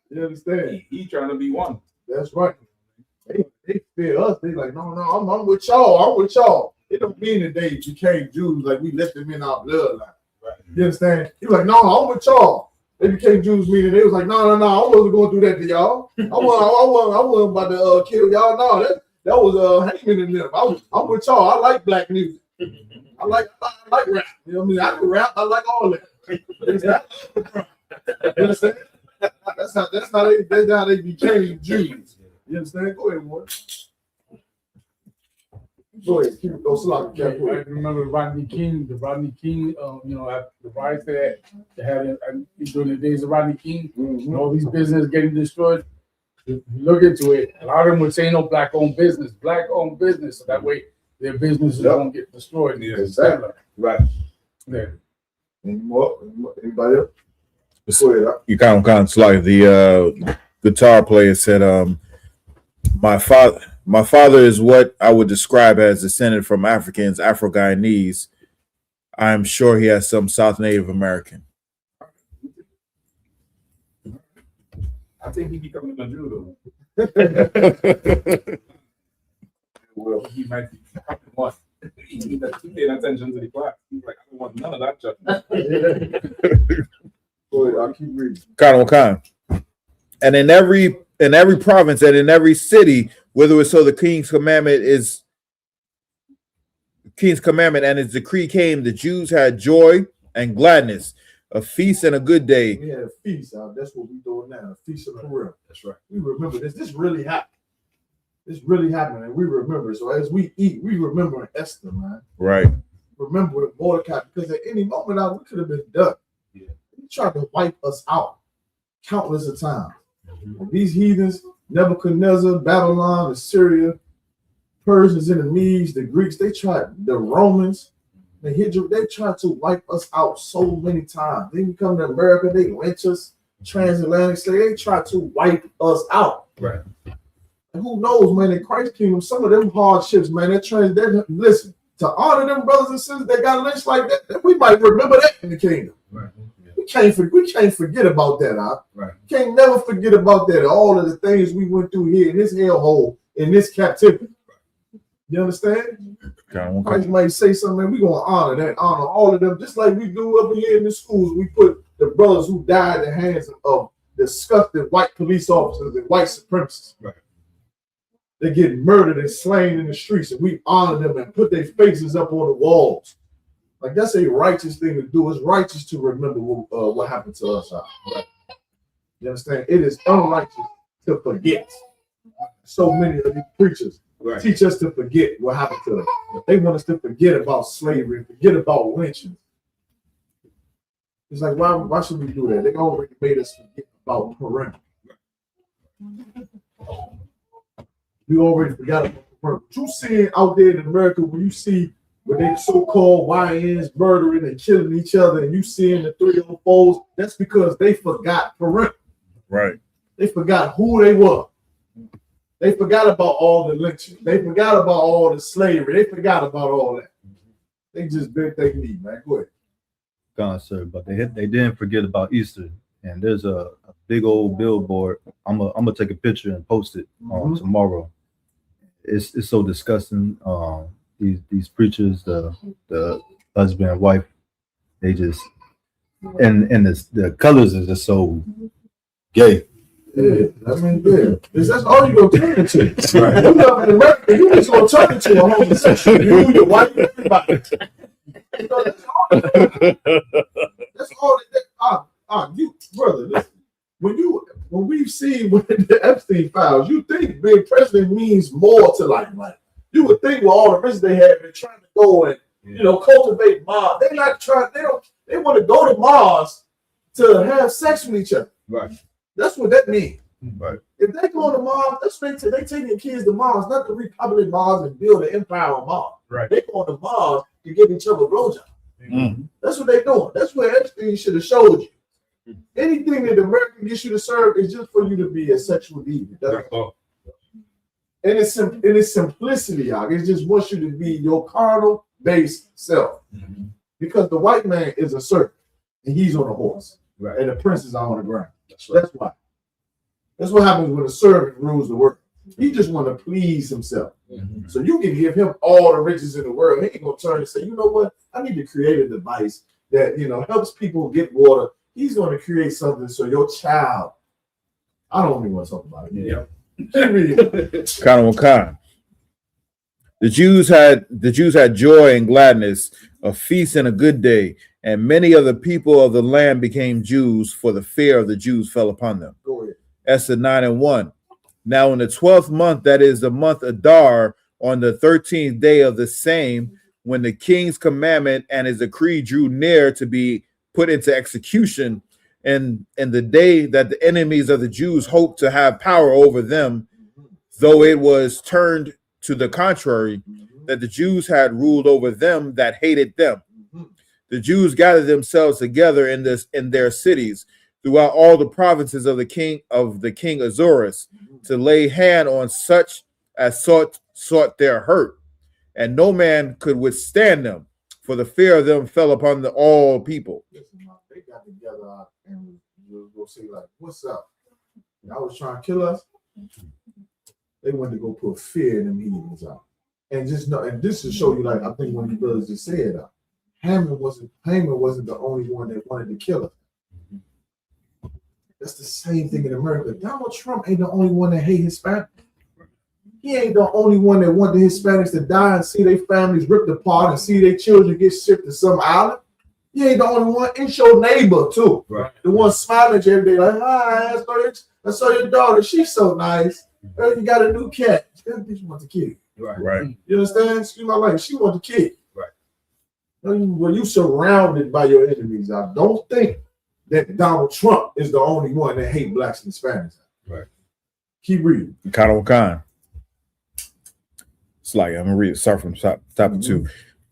You understand? He trying to be one. That's right. They fear us. They like, no, I'm with y'all. I'm with y'all. It don't mean that they became Jews like we left them in our bloodline. Right. You understand? He was like, no, I'm with y'all. They became Jews, meaning they was like, no, I wasn't going to do that to y'all. I wasn't about to kill y'all. No, that was Haman and them. I'm with y'all. I like black music. I like rap. You know what I mean? I can rap. I like all that. You understand? That's how they became Jews. You understand? Go ahead, Warren. Go ahead. Keep it go slow. I remember Rodney King, the riots that they had during the days of Rodney King, all these businesses getting destroyed. You look into it, a lot of them would say no black-owned business, so that way their businesses don't get destroyed. Yeah, exactly. Right. Yeah. Any more? Anybody else? Go ahead. You kind of like the guitar player said, my father is what I would describe as descended from Africans, Afro-Guyanese. I'm sure he has some South Native American. I think he becoming a Jew though. Well, he might be one. He paid attention to the class. He's like, I don't want none of that stuff. Go ahead, I'll keep reading. Kind. And in every province and in every city, whether it's so the king's commandment and his decree came, the Jews had joy and gladness, a feast and a good day. We had a feast. That's what we're doing now. A feast of Purim. That's right. We remember this. This really happened. This really happened, and we remember. So as we eat, we remember Esther, man. Right. Remember Mordecai, because at any moment we could have been done. Yeah. He tried to wipe us out countless of times. Mm-hmm. These heathens, Nebuchadnezzar, Babylon, Assyria, Persians and the Medes, the Greeks, the Romans, they tried to wipe us out so many times. They come to America, they lynch us, transatlantic slave, they tried to wipe us out. Right. And who knows, man, in Christ's kingdom, some of them hardships, man, listen, to honor them brothers and sisters that got lynched like that, we might remember that in the kingdom. Right. We can't forget about that, huh? Right. We can't never forget about that. All of the things we went through here in this hellhole, in this captivity. You understand? Christ might say something, man, we're going to honor all of them, just like we do up here in the schools. We put the brothers who died in the hands of disgusting white police officers and white supremacists. Right. They get murdered and slain in the streets, and we honor them and put their faces up on the walls. Like, that's a righteous thing to do. It's righteous to remember what happened to us. Right? You understand? It is unrighteous to forget. So many of these preachers teach us to forget what happened to us. They want us to forget about slavery, forget about lynching. It's like, why should we do that? They already made us forget about Purim. We already forgot about Purim. What you see out there in America, when you see when they so-called YNs murdering and killing each other, and you seeing the 304s, that's because they forgot Purim. Right. They forgot who they were. They forgot about all the lynching. They forgot about all the slavery. They forgot about all that. They just bent their knee, man. Go ahead. Gone, sir. But they didn't forget about Easter. And there's a big old billboard. I'm gonna take a picture and post it tomorrow. It's so disgusting. These preachers, the husband and wife, they just and the colors are just so gay. Yeah, I mean, that's all you're gonna turn into. Right. You live in America, you just gonna turn into a homosexual. You, your wife, everybody. You know, that's all. You brother, listen. When we've seen the Epstein files, you think being president means more to life. Like, you would think with all the riches they have been trying to go and cultivate Mars. They're not trying. They want to go to Mars to have sex with each other. Right. That's what that means. Right. If they go to Mars, that's what they taking kids to Mars, not to repopulate Mars and build an empire on Mars. Right. They going to Mars to give each other a blowjob. Mm-hmm. That's what they're doing. That's what Epstein should have showed you. Mm-hmm. Anything that America gets you to serve is just for you to be a sexual deviant. That's all. And it's simplicity, y'all. It just wants you to be your carnal based self. Because the white man is a servant and he's on a horse. Right. And the princes are on the ground. That's why. That's what happens when a servant rules the world. He just want to please himself. So you can give him all the riches in the world. He ain't gonna turn and say, you know what? I need to create a device that helps people get water. He's going to create something so your child. I don't even want to talk about it. Yeah. The Jews had joy and gladness, a feast and a good day, and many of the people of the land became Jews, for the fear of the Jews fell upon them. Go ahead. Esther 9:1. Now in the 12th month, that is the month Adar, on the 13th day of the same, when the king's commandment and his decree drew near to be put into execution, and the day that the enemies of the Jews hoped to have power over them, though it was turned to the contrary, that the Jews had ruled over them that hated them. The Jews gathered themselves together in their cities throughout all the provinces of the king Ahasuerus, to lay hand on such as sought their hurt, and no man could withstand them, for the fear of them fell upon all people. They got together and we'll say, like, what's up? Y'all was trying to kill us. They wanted to go put fear in them heathens out. And just know, and this to show you, like I think one of you brothers just said, Haman wasn't the only one that wanted to kill us. That's the same thing in America. Donald Trump ain't the only one that hate Hispanics. He ain't the only one that want the Hispanics to die and see their families ripped apart and see their children get shipped to some island. He ain't the only one. It's your neighbor too. Right. The one smiling at you every day, like, hi, I saw your daughter. She's so nice. You got a new cat. That bitch wants to kill you. Right. You understand? Excuse my language. She wants to kill you. Right. When you surrounded by your enemies, I don't think that Donald Trump is the only one that hate blacks and Hispanics. Right. Keep reading. It's like, I'm gonna read it. Start from top to two.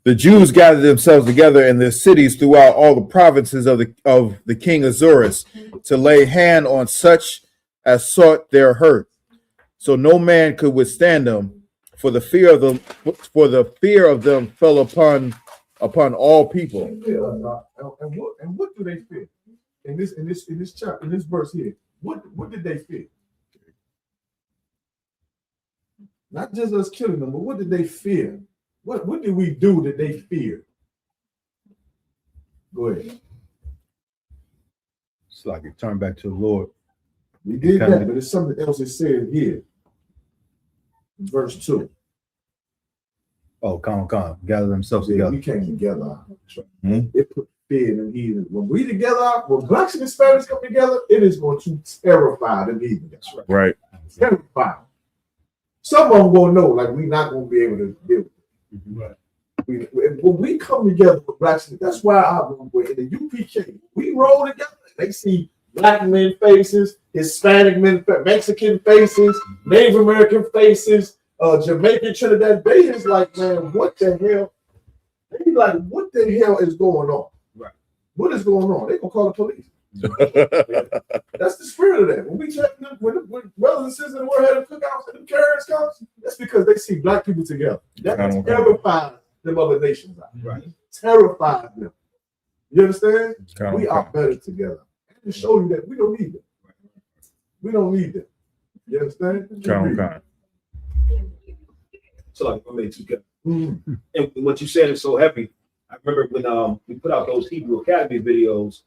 The Jews gathered themselves together in their cities throughout all the provinces of the king Ahasuerus, to lay hand on such as sought their hurt. So no man could withstand them, for the fear of them fell upon all people. And what do they fear? In this chapter, in this verse here, what did they fear? Not just us killing them, but what did they fear? What did we do that they feared? Go ahead. It's like it turned back to the Lord. We did that, but there's something else it said here. Verse 2. Oh, gather themselves together. We came together. It put fear in them heathens. When we together, when blacks and Hispanics come together, it is going to terrify them heathens. Right. Terrify. Some of them gonna know, like, we're not gonna be able to deal with it. Right. When we come together with blacks, that's why in the UPK, we roll together. They see black men faces, Hispanic men, Mexican faces, Native American faces, Jamaican, Trinidad. They is like, man, what the hell? They like, what the hell is going on? Right. What is going on? They gonna call the police. That's the spirit of that. When we check them, when brothers and sisters in the world had the cookouts and the carrots comes, that's because they see black people together. That terrifies them other nations out. Right. Terrifies them. You understand? We are better together. And to show you that we don't need them. We don't need them. You understand? So like we made together. And what you said is so heavy. I remember when we put out those Hebrew Academy videos.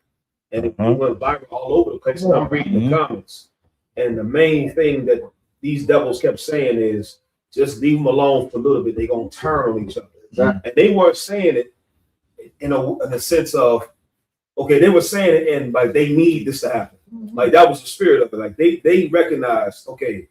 And it went viral all over the place. And I'm reading the comments. And the main thing that these devils kept saying is, just leave them alone for a little bit. They're going to turn on each other. Exactly. And they weren't saying it in a sense of, okay, they were saying it and like they need this to happen. Like that was the spirit of it. Like they recognized, okay,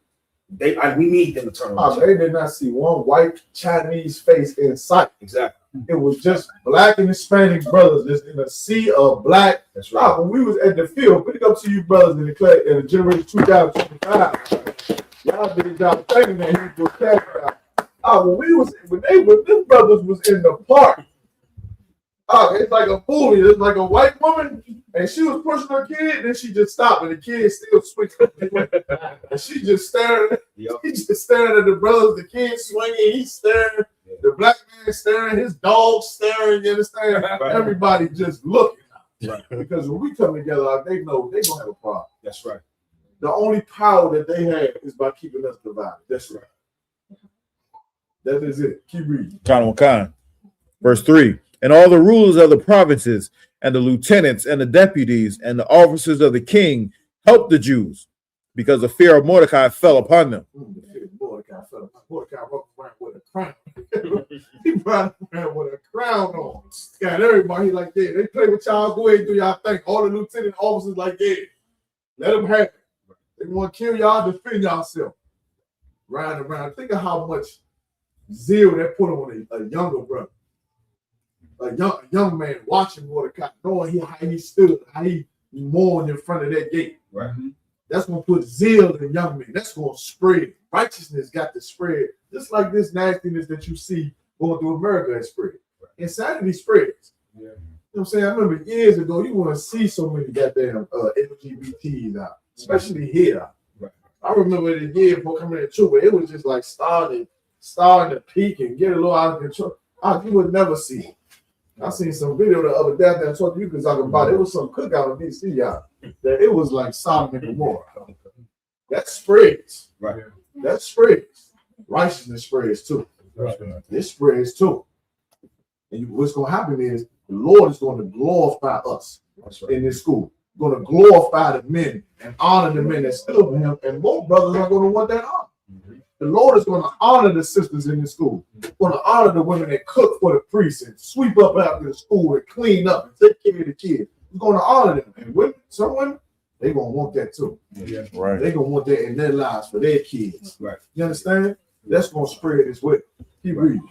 we need them to turn on each other. They did not see one white Chinese face in sight. Exactly. It was just black and Hispanic brothers just in a sea of black. That's right. When we was at the field, pick up to you brothers in the generation 2025. Y'all did a job thinking that he was classified. When them brothers was in the park, Oh, it's like a bully. It's like a white woman, and she was pushing her kid, then she just stopped, and the kid still switched. And she just staring. He's just staring at the brothers. The kid swinging. He's staring. The black man staring. His dog staring. You understand? Everybody just looking. Right. Because when we come together, they know they're gonna have a problem. That's right. The only power that they have is by keeping us divided. That's right. That is it. Keep reading. Verse 3. And all the rulers of the provinces, and the lieutenants, and the deputies, and the officers of the king helped the Jews, because the fear of Mordecai fell upon them. Mordecai walked around with a crown. He ran around with a crown on. Got everybody like that. They play with y'all. Go ahead and do y'all thing. All the lieutenant officers like that. Let them have it. They want to kill y'all, defend yourself. Riding around. Think of how much zeal that put on a younger brother. A young man watching Mordecai, knowing how he stood, how he mourned in front of that gate. Right. That's going to put zeal in young men. That's going to spread. Righteousness got to spread. Just like this nastiness that you see going through America has spread. Right. Insanity spreads. Yeah. You know what I'm saying? I remember years ago, you want to see so many goddamn LGBTs out, especially here. Right. I remember the year before coming to church, it was just like starting to peak and get a little out of control. You would never see it. I seen some video the other day that I told you talking about. It was some cookout in DC, y'all. That it was like Sodom and Gomorrah. That spreads. Right. That spreads. Righteousness spreads too. Right. This spreads too. And what's going to happen is the Lord is going to glorify us in this school. Going to glorify the men and honor the men that stood for him. And most brothers are going to want that honor. The Lord is going to honor the sisters in the school. Going to honor the women that cook for the priests and sweep up after the school and clean up and take care of the kids. He's going to honor them. And women, some women, they're going to want that too. Yeah. Right. They're going to want that in their lives for their kids. Right. You understand? That's going to spread as well. Keep reading.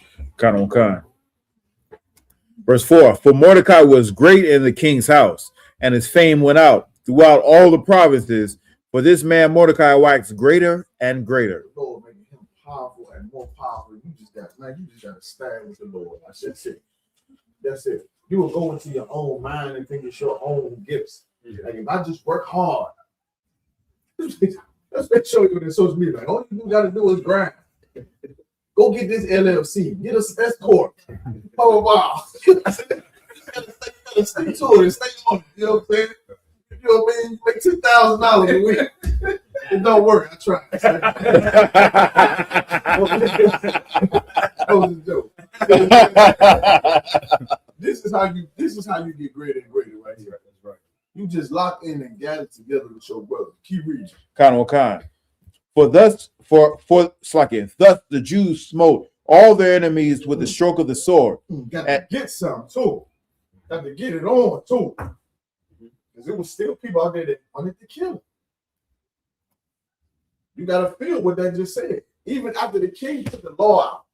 Verse 4. For Mordecai was great in the king's house, and his fame went out throughout all the provinces. For this man Mordecai waxed greater and greater. Lord making him powerful and more powerful. You just got to stand with the Lord. That's it. That's it. You will go into your own mind and think it's your own gifts. Like if I just work hard, let's show you what it's supposed to be like. All you got to do is grind. Go get this LLC. Get us escort. Oh wow. You gotta stay to it and stay on it. You know what I'm saying? You know what I mean? You make $2,000 a week. It don't work. I tried. That was a joke. This is how you get greater and greater right here. That's right. You just lock in and gather together with your brother. Keep reading. Thus the Jews smote all their enemies with the stroke of the sword. Got to get some too. Got to get it on too. Because there was still people out there that wanted to kill him. You got to feel what that just said. Even after the king took the law out,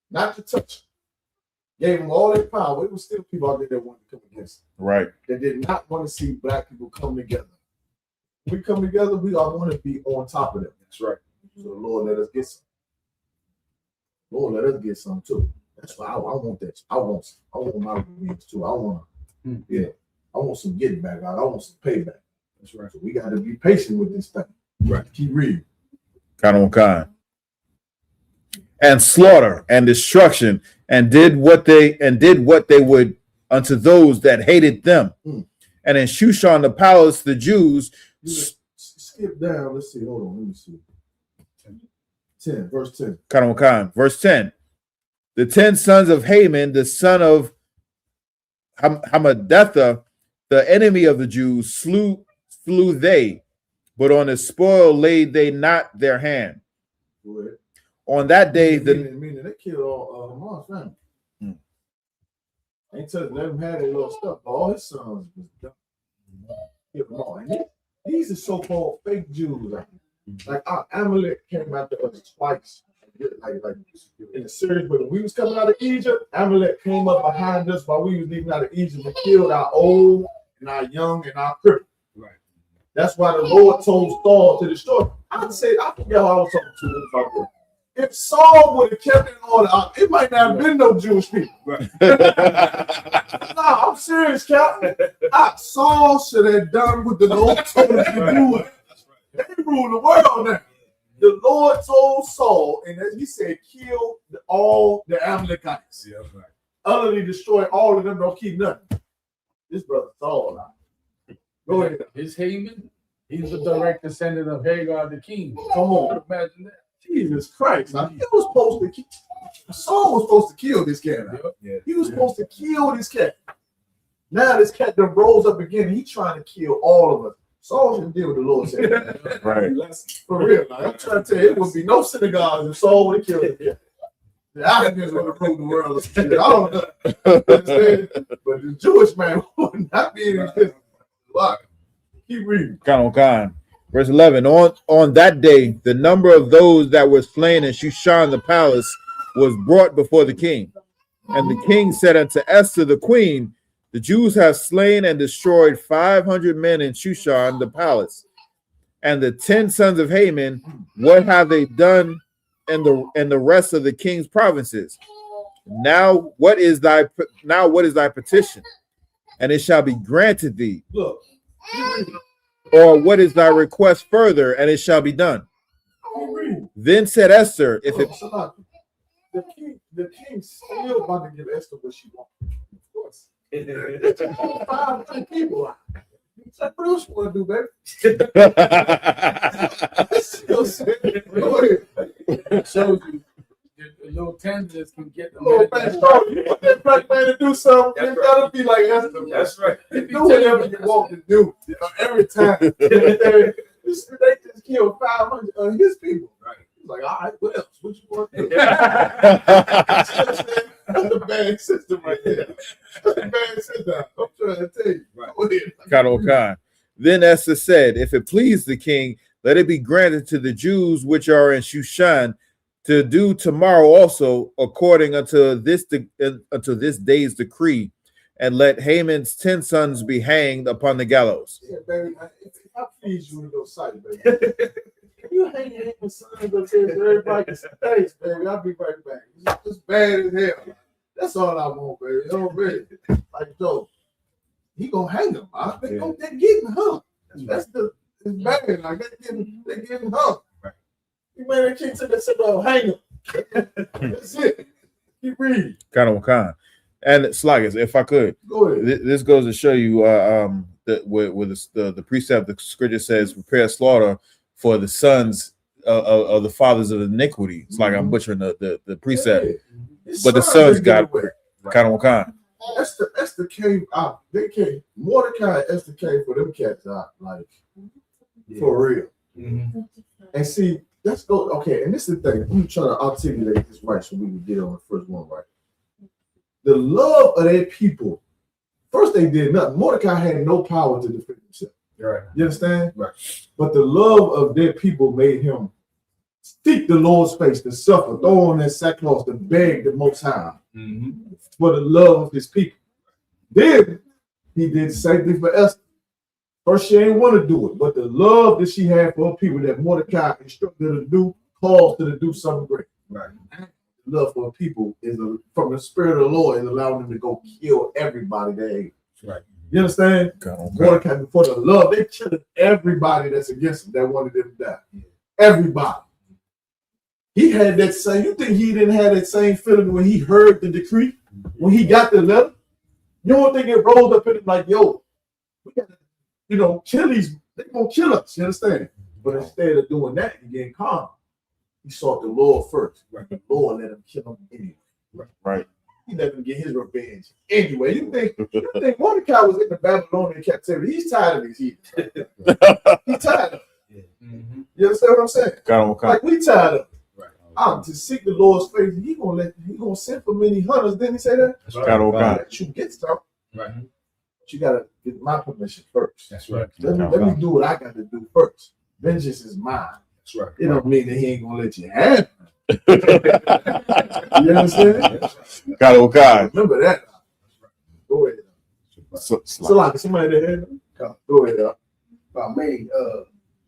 not to touch him, gave him all that power, there was still people out there that wanted to come against him. Right. That did not want to see black people come together. When we come together, we all want to be on top of them. That's right. So the Lord let us get some. Lord let us get some too. That's why I want that. I want my revenge too. I want some getting back out. I want some payback. That's right. So we got to be patient with this thing. Right. Keep reading. And slaughter and destruction, and did what they would unto those that hated them. And in Shushan the palace, the Jews skip down. Let's see. Hold on. Let me see. 10, verse 10. Verse 10. The 10 sons of Haman, the son of Hammedatha, the enemy of the Jews, slew they, but on the spoil laid they not their hand. On that day, meaning they killed all Haman's family. Ain't let them have their little stuff. All his sons was done. Killed them all. And these are so-called fake Jews. Like our Amalek came after us twice. Like in the series, but when we was coming out of Egypt, Amalek came up behind us while we was leaving out of Egypt and killed our old and our young and our crippled. Right. That's why the Lord told Saul to destroy. I forget how I was talking to him about that. if Saul would have kept it in order, it might not have been no Jewish people. Right. I'm serious, Captain. Saul should have done what the Lord told him to do. They rule the world now. The Lord told Saul, and he said, kill all the Amalekites. Yeah, right. Utterly destroy all of them, don't keep nothing. This brother Saul. Go ahead. Is Haman? He's the direct descendant of Hagar the king. Come on. Imagine that. Jesus Christ. Now, he was supposed to Saul was supposed to kill this cat. Yeah. He was supposed to kill this cat. Now this cat done rose up again. He's trying to kill all of us. Saul should deal with the Lord said. Right. For real. Like, I'm trying to tell you, it would be no synagogues if Saul would have killed him. The Africans would have ruled the world. I don't know. But the Jewish man would not be in his business. Keep reading. Kind. Verse 11. On that day, the number of those that were slain in Shushan the palace was brought before the king. And the king said unto Esther the queen, the Jews have slain and destroyed 500 men in Shushan the palace. And the 10 sons of Haman, what have they done in the rest of the king's provinces? Now what is thy petition? And it shall be granted thee. Look. Or what is thy request further, and it shall be done? Then said Esther, if it the king still about to give Esther what she wants. Of course. 500 people. What else you want to do, baby? Shows you the little tenders can get the little you want that black man to do something, you gotta be like Esther. That's right. Do whatever you want to do. Every time. They just killed 500 of his people. Right. He's like, all right, what else? What you want to do? That's a bad system right there. That's a bad system. I'm trying to tell you. Right. Then Esther said, if it please the king, let it be granted to the Jews which are in Shushan to do tomorrow also according unto this day's decree, and let Haman's 10 sons be hanged upon the gallows. Yeah, baby, if I feed you in your sight, baby. Can you hang your sons up there so everybody can say, thanks, baby, I'll be right back. It's bad as hell. That's all I want, baby. You know, baby. Like Joe, he gonna hang him. They're getting hung. It's bad. Like they're getting hung. You man, they can't say that hang him. That's it. Keep reading. Kind. And Slaggers, if I could, go ahead. This goes to show you the precept, the scripture says, prepare slaughter for the sons of the fathers of iniquity. It's like I'm butchering the precept, but the sons got kind. Esther came out. They came. Mordecai and Esther came for them cats out, like for real. Mm-hmm. And see, let's go. Okay, and this is the thing. I'm trying to articulate this right so we can get on the first one right. The love of their people. First, they did nothing. Mordecai had no power to defend himself. Right. You understand? Right. But the love of their people made him seek the Lord's face, to suffer, throw on that sackcloth, to beg the Most High for the love of his people. Then he did the same thing for Esther. First, she ain't want to do it, but the love that she had for her people that Mordecai instructed her to do, caused her to do something great. Right. Love for people is from the Spirit of the Lord, is allowing them to go kill everybody they hate. Right. You understand? Mordecai, before the love, they killed everybody that's against him that wanted them to die. Everybody. He had that same. You think he didn't have that same feeling when he heard the decree, when he got the letter? You don't think it rolled up in him like, yo, we gotta, kill these. They're gonna kill us. You understand? But instead of doing that and getting calm, he sought the Lord first. Right. The Lord let him kill him anyway. Right. He let him get his revenge anyway. You think Mordecai was in the Babylonian captivity? He's tired of these heathens. He's tired of it. Mm-hmm. You understand what I'm saying? Like we tired of it. Right. To seek the Lord's face, he gonna send for many hunters. Didn't he say that? That's right. You get stuff. Right. But you gotta get my permission first. That's right. Let me do what I got to do first. Vengeance is mine. That's right. It don't mean that he ain't gonna let you have it. You understand? Remember that. Go ahead. So like somebody there. Go ahead. I mean,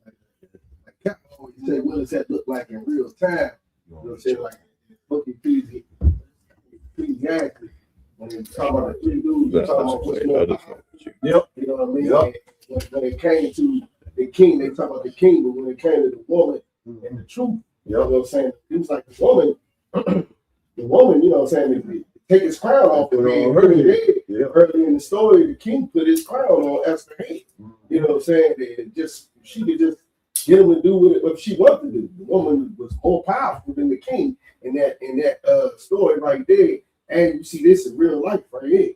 like Captain always say, what does that look like in real time? You know what I'm saying? Like, book Ecclesiastes, when they talk about the three dudes, they talk about what's more powerful. Yep. You know what I mean? Yep. When it came to the king, they talk about the king, but when it came to the woman and the truth, you know what I'm saying? It was like the woman, you know what I'm saying? They take his crown off the man early in the story. The king put his crown on Esther's head. You know what I'm saying? She could just get him to do what she wanted to do. The woman was more powerful than the king in that story right there. And you see this in real life right here.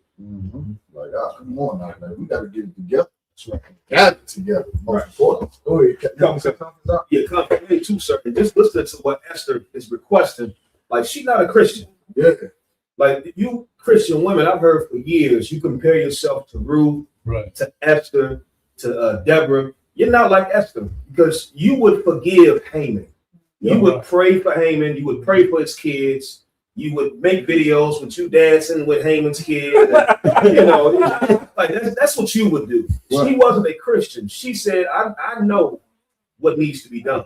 Like, come on now, man. We got to get it together. Got it together. Most important. Go ahead. Come too, sir. And just listen to what Esther is requesting. Like, she's not a Christian. Yeah. Like, you Christian women, I've heard for years, you compare yourself to Ruth, to Esther, to Deborah. You're not like Esther because you would forgive Haman. You would pray for Haman. You would pray for his kids. You would make videos with you dancing with Haman's kid. And, you know, like that's what you would do. Right. She wasn't a Christian. She said, I know what needs to be done.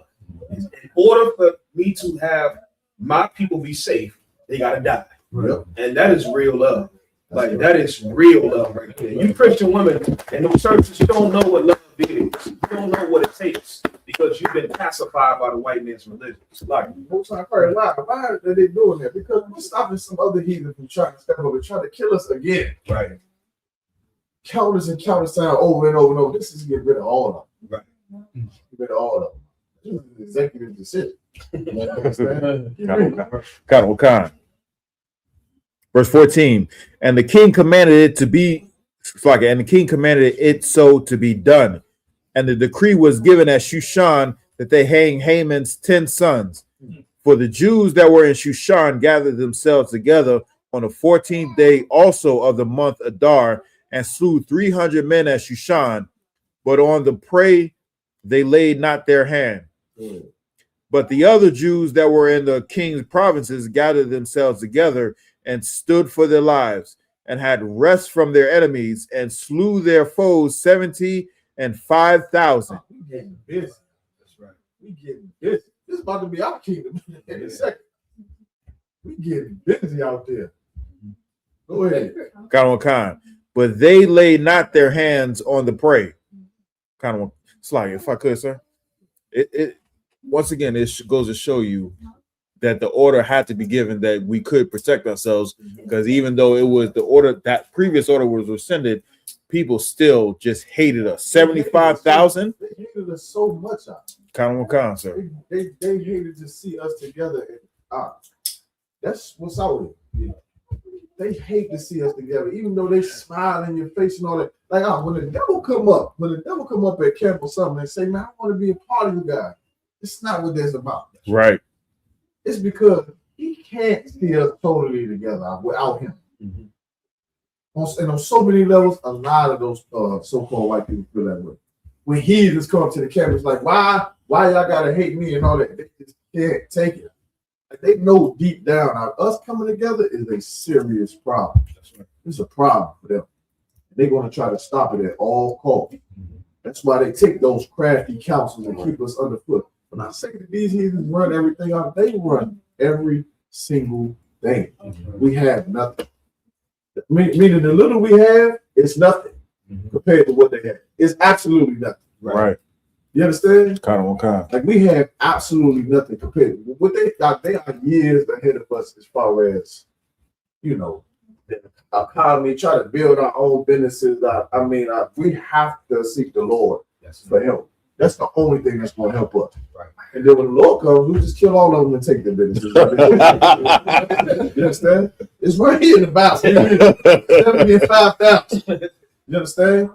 In order for me to have my people be safe, they got to die. Right. And that is real love. Like, that is real love right there. You Christian women in those churches, you don't know what love is. You don't know what it takes because you've been pacified by the white man's religion. Like, why are they doing that? Because we're stopping some other heathen from trying to step up and try to kill us again. Right. Countless and countless times over and over and over. This is get rid of all of them. Right. Get rid of all of them. This is an executive decision. You understand? Verse 14, and the king commanded it to be, and the king commanded it so to be done. And the decree was given at Shushan that they hang Haman's 10 sons. For the Jews that were in Shushan gathered themselves together on the 14th day also of the month Adar and slew 300 men at Shushan. But on the prey they laid not their hand. But the other Jews that were in the king's provinces gathered themselves together and stood for their lives, and had rest from their enemies, and slew their foes 75,000. We getting busy. That's right. We getting busy. This is about to be our kingdom in a second. We getting busy out there. Go ahead. But they laid not their hands on the prey. Sly, if I could, sir. It once again, it goes to show you that the order had to be given that we could protect ourselves, because even though it was the order, that previous order was rescinded, people still just hated us. 75,000. They hated us so much. Sir. They hated to see us together. That's what's out here. They hate to see us together, even though they smile in your face and all that. Like, when the devil come up at camp or something and say, man, I want to be a part of you guys. It's not what that's about. Right. It's because he can't see us totally together without him. And on so many levels, a lot of those so-called white people feel that way. When he just come to the camp, it's like, why y'all gotta hate me and all that? They just can't take it. Like, they know deep down, us coming together is a serious problem. It's a problem for them. They're going to try to stop it at all costs. That's why they take those crafty counsels and keep us underfoot. When I say that these heathens run everything out, they run every single thing. We have nothing. Meaning the little we have, it's nothing compared to what they have. It's absolutely nothing. Right. You understand? Like, we have absolutely nothing compared to what they got. They are years ahead of us as far as, you know, the economy, try to build our own businesses. We have to seek the Lord for help. That's the only thing that's going to help us. Right. And then when the Lord comes, we just kill all of them and take their businesses. You understand? It's right here in the Bible. 75,000. You understand?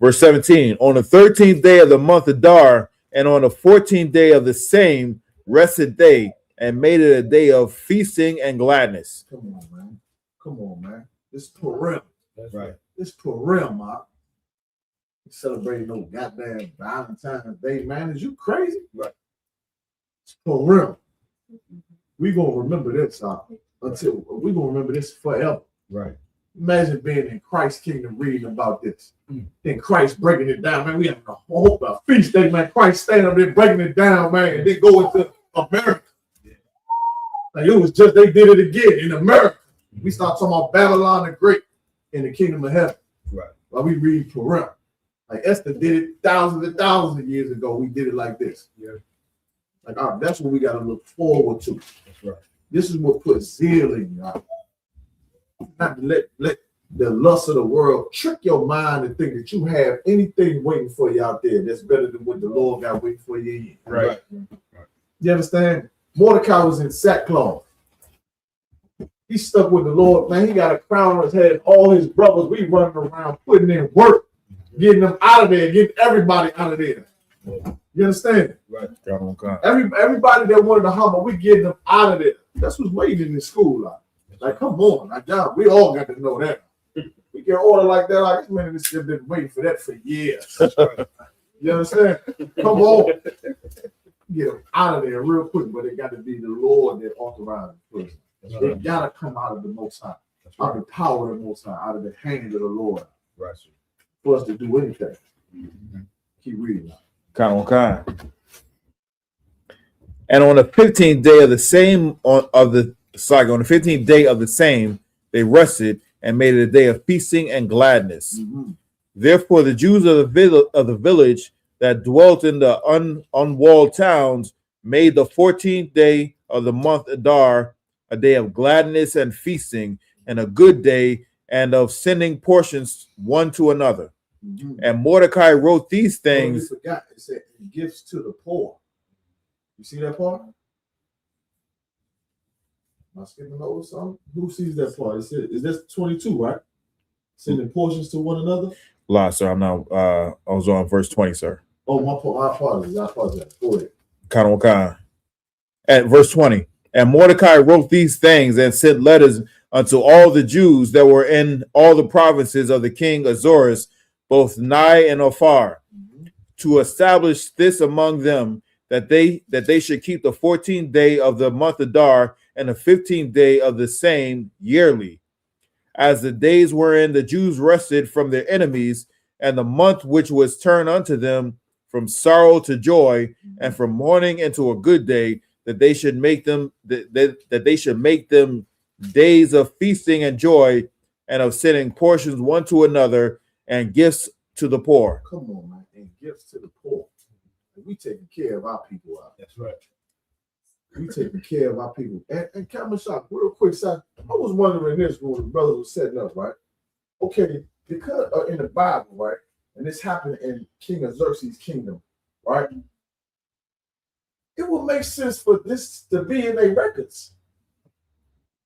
Verse 17, on the 13th day of the month Adar, and on the 14th day of the same, rested they, and made it a day of feasting and gladness. Come on, man. This Purim. That's right. This Purim, man. Celebrating no goddamn Valentine's Day, man. Is you crazy? Right. It's Purim. We're going to remember this until we're going to remember this forever. Right. Imagine being in Christ's kingdom reading about this. Then Christ breaking it down, man. We have a feast day, man. Christ standing up there breaking it down, man. And then go into America. Like it was just, they did it again in America. We start talking about Babylon the Great in the kingdom of heaven. Right. While we read Purim. Like Esther did it thousands and thousands of years ago. We did it like this. Yeah. Like, all right, that's what we got to look forward to. That's right. This is what puts zeal in you. Right? Not to let the lust of the world trick your mind and think that you have anything waiting for you out there that's better than what the Lord got waiting for you. Right. You understand? Mordecai was in sackcloth. He stuck with the Lord, man. He got a crown on his head. All his brothers, we running around putting in work, getting them out of there, getting everybody out of there. You understand? Right. Everybody that wanted to humble, we getting them out of there. That's what's waiting in the school. Like, come on, like, God, we all got to know that. We get order like that. Like, this man has been waiting for that for years. You understand? Come on. Get them out of there real quick, but it got to be the Lord that authorized the person. They got to come out of the Most High, out of the power of the Most High, out of the hand of the Lord. Right. For us to do anything. Keep reading. Kind. And on the 15th day of the same, on the 15th day of the same, they rested and made it a day of feasting and gladness. Therefore, the Jews of the village that dwelt in the unwalled towns made the 14th day of the month Adar a day of gladness and feasting, and a good day, and of sending portions one to another. And Mordecai wrote these things. Oh, you forgot. It said gifts to the poor. You see that part? Am I skipping over something? Who sees that part? Is this 22, right? Sending portions to one another? Lie, sir. I'm now. I was on verse 20, sir. Oh, my apologies. I apologize. Go ahead. Kind. At verse 20. And Mordecai wrote these things and sent letters unto all the Jews that were in all the provinces of the king Ahasuerus, both nigh and afar, to establish this among them, that they should keep the 14th day of the month Adar and the 15th day of the same yearly, as the days wherein the Jews rested from their enemies, and the month which was turned unto them from sorrow to joy, and from mourning into a good day, that they should make them that they should make them days of feasting and joy, and of sending portions one to another, and gifts to the poor. Come on, man. And gifts to the poor. We taking care of our people out. That's right. We taking care of our people. And Kamashak, real quick, sir, I was wondering this when the brothers were setting up, right? Okay, because in the Bible, right? And this happened in King Xerxes' kingdom, right? It would make sense for this to be in their records.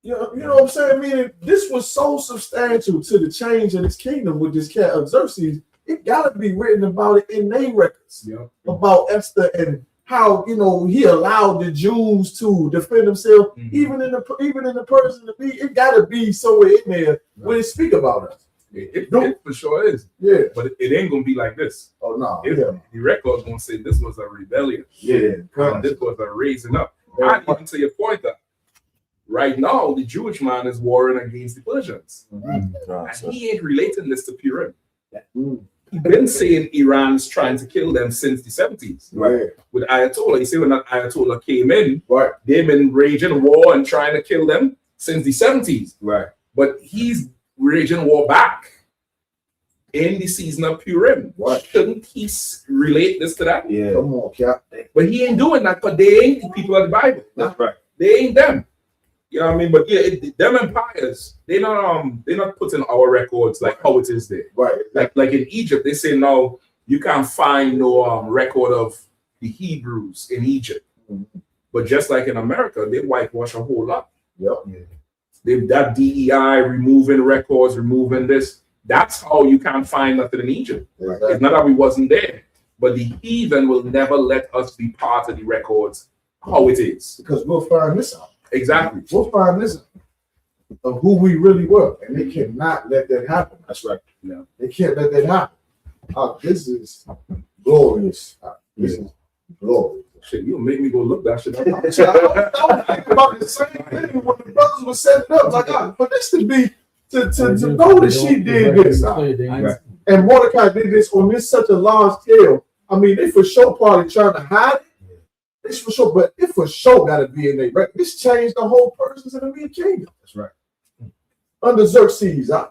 You know what I'm saying? Meaning this was so substantial to the change in his kingdom with this cat Xerxes. It gotta be written about it in their records. Yep. About Esther and how he allowed the Jews to defend themselves, even in the Persian to be. It gotta be somewhere in there when they speak about us. It for sure is. Yeah. But it ain't gonna be like this. Oh no. The record's gonna say this was a rebellion. Yeah. This was a raising up. And even to your point that right now the Jewish man is warring against the Persians. And he ain't relating this to Purim. He's been saying Iran's trying to kill them since the 70s. Right. With Ayatollah. You see, when that Ayatollah came in, right, they've been raging war and trying to kill them since the 70s. Right. But he's raging war back in the season of Purim. What? Shouldn't he relate this to that? Yeah. Come on, Cap. But he ain't doing that because they ain't the people of the Bible. That's right. They ain't them. You know what I mean? But yeah, them empires, they're not putting our records like how it is there. Right. Like in Egypt, they say no, you can't find no record of the Hebrews in Egypt. But just like in America, they whitewash a whole lot. Yep. They've that DEI removing records, removing this. That's how you can't find nothing in Egypt. Exactly. It's not that we wasn't there, but the heathen will never let us be part of the records how it is. Because we'll find this out. Exactly. We'll find this out of who we really were. And they cannot let that happen. That's right. Yeah. They can't let that happen. This is glorious. This is glorious. Shit, you make me go look that shit up. I was thinking about the same thing when the brothers were setting up. Like, for this to be to know that she did this, right, and Mordecai did this on this such a large scale. I mean, they for sure probably trying to hide it, It's for sure, but it for sure got to be in there. Right? This changed the whole persons in the Media Kingdom. That's right. Under Xerxes, Yeah.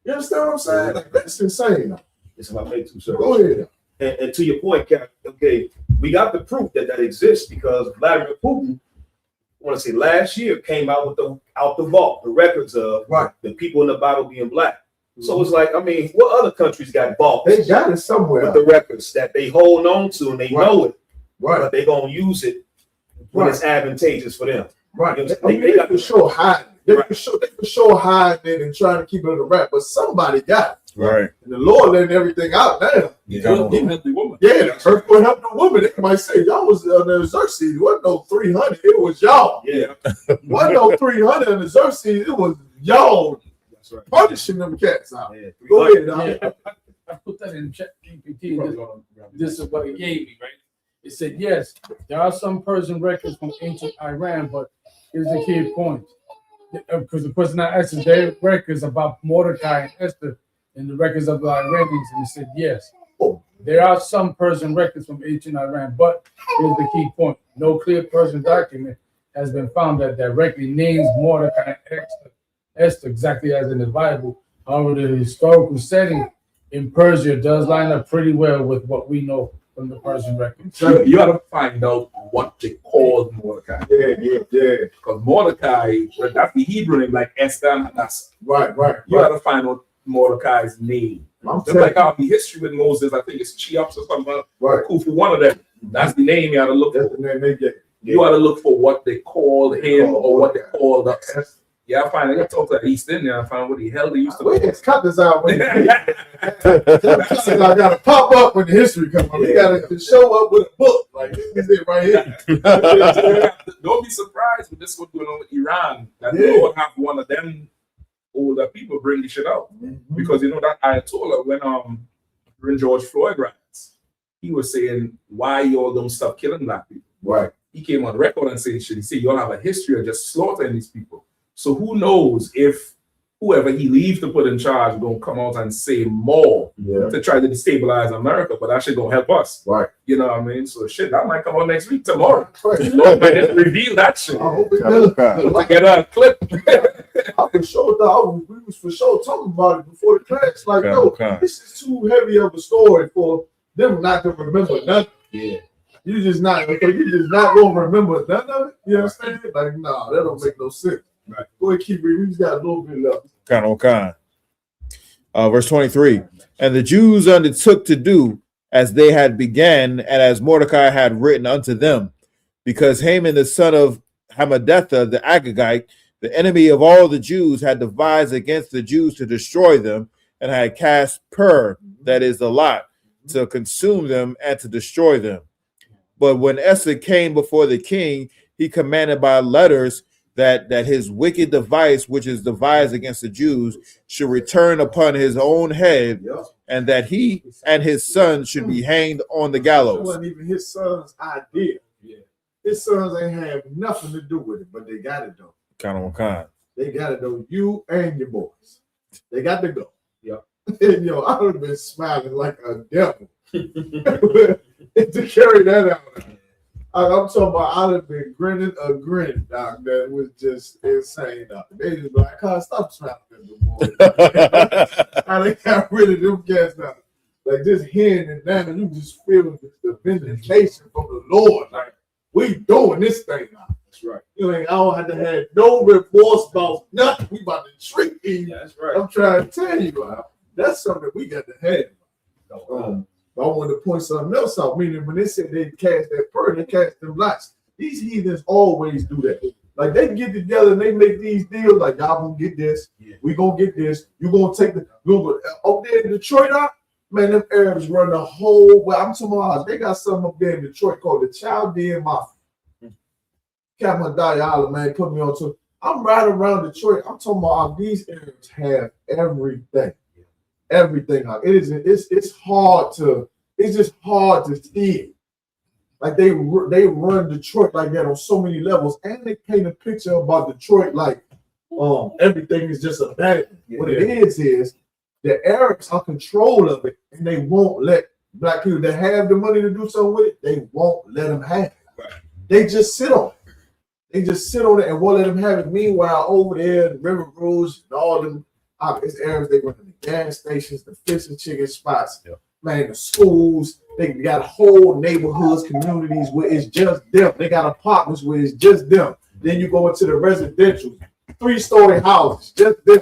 You understand what I'm saying? Like, that's insane. It's my make too, sir. Go ahead. And to your point, Cap, okay, we got the proof that exists because Vladimir Putin, I want to say last year, came out with out the vault, the records of the people in the Bible being black. So it's like, I mean, what other countries got vaults? They got it somewhere. With the records that they hold on to and they know it. Right. But they gonna use it when it's advantageous for them. Right. You know, they got for sure hiding. They for sure hiding it and trying to keep it in the wrap, but somebody got it. Right. And the Lord letting everything out now. The woman. Yeah, the earthquake helped the woman. They might say y'all was under Xerxes. It wasn't no 300. It was y'all. Yeah. Wasn't no 300 under Xerxes. It was y'all. That's right. Punishing them cats out. Yeah. Go ahead. I put that in ChatGPT. This is what it gave me, right? It said, yes, there are some Persian records from ancient Iran, but here's the key point. Because the person I asked is their records about Mordecai and Esther in the records of the Iranians, and he said, yes, there are some Persian records from ancient Iran, but here's the key point. No clear Persian document has been found that directly names Mordecai and Esther exactly as in the Bible. However, the historical setting in Persia does line up pretty well with what we know from the Persian records. So you got to find out what they called Mordecai. Yeah. Because Mordecai, that's the Hebrew name, like Esther and Hadassah. Right. You got to find out Mordecai's name. Just like our history with Moses, I think it's Cheops or something. Right. Kufu, one of them. That's the name you got to look for. That's the name they get. You got to look for what they called him or what they called us. Yeah, I find I got to talk to the East Indian. I found what the hell they used to. Let's cut this out. When I got to pop up when the history comes up. We got to show up with a book. Like, this is it right here. Don't be surprised with this one going on with Iran. That the Lord have one of them older people bring the shit out. Because you know that Ayatollah, when George Floyd riots, he was saying, why y'all don't stop killing black people? Right. He came on record and said, he said, y'all have a history of just slaughtering these people. So who knows if whoever he leaves to put in charge going to come out and say more to try to destabilize America, but that shit going to help us. Right. You know what I mean? So shit, that might come out next week, tomorrow. Lord might just reveal that shit. I hope it does. To get a clip. I for sure thought we was for sure talking about it before the class. Like, this is too heavy of a story for them not to remember nothing. Yeah. You just not gonna remember none of it. You understand? Like, nah, that don't make no sense. Right. Go ahead, keep reading. We just got a little bit left. Verse 23. And the Jews undertook to do as they had began, and as Mordecai had written unto them, because Haman the son of Hammedatha the Agagite, the enemy of all the Jews, had devised against the Jews to destroy them, and had cast pur, that is the lot, to consume them and to destroy them. But when Esther came before the king, he commanded by letters that his wicked device, which is devised against the Jews, should return upon his own head, and that he and his sons should be hanged on the gallows. It wasn't even his son's idea. His sons ain't have nothing to do with it, but they got it though. They got it though. You and your boys, they got to go. And I would have been smiling like a devil to carry that out. I'm talking about, I'd have been grinning a grin, dog. That was just insane, dog. They just be like, "God, stop smiling at the boy." How they got rid of them cats now. Like, just hearing it now, you just feel the vindication from the Lord. Like, we doing this thing now. That's right. You ain't, I don't have to have no remorse about nothing. We about to treat you. That's right. I'm trying to tell you, that's something we got to have. But I want to point something else out. Meaning, when they said they cast that pur, they cast them lots. These heathens always do that. Like, they get together and they make these deals. Like, y'all gonna get this. We gonna get this. You gonna take the. Up there in Detroit, man, them Arabs run the whole. Well, I'm talking about. They got something up there in Detroit called the Chaldean Mafia. Captain Diallo, man, put me on to. I'm riding around Detroit. I'm talking about these Arabs have everything. Everything. It's hard to. It's just hard to see. Like, they run Detroit like that on so many levels, and they paint a picture about Detroit like everything is just a bad. What it is the Arabs are control of it, and they won't let black people that have the money to do something with it. They won't let them have it. They just sit on it. They just sit on it and won't let them have it. Meanwhile, over there, the River Rouge and all them it's areas they run to the gas stations, the fish and chicken spots, man, the schools. They got whole neighborhoods, communities where it's just them. They got apartments where it's just them. Then you go into the residential, 3-story houses, just them.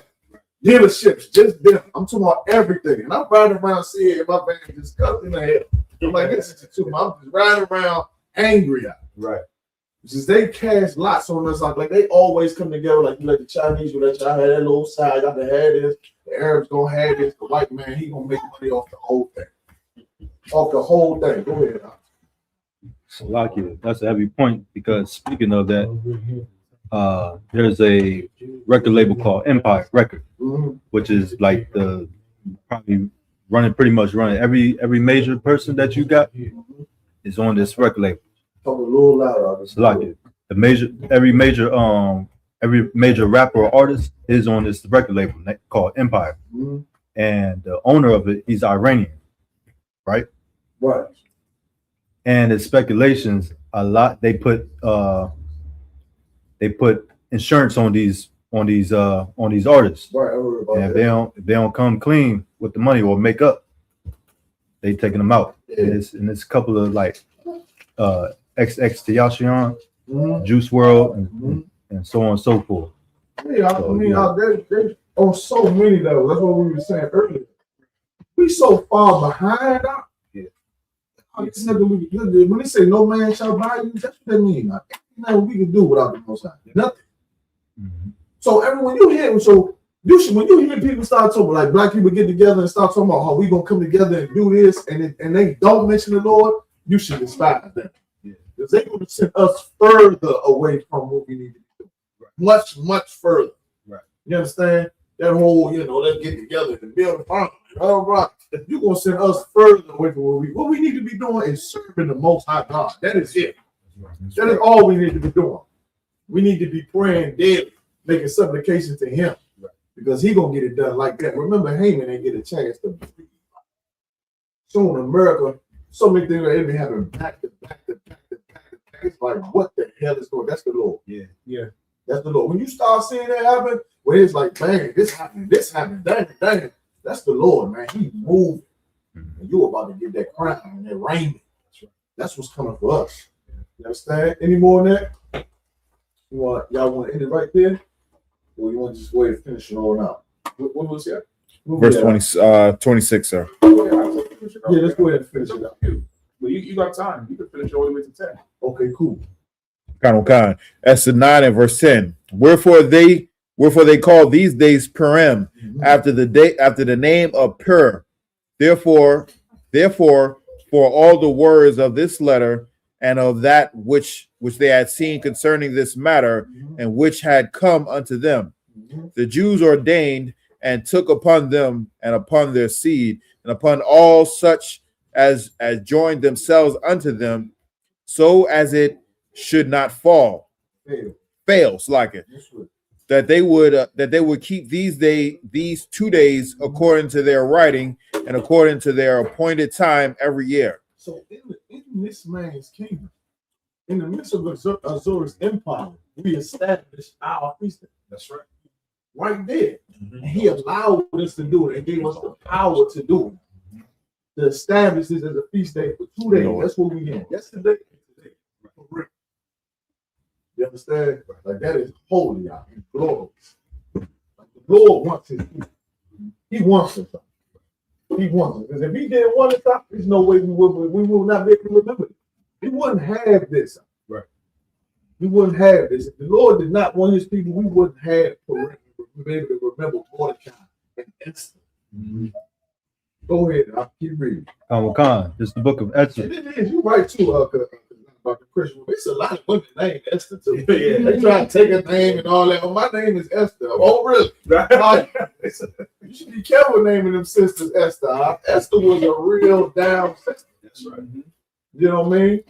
Dealerships, just them. I'm talking about everything. And I'm riding around seeing my van disgusting the hell. I'm like, this is too much. I'm just riding around angry. Right. Since they cast lots on us, like they always come together, like you let the Chinese, you let y'all have that little side, y'all can have this, the Arabs gonna have this, the white man, he gonna make money off the whole thing. Off the whole thing. Go ahead. So lucky, that's a heavy point because speaking of that, there's a record label called Empire Record, which is like the probably pretty much running every major person that you got is on this record label. Talk a little louder. It's like every major rapper or artist is on this record label called Empire, and the owner of it, he's Iranian, right? Right. And it's speculations a lot. They put insurance on these artists. Right. I heard about and that. if they don't come clean with the money or make up, they taking them out. Yeah. And it's a couple of like XXXTentacion, Juice WRLD, and so on and so forth. Yeah, I mean, they on so many levels. That's what we were saying earlier. We so far behind. When they say no man shall buy you, that's what they mean. Like, nothing we can do without the Most High. Nothing. So when you hear people start talking, like black people get together and start talking about how we gonna come together and do this, and they don't mention the Lord, you should despise them. Because they're gonna send us further away from what we need to do. Much, much further. Right. You understand? That whole, let's get together and build a farm. All right. You're gonna send us further away from what we need to be doing is serving the Most High God. That is it. That is all we need to be doing. We need to be praying daily, making supplication to Him, because He gonna get it done like that. Remember, Haman didn't get a chance to breathe. So in America, so many things are happening back to back to back to back to back. It's like, what the hell is going on? That's the Lord. Yeah. That's the Lord. When you start seeing that happen, where it's like, bang, this happened, dang. That's the Lord, man. He moved. And you're about to get that crown and that raiment. That's what's coming for us. You understand? Any more than that? Y'all want to end it right there? Or you want to just go ahead and finish it all out? What was that? Verse 26, sir. Yeah, let's go ahead and finish it out. Well, you got time. You can finish all the way to 10. Okay, cool. Kind. Esther 9 and verse 10. Wherefore they call these days Purim, after the name of Pur. Therefore, for all the words of this letter and of that which they had seen concerning this matter, and which had come unto them, the Jews ordained and took upon them and upon their seed and upon all such as joined themselves unto them, so as it should not fails like it, that they would keep these 2 days according to their writing and according to their appointed time every year. So in this man's kingdom, in the midst of Azor's empire, we established our feast day. That's right. Right there. And He allowed us to do it and gave us the power to do it. To establish this as a feast day for 2 days. That's what we did. Yesterday. You understand? Like that is holy, y'all. It's glorious. Like the Lord wants His people. He wants us. He wants us. Because if He didn't want us, there's no way we will not be able to remember it. We wouldn't have this. Right. We wouldn't have this. If the Lord did not want His people, we wouldn't have Purim. We'd be able to remember Mordecai and Esther. Go ahead. I'll keep reading. Khan, this is the book of Esther. It is. You're right, too, about the Christian. It's a lot of women named Esther, too. Yeah. They try to take a name and all that. Oh, my name is Esther. Oh, really? You should be careful naming them sisters Esther. Esther was a real down sister. That's right. You know what I mean?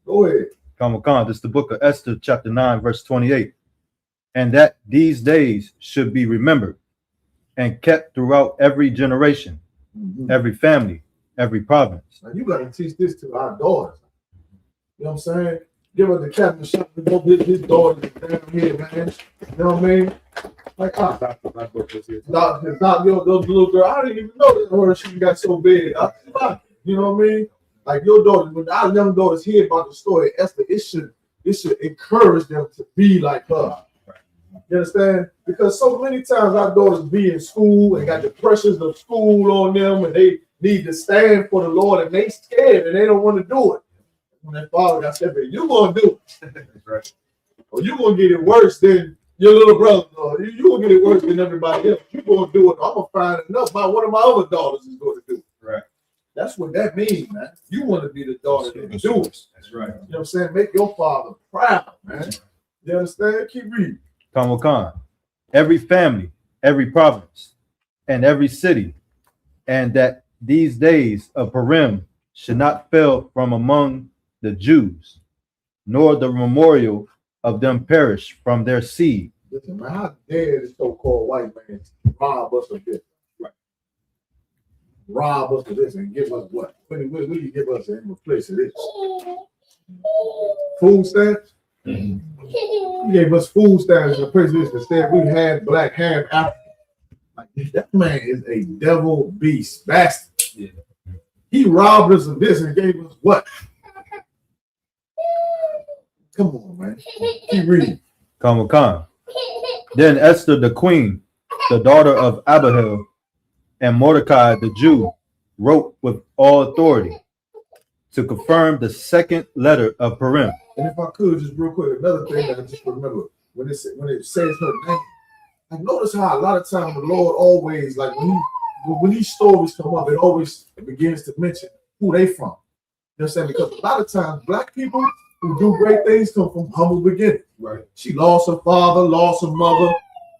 Go ahead. Khan, this is the book of Esther, chapter 9, verse 28. And that these days should be remembered and kept throughout every generation, every family, every province. Now you got to teach this to our daughters. You know what I'm saying? give us the captain shot to go get his daughter down here, man. You know what I mean? Like, those little girl, I didn't even know that her she got so big. You know what I mean? Like your daughter, when our young daughters hear about the story of Esther, it should encourage them to be like her. You understand? Because so many times our daughters be in school and got the pressures of school on them, and they need to stand for the Lord, and they scared and they don't want to do it. When their father got said, "You gonna do it," that's right. Or you gonna get it worse than your little brother. Or you gonna get it worse than everybody else. You gonna do it. I'm gonna find enough about one of my other daughters is going to do it. Right. That's what that means, man. You want to be the daughter that do it. That's right. You know what I'm saying? Make your father proud, man. You understand? Keep reading. Khan. Every family, every province, and every city, and that these days of Purim should not fail from among the Jews, nor the memorial of them perish from their seed. Listen, man, how dare this so-called white man rob us of this? Right. Rob us of this and give us what? What do you give us in place of this? Food stamps? Mm-hmm. He gave us food stamps in the place of this. Instead, we had black, half African. Like, that man is a devil beast bastard. Yeah. He robbed us of this and gave us what? Come on, man. Keep reading. Khan. Then Esther the queen, the daughter of Abihail, and Mordecai the Jew, wrote with all authority to confirm the second letter of Purim. And if I could, just real quick, another thing that I just remember, when it says her name, I notice how a lot of times the Lord always, like when these stories come up, it always begins to mention who they from. You know what I'm saying? Because a lot of times black people who do great things come from humble beginnings. Right. She lost her father, lost her mother,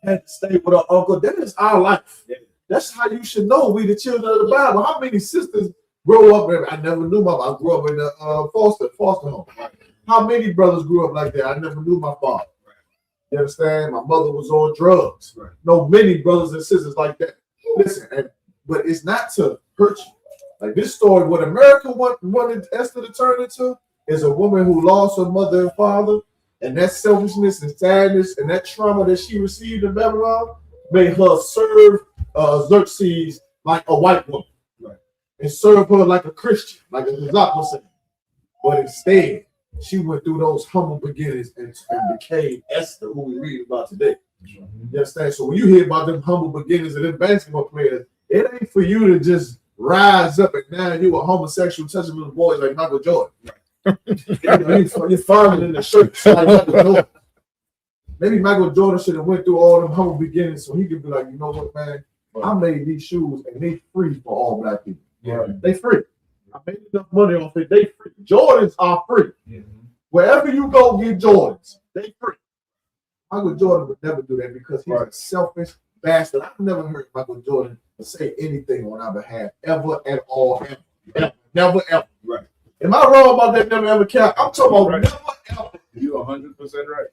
had to stay with her uncle. That is our life. Yeah. That's how you should know we the children of the Bible. How many sisters grow up? I never knew my mom. I grew up in a foster home. Right. How many brothers grew up like that? I never knew my father. Right. You understand? My mother was on drugs. Right. No, many brothers and sisters like that. Listen, but it's not to hurt you. Like this story, what America wanted Esther to turn into is a woman who lost her mother and father, and that selfishness and sadness and that trauma that she received in Babylon made her serve Xerxes like a white woman, right, and serve her like a Christian, like a Zach was saying. But instead, she went through those humble beginnings and became Esther, who we read about today. You understand? So when you hear about them humble beginnings of them basketball players, it ain't for you to just rise up and now you a homosexual touching little boys like Michael Jordan. You're finding in the shirt like Michael Jordan. Maybe Michael Jordan should have went through all them humble beginnings so he could be like, you know what, man? I made these shoes and they free for all black people. Yeah. They free. I made enough money off it. They free. Jordans are free. Mm-hmm. Wherever you go get Jordans, they free. Michael Jordan would never do that because he's a selfish bastard. I've never heard Michael Jordan say anything on our behalf ever at all. Never ever. Right. Am I wrong about that? Never ever cap. I'm talking about never ever. You're 100% right.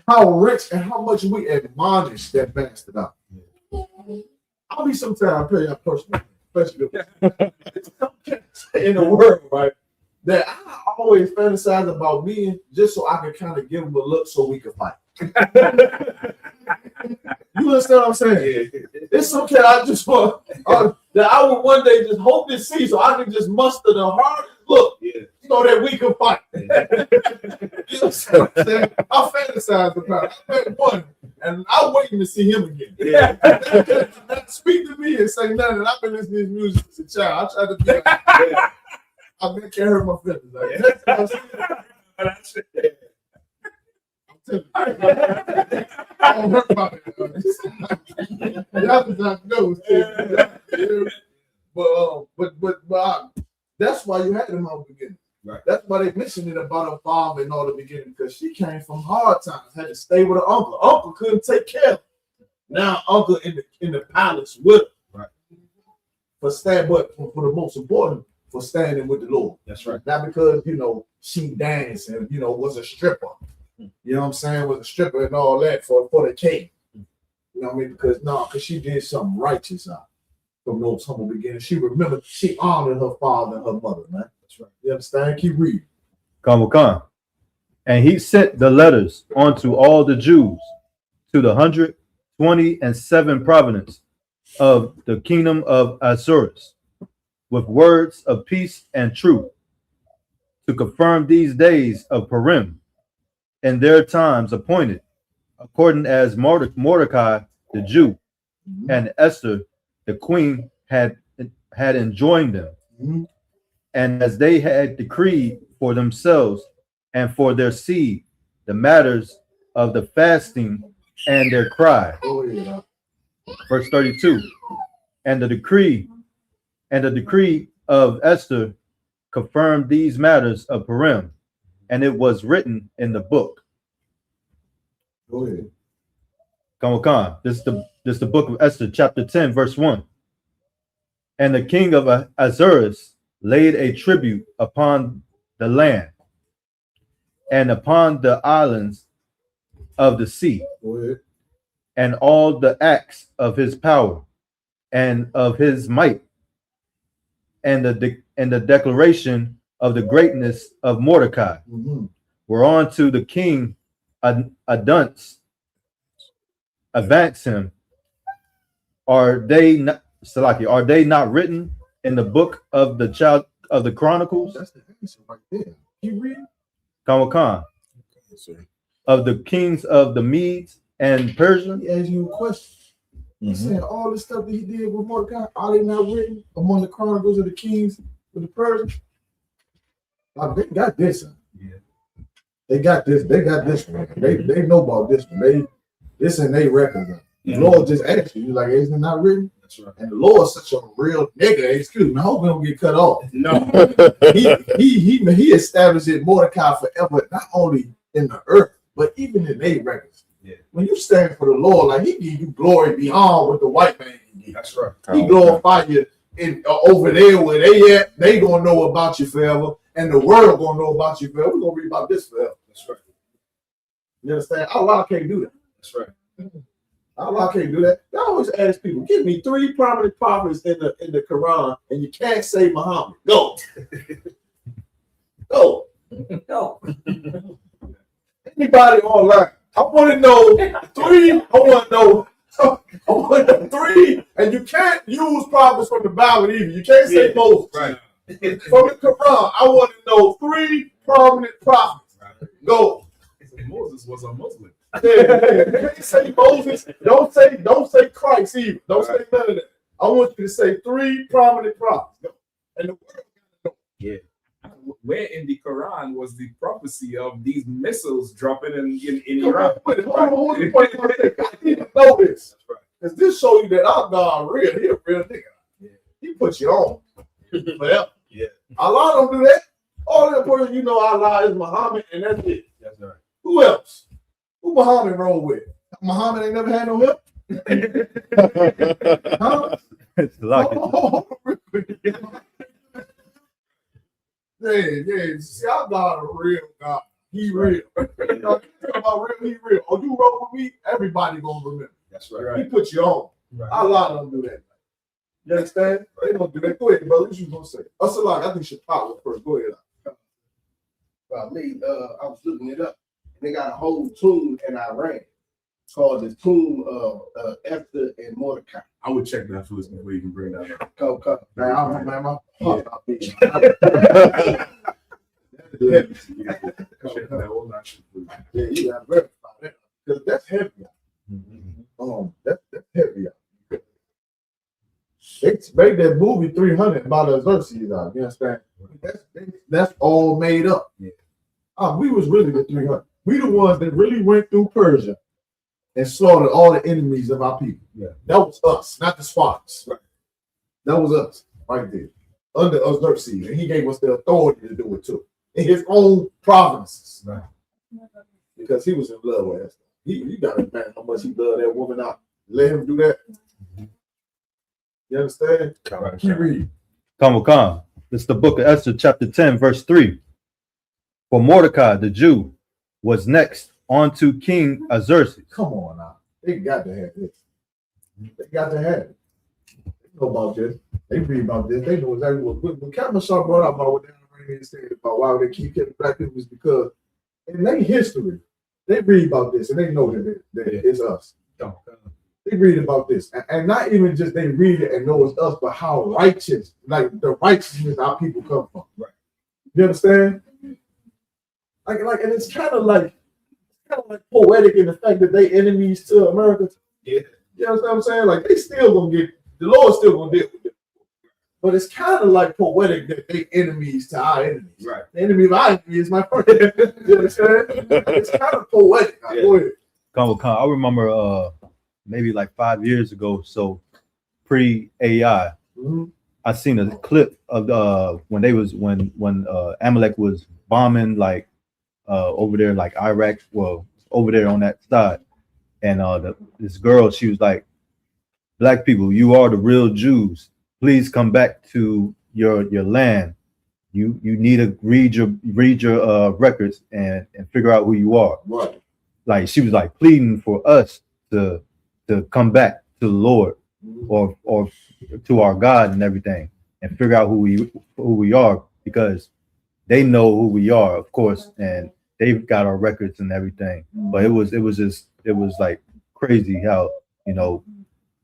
How rich and how much we admonish that bastard out. I'll be sometimes tell you personally, especially in the world, right? That I always fantasize about me just so I can kind of give him a look so we can fight. You understand what I'm saying? Yeah. It's okay. I just want that I would one day just hope to see so I can just muster the hardest look so that we can fight. You know what I'm saying? I fantasize about it. I met one and I'm waiting to see him again. Yeah. Speak to me and say nothing. I've been listening to his music as a child. I try to be like, I can't hurt my feelings. Like, that's it. I don't hurt about it. But that's why you had them on the beginning. Right. That's why they mentioned it about her father and all the beginning, because she came from hard times, had to stay with her uncle. Uncle couldn't take care of her. Now uncle in the palace with her. Right. But for the most important, for standing with the Lord. That's right. Not because she danced and was a stripper. You know what I'm saying? Was a stripper and all that for the king. You know what I mean? Because she did something righteous from those humble beginnings. She remembered, she honored her father and her mother, man. That's right. You understand? Keep reading. Khan. And he sent the letters unto all the Jews to the 127 provinces of the kingdom of Ahasuerus, with words of peace and truth, to confirm these days of Purim and their times appointed, according as Mordecai the Jew and Esther the queen had enjoined them, and as they had decreed for themselves and for their seed the matters of the fasting and their cry. Verse 32. And the decree of Esther confirmed these matters of Purim, and it was written in the book. Go ahead. Come on. This is the book of Esther, chapter 10, verse 1. And the king of Ahasuerus laid a tribute upon the land and upon the islands of the sea, and all the acts of his power and of his might, and the declaration of the greatness of Mordecai, whereunto the king advance him. Are they not written in the book of the child of the Chronicles? That's the answer right there. You read? Khan. Of the kings of the Medes and Persia. He asked you a question. He said all the stuff that he did with Mordecai, are they not written among the Chronicles of the Kings of the Persians? Like, they got this. Yeah. They got this. They got this one. They know about this one. This in their records. The Lord just asked you, like, isn't it not written? That's right. And the Lord's such a real nigga. Excuse me. I hope we don't get cut off. No. he established it Mordecai forever, not only in the earth, but even in their records. Yeah. When you stand for the Lord, like he give you glory beyond what the white man can give. That's right. He glorify you over there where they at. They gonna know about you forever, and the world gonna know about you forever. We're gonna read about this forever. That's right. You understand? Allah can't do that. That's right. Allah can't do that. I always ask people, give me 3 prominent prophets in the Quran, and you can't say Muhammad. Go. Go. Go. Anybody online? I want to know 3. I want to know 3, and you can't use prophets from the Bible either. You can't say Moses. Right. From the Quran, I want to know 3 prominent prophets. Right. Go. Moses was a Muslim. Can't say Moses. Don't say Christ either. Don't say none of that. I want you to say 3 prominent prophets. Go. And the world. Yeah. Where in the Quran was the prophecy of these missiles dropping in Iraq? I need to know this. Because this show you that our God real. He a real nigga. Yeah. He put you on. Forever. Yeah. Allah don't do that. All that person you know Allah is Muhammad, and that's it. That's right. Who else? Who Muhammad rolled with? Muhammad ain't never had no help. Huh? It's lucky. Yeah. See, our God a real God. He real. About real, he real. Oh, you roll with me? Everybody gonna remember. That's right. He put you on. Right. Allah don't do that. You understand? They don't do that. Go ahead, brother. What you gonna say? As-salam. I think you should pop it first. Go ahead. About me, I was looking it up. They got a whole tomb in Iran called the tomb of Esther and Mordecai. I would check that first before you can bring that up. Come. Man, my heart. Yeah, you got to verify that because that's heavy. That's heavy. They made that movie 300 about the Xerxes out. You understand? That's all made up. Yeah. We was really the 300. We the ones that really went through Persia and slaughtered all the enemies of our people. Yeah. That was us, not the Spartans. Right. That was us right there under Xerxes, and he gave us the authority to do it too in his own provinces. Right. Because he was in love with Esther. You got to imagine how much he loved that woman out. Let him do that. You understand? Keep reading. Come. It's the book of Esther, chapter 10, verse 3. For Mordecai, the Jew, was next unto King Xerxes. Come on now. They got to have this. They got to have it. They know about this. They read about this. They know exactly what Captain Shaw brought up about what they Iranians saying about why they keep killing black people is because in their history, they read about this and they know that it's us. They read about this. And not even just they read it and know it's us, but how righteous, like the righteousness our people come from. Right. You understand? Like, and it's kind of like poetic in the fact that they enemies to America. Yeah. You know what I'm saying? Like they still gonna get, the Lord's still gonna deal with it. But it's kind of like poetic that they enemies to our enemies. Right. The enemy of our enemy is my friend. You understand? It's kind of poetic. Yeah. Go ahead. I remember maybe like 5 years ago, so pre-AI, I seen a clip of when Amalek was bombing like over there, like Iraq, well, over there on that side. And this girl, she was like, "Black people, you are the real Jews. Please come back to your land. You need to read your records and figure out who you are." Right. Like she was like pleading for us to come back to the Lord or to our God and everything and figure out who we are, because they know who we are, of course, and they've got our records and everything. But it was like crazy how, you know,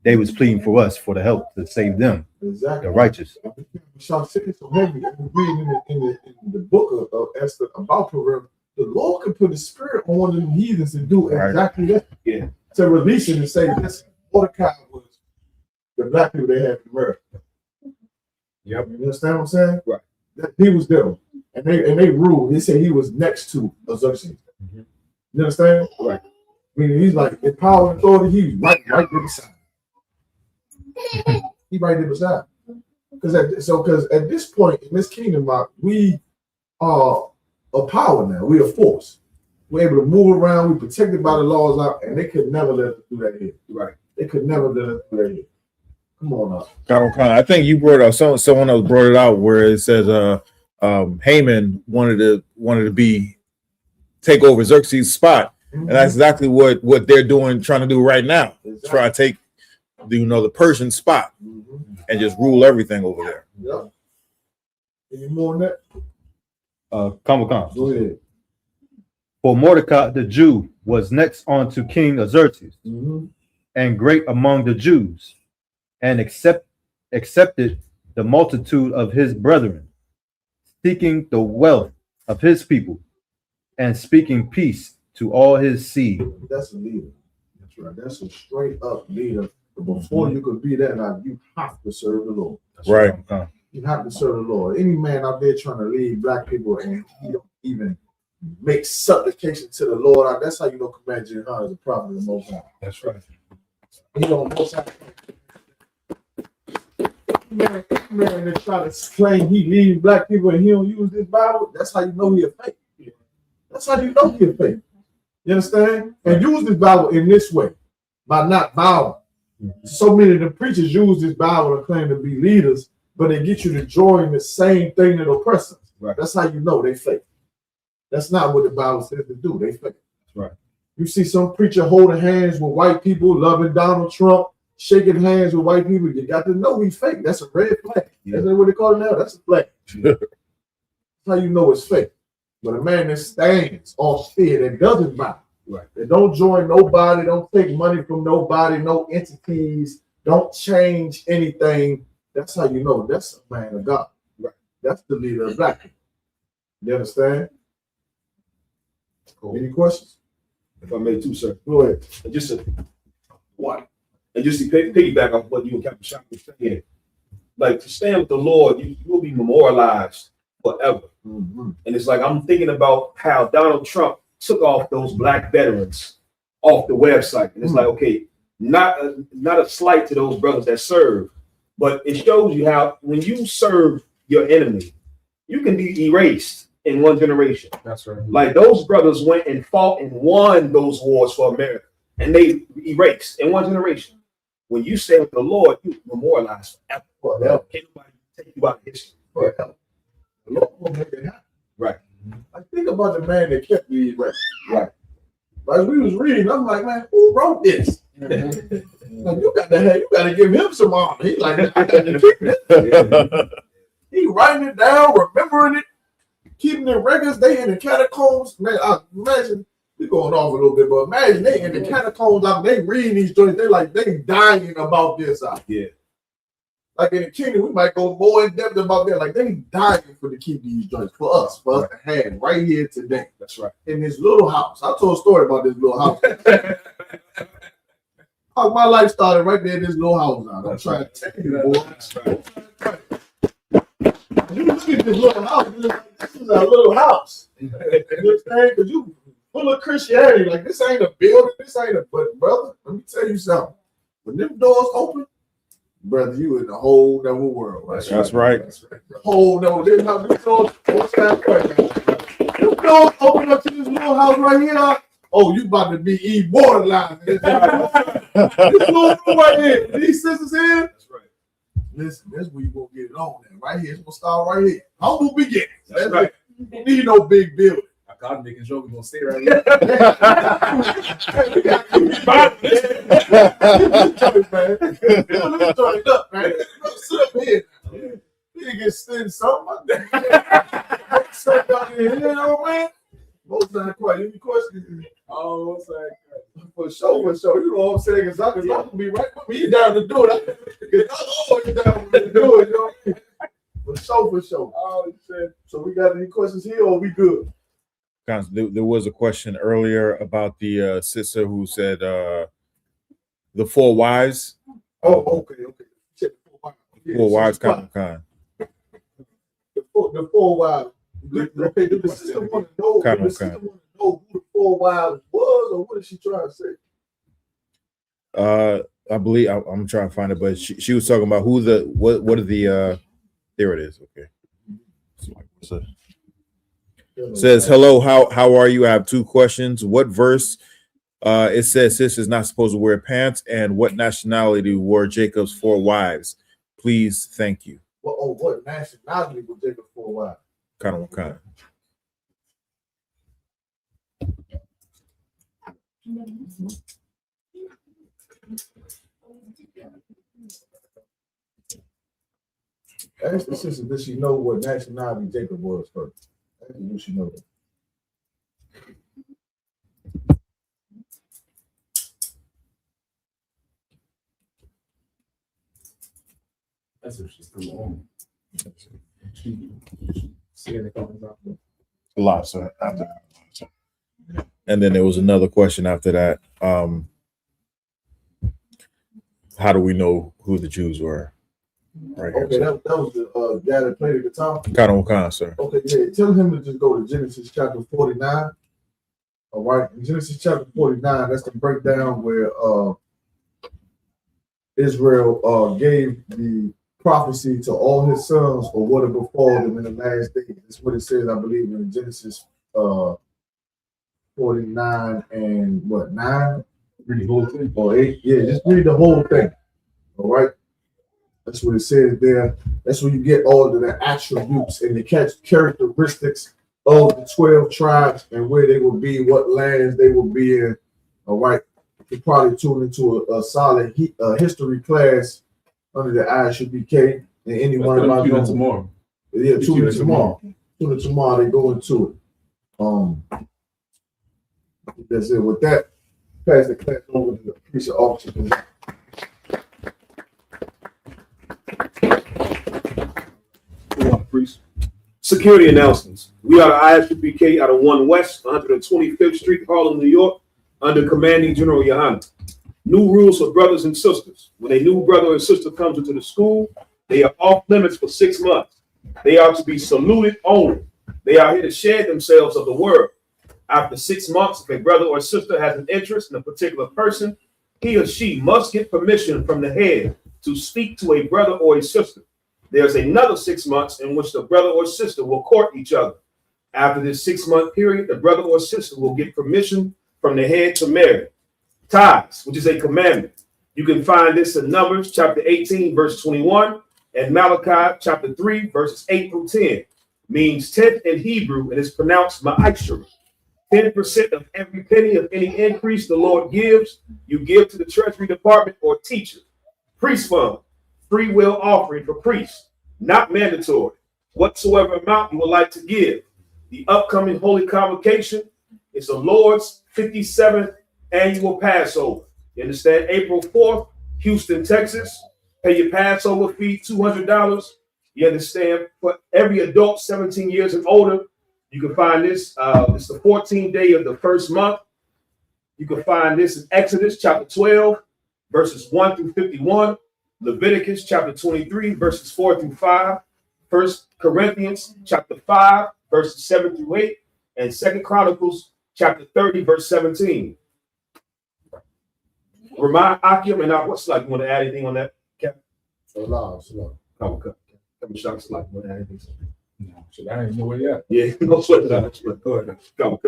they was pleading for us for the help to save them. Exactly. The righteous. So heavy. Reading in the book of Esther about Purim, the Lord can put His Spirit on one of the heathens and do exactly that. Yeah. To release it and say, "Listen, Mordecai was the black people they had in America." Yep. You understand what I'm saying? Right. That he was them, and they ruled. They said he was next to Xerxes. Mm-hmm. You understand? Right. I mean, he's like in power and authority. He's right there beside. He right there beside. Because at this point in this kingdom, we are a power now. We are force. We're able to move around. We're protected by the laws out, and they could never let us do that here. Right. They could never let us do that here. Come on now. I think you brought up someone else brought it out where it says Haman wanted to take over Xerxes' spot. Mm-hmm. And that's exactly what they're trying to do right now. Exactly. Try to take the Persian spot and just rule everything over there. Yep. Any more on that? Go ahead. For Mordecai the Jew was next unto King Xerxes, and great among the Jews, and accepted the multitude of his brethren, seeking the wealth of his people, and speaking peace to all his seed. That's a leader. That's right. That's a straight up leader. But before you could be that, now you have to serve the Lord. That's right. You have to serve the Lord. Any man out there trying to lead black people and he don't even make supplication to the Lord, that's how you know Commander Yahanna is a prophet of the Most High. That's right. He don't Most High. Man that try to claim he leads black people and he don't use this Bible, that's how you know he a fake. That's how you know he a fake. You understand? And use this Bible in this way, by not bowing. So many of the preachers use this Bible to claim to be leaders, but they get you to join the same thing that oppressors. Right. That's how you know they fake. That's not what the Bible says to do. They fake. That's right. You see some preacher holding hands with white people, loving Donald Trump, shaking hands with white people. You got to know he's fake. That's a red flag. Yeah. That's what they call it now. That's a flag. That's how you know it's fake. But a man that stands austere, that doesn't bow. Right. They don't join nobody, don't take money from nobody, no entities, don't change anything. That's how you know that's a man of God. Right. That's the leader of black people. You understand? Cool. Any questions? If I may too, sir. Go ahead. And just to piggyback off what you and Captain Shock were saying, like to stand with the Lord, you will be memorialized forever. Mm-hmm. And it's like I'm thinking about how Donald Trump took off those black veterans off the website, and it's like, okay, not a slight to those brothers that serve, but it shows you how when you serve your enemy, you can be erased in one generation. That's right. Like those brothers went and fought and won those wars for America, and they erased in one generation. When you stand with the Lord, you memorialize forever. Can't nobody take you out of history. Forever. The Lord will make it happen. Right. I think about the man that kept these records. Right. As we was reading, I'm like, man, who wrote this? Like, you got to give him some honor. He's like, I got to keep this. He writing it down, remembering it. keeping the records. They in the catacombs. Man, I imagine we going off a little bit, but imagine they in the catacombs. They reading these joints. They dying about this out. Yeah. Like in the kingdom, we might go more in depth about that. Like they dying to keep these joints for us to have right here today. That's right. In this little house. I told a story about this little house. My life started right there in this little house. Now. I'm trying to tell you, boy. That's right. You look at this little house. This is a little house. You understand? Because you full of Christianity. Like this ain't a building. This ain't a. But brother, let me tell you something. When them doors open, brother, you in a whole other world. Right? That's right. The whole other. Them doors open up to this little house right here. Oh, you about to be immortalized. This little room right here. These sisters in. That's right. Listen, that's where you gonna get it on there. Right here. It's gonna start right here. Humble beginnings. That's right. You don't need no big building. I'm making sure we're gonna stay right here. We got to keep this joint up, man. Sit up here. You get sitting something. Sit down here, you know, man. Most time, quite any questions? Oh, what's that? For sure. You know what I'm saying? Because I'm gonna be right with me down to do it. Because I'm always down to do it, you know. For sure. Oh, shit. So we got any questions here, or we good? There was a question earlier about the sister who said the 4 wives. Oh, okay. Four wives, kind. The 4 wives. Okay, do the sister want to know? Who the 4 wives was, or what is she trying to say? I believe I'm trying to find it, but she was talking about what are the there it is. Okay. Says, hello, how are you? I have 2 questions. What verse it says sis is not supposed to wear pants, and what nationality were Jacob's 4 wives? Please, thank you. What nationality were Jacob's 4 wives? Kind of. Ask the sister, does she know what nationality Jacob was first? Does she know that? That's what she's still on. A lot, sir. And then there was another question after that. How do we know who the Jews were? Right here. Okay, that was the guy that played the guitar. Kind, sir. Okay, yeah. Tell him to just go to Genesis chapter 49. All right, in Genesis chapter 49, that's the breakdown where Israel gave the prophecy to all his sons or what would befall them in the last days. That's what it says, I believe, in Genesis 49 and what, 9? Read the whole thing. Or 8? Yeah, just read the whole thing. All right. That's what it says there. That's where you get all of the attributes and the characteristics of the 12 tribes and where they will be, what lands they will be in. All right. You probably tune into a solid history class under the I.S.U.P.K. and any one of my tomorrow. Yeah, tune in tomorrow. Tune in tomorrow, they go into it. That's it. With that, pass the class over to the preacher officer. Security announcements. We are the I.S.U.P.K. out of 1 West, 125th Street, Harlem, New York, under Commanding General Yahanna. New rules for brothers and sisters. When a new brother or sister comes into the school, they are off limits for 6 months. They are to be saluted only. They are here to share themselves of the word. After 6 months, if a brother or sister has an interest in a particular person, he or she must get permission from the head to speak to a brother or a sister. There's another 6 months in which the brother or sister will court each other. After this 6-month period, the brother or sister will get permission from the head to marry. Tithes, which is a commandment. You can find this in Numbers chapter 18, verse 21, and Malachi chapter 3, verses 8 through 10. Means 10th in Hebrew, and is pronounced ma'ashra. 10% of every penny of any increase the Lord gives, you give to the Treasury Department or teacher. Priest fund, free will offering for priests, not mandatory. Whatsoever amount you would like to give. The upcoming Holy Convocation is the Lord's 57th annual Passover. You understand? April 4th, Houston, Texas. Pay your Passover fee, $200. You understand? For every adult 17 years and older, you can find this. It's the 14th day of the first month. You can find this in Exodus chapter 12, verses 1 through 51. Leviticus chapter 23, verses 4 through 5. 1 Corinthians chapter 5, verses 7 through 8. And 2 Chronicles chapter 30, verse 17. Remind Akim and what's like, you want to add anything on that, Captain? Salam. Come, Shock Slide. You want to add anything? No, so I ain't know where yet. Yeah, no sweat that. Go ahead. Come.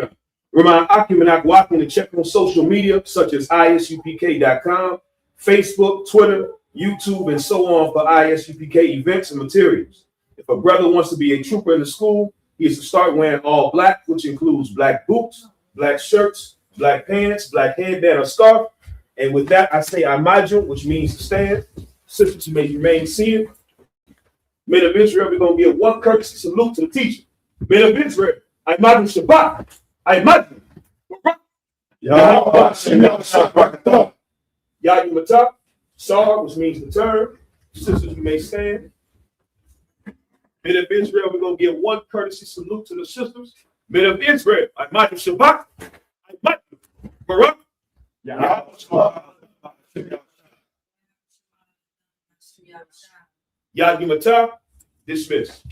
Remind Akim and Akwakin to check on social media such as ISUPK.com, Facebook, Twitter, YouTube, and so on for ISUPK events and materials. If a brother wants to be a trooper in the school, he is to start wearing all black, which includes black boots, black shirts, black pants, black headband or scarf. And with that, I say I.S.U.P.K, which means to stand. Sisters, you may remain seated. Men of Israel, we're going to give one courtesy salute to the teacher. Men of Israel, I.S.U.P.K. I.S.U.P.K. Yahanna, Sar, which means the turn. Sisters, you may stand. Men of Israel, we're going to give one courtesy salute to the sisters. Men of Israel, I.S.U.P.K. Barak. Yahanna, dismissed.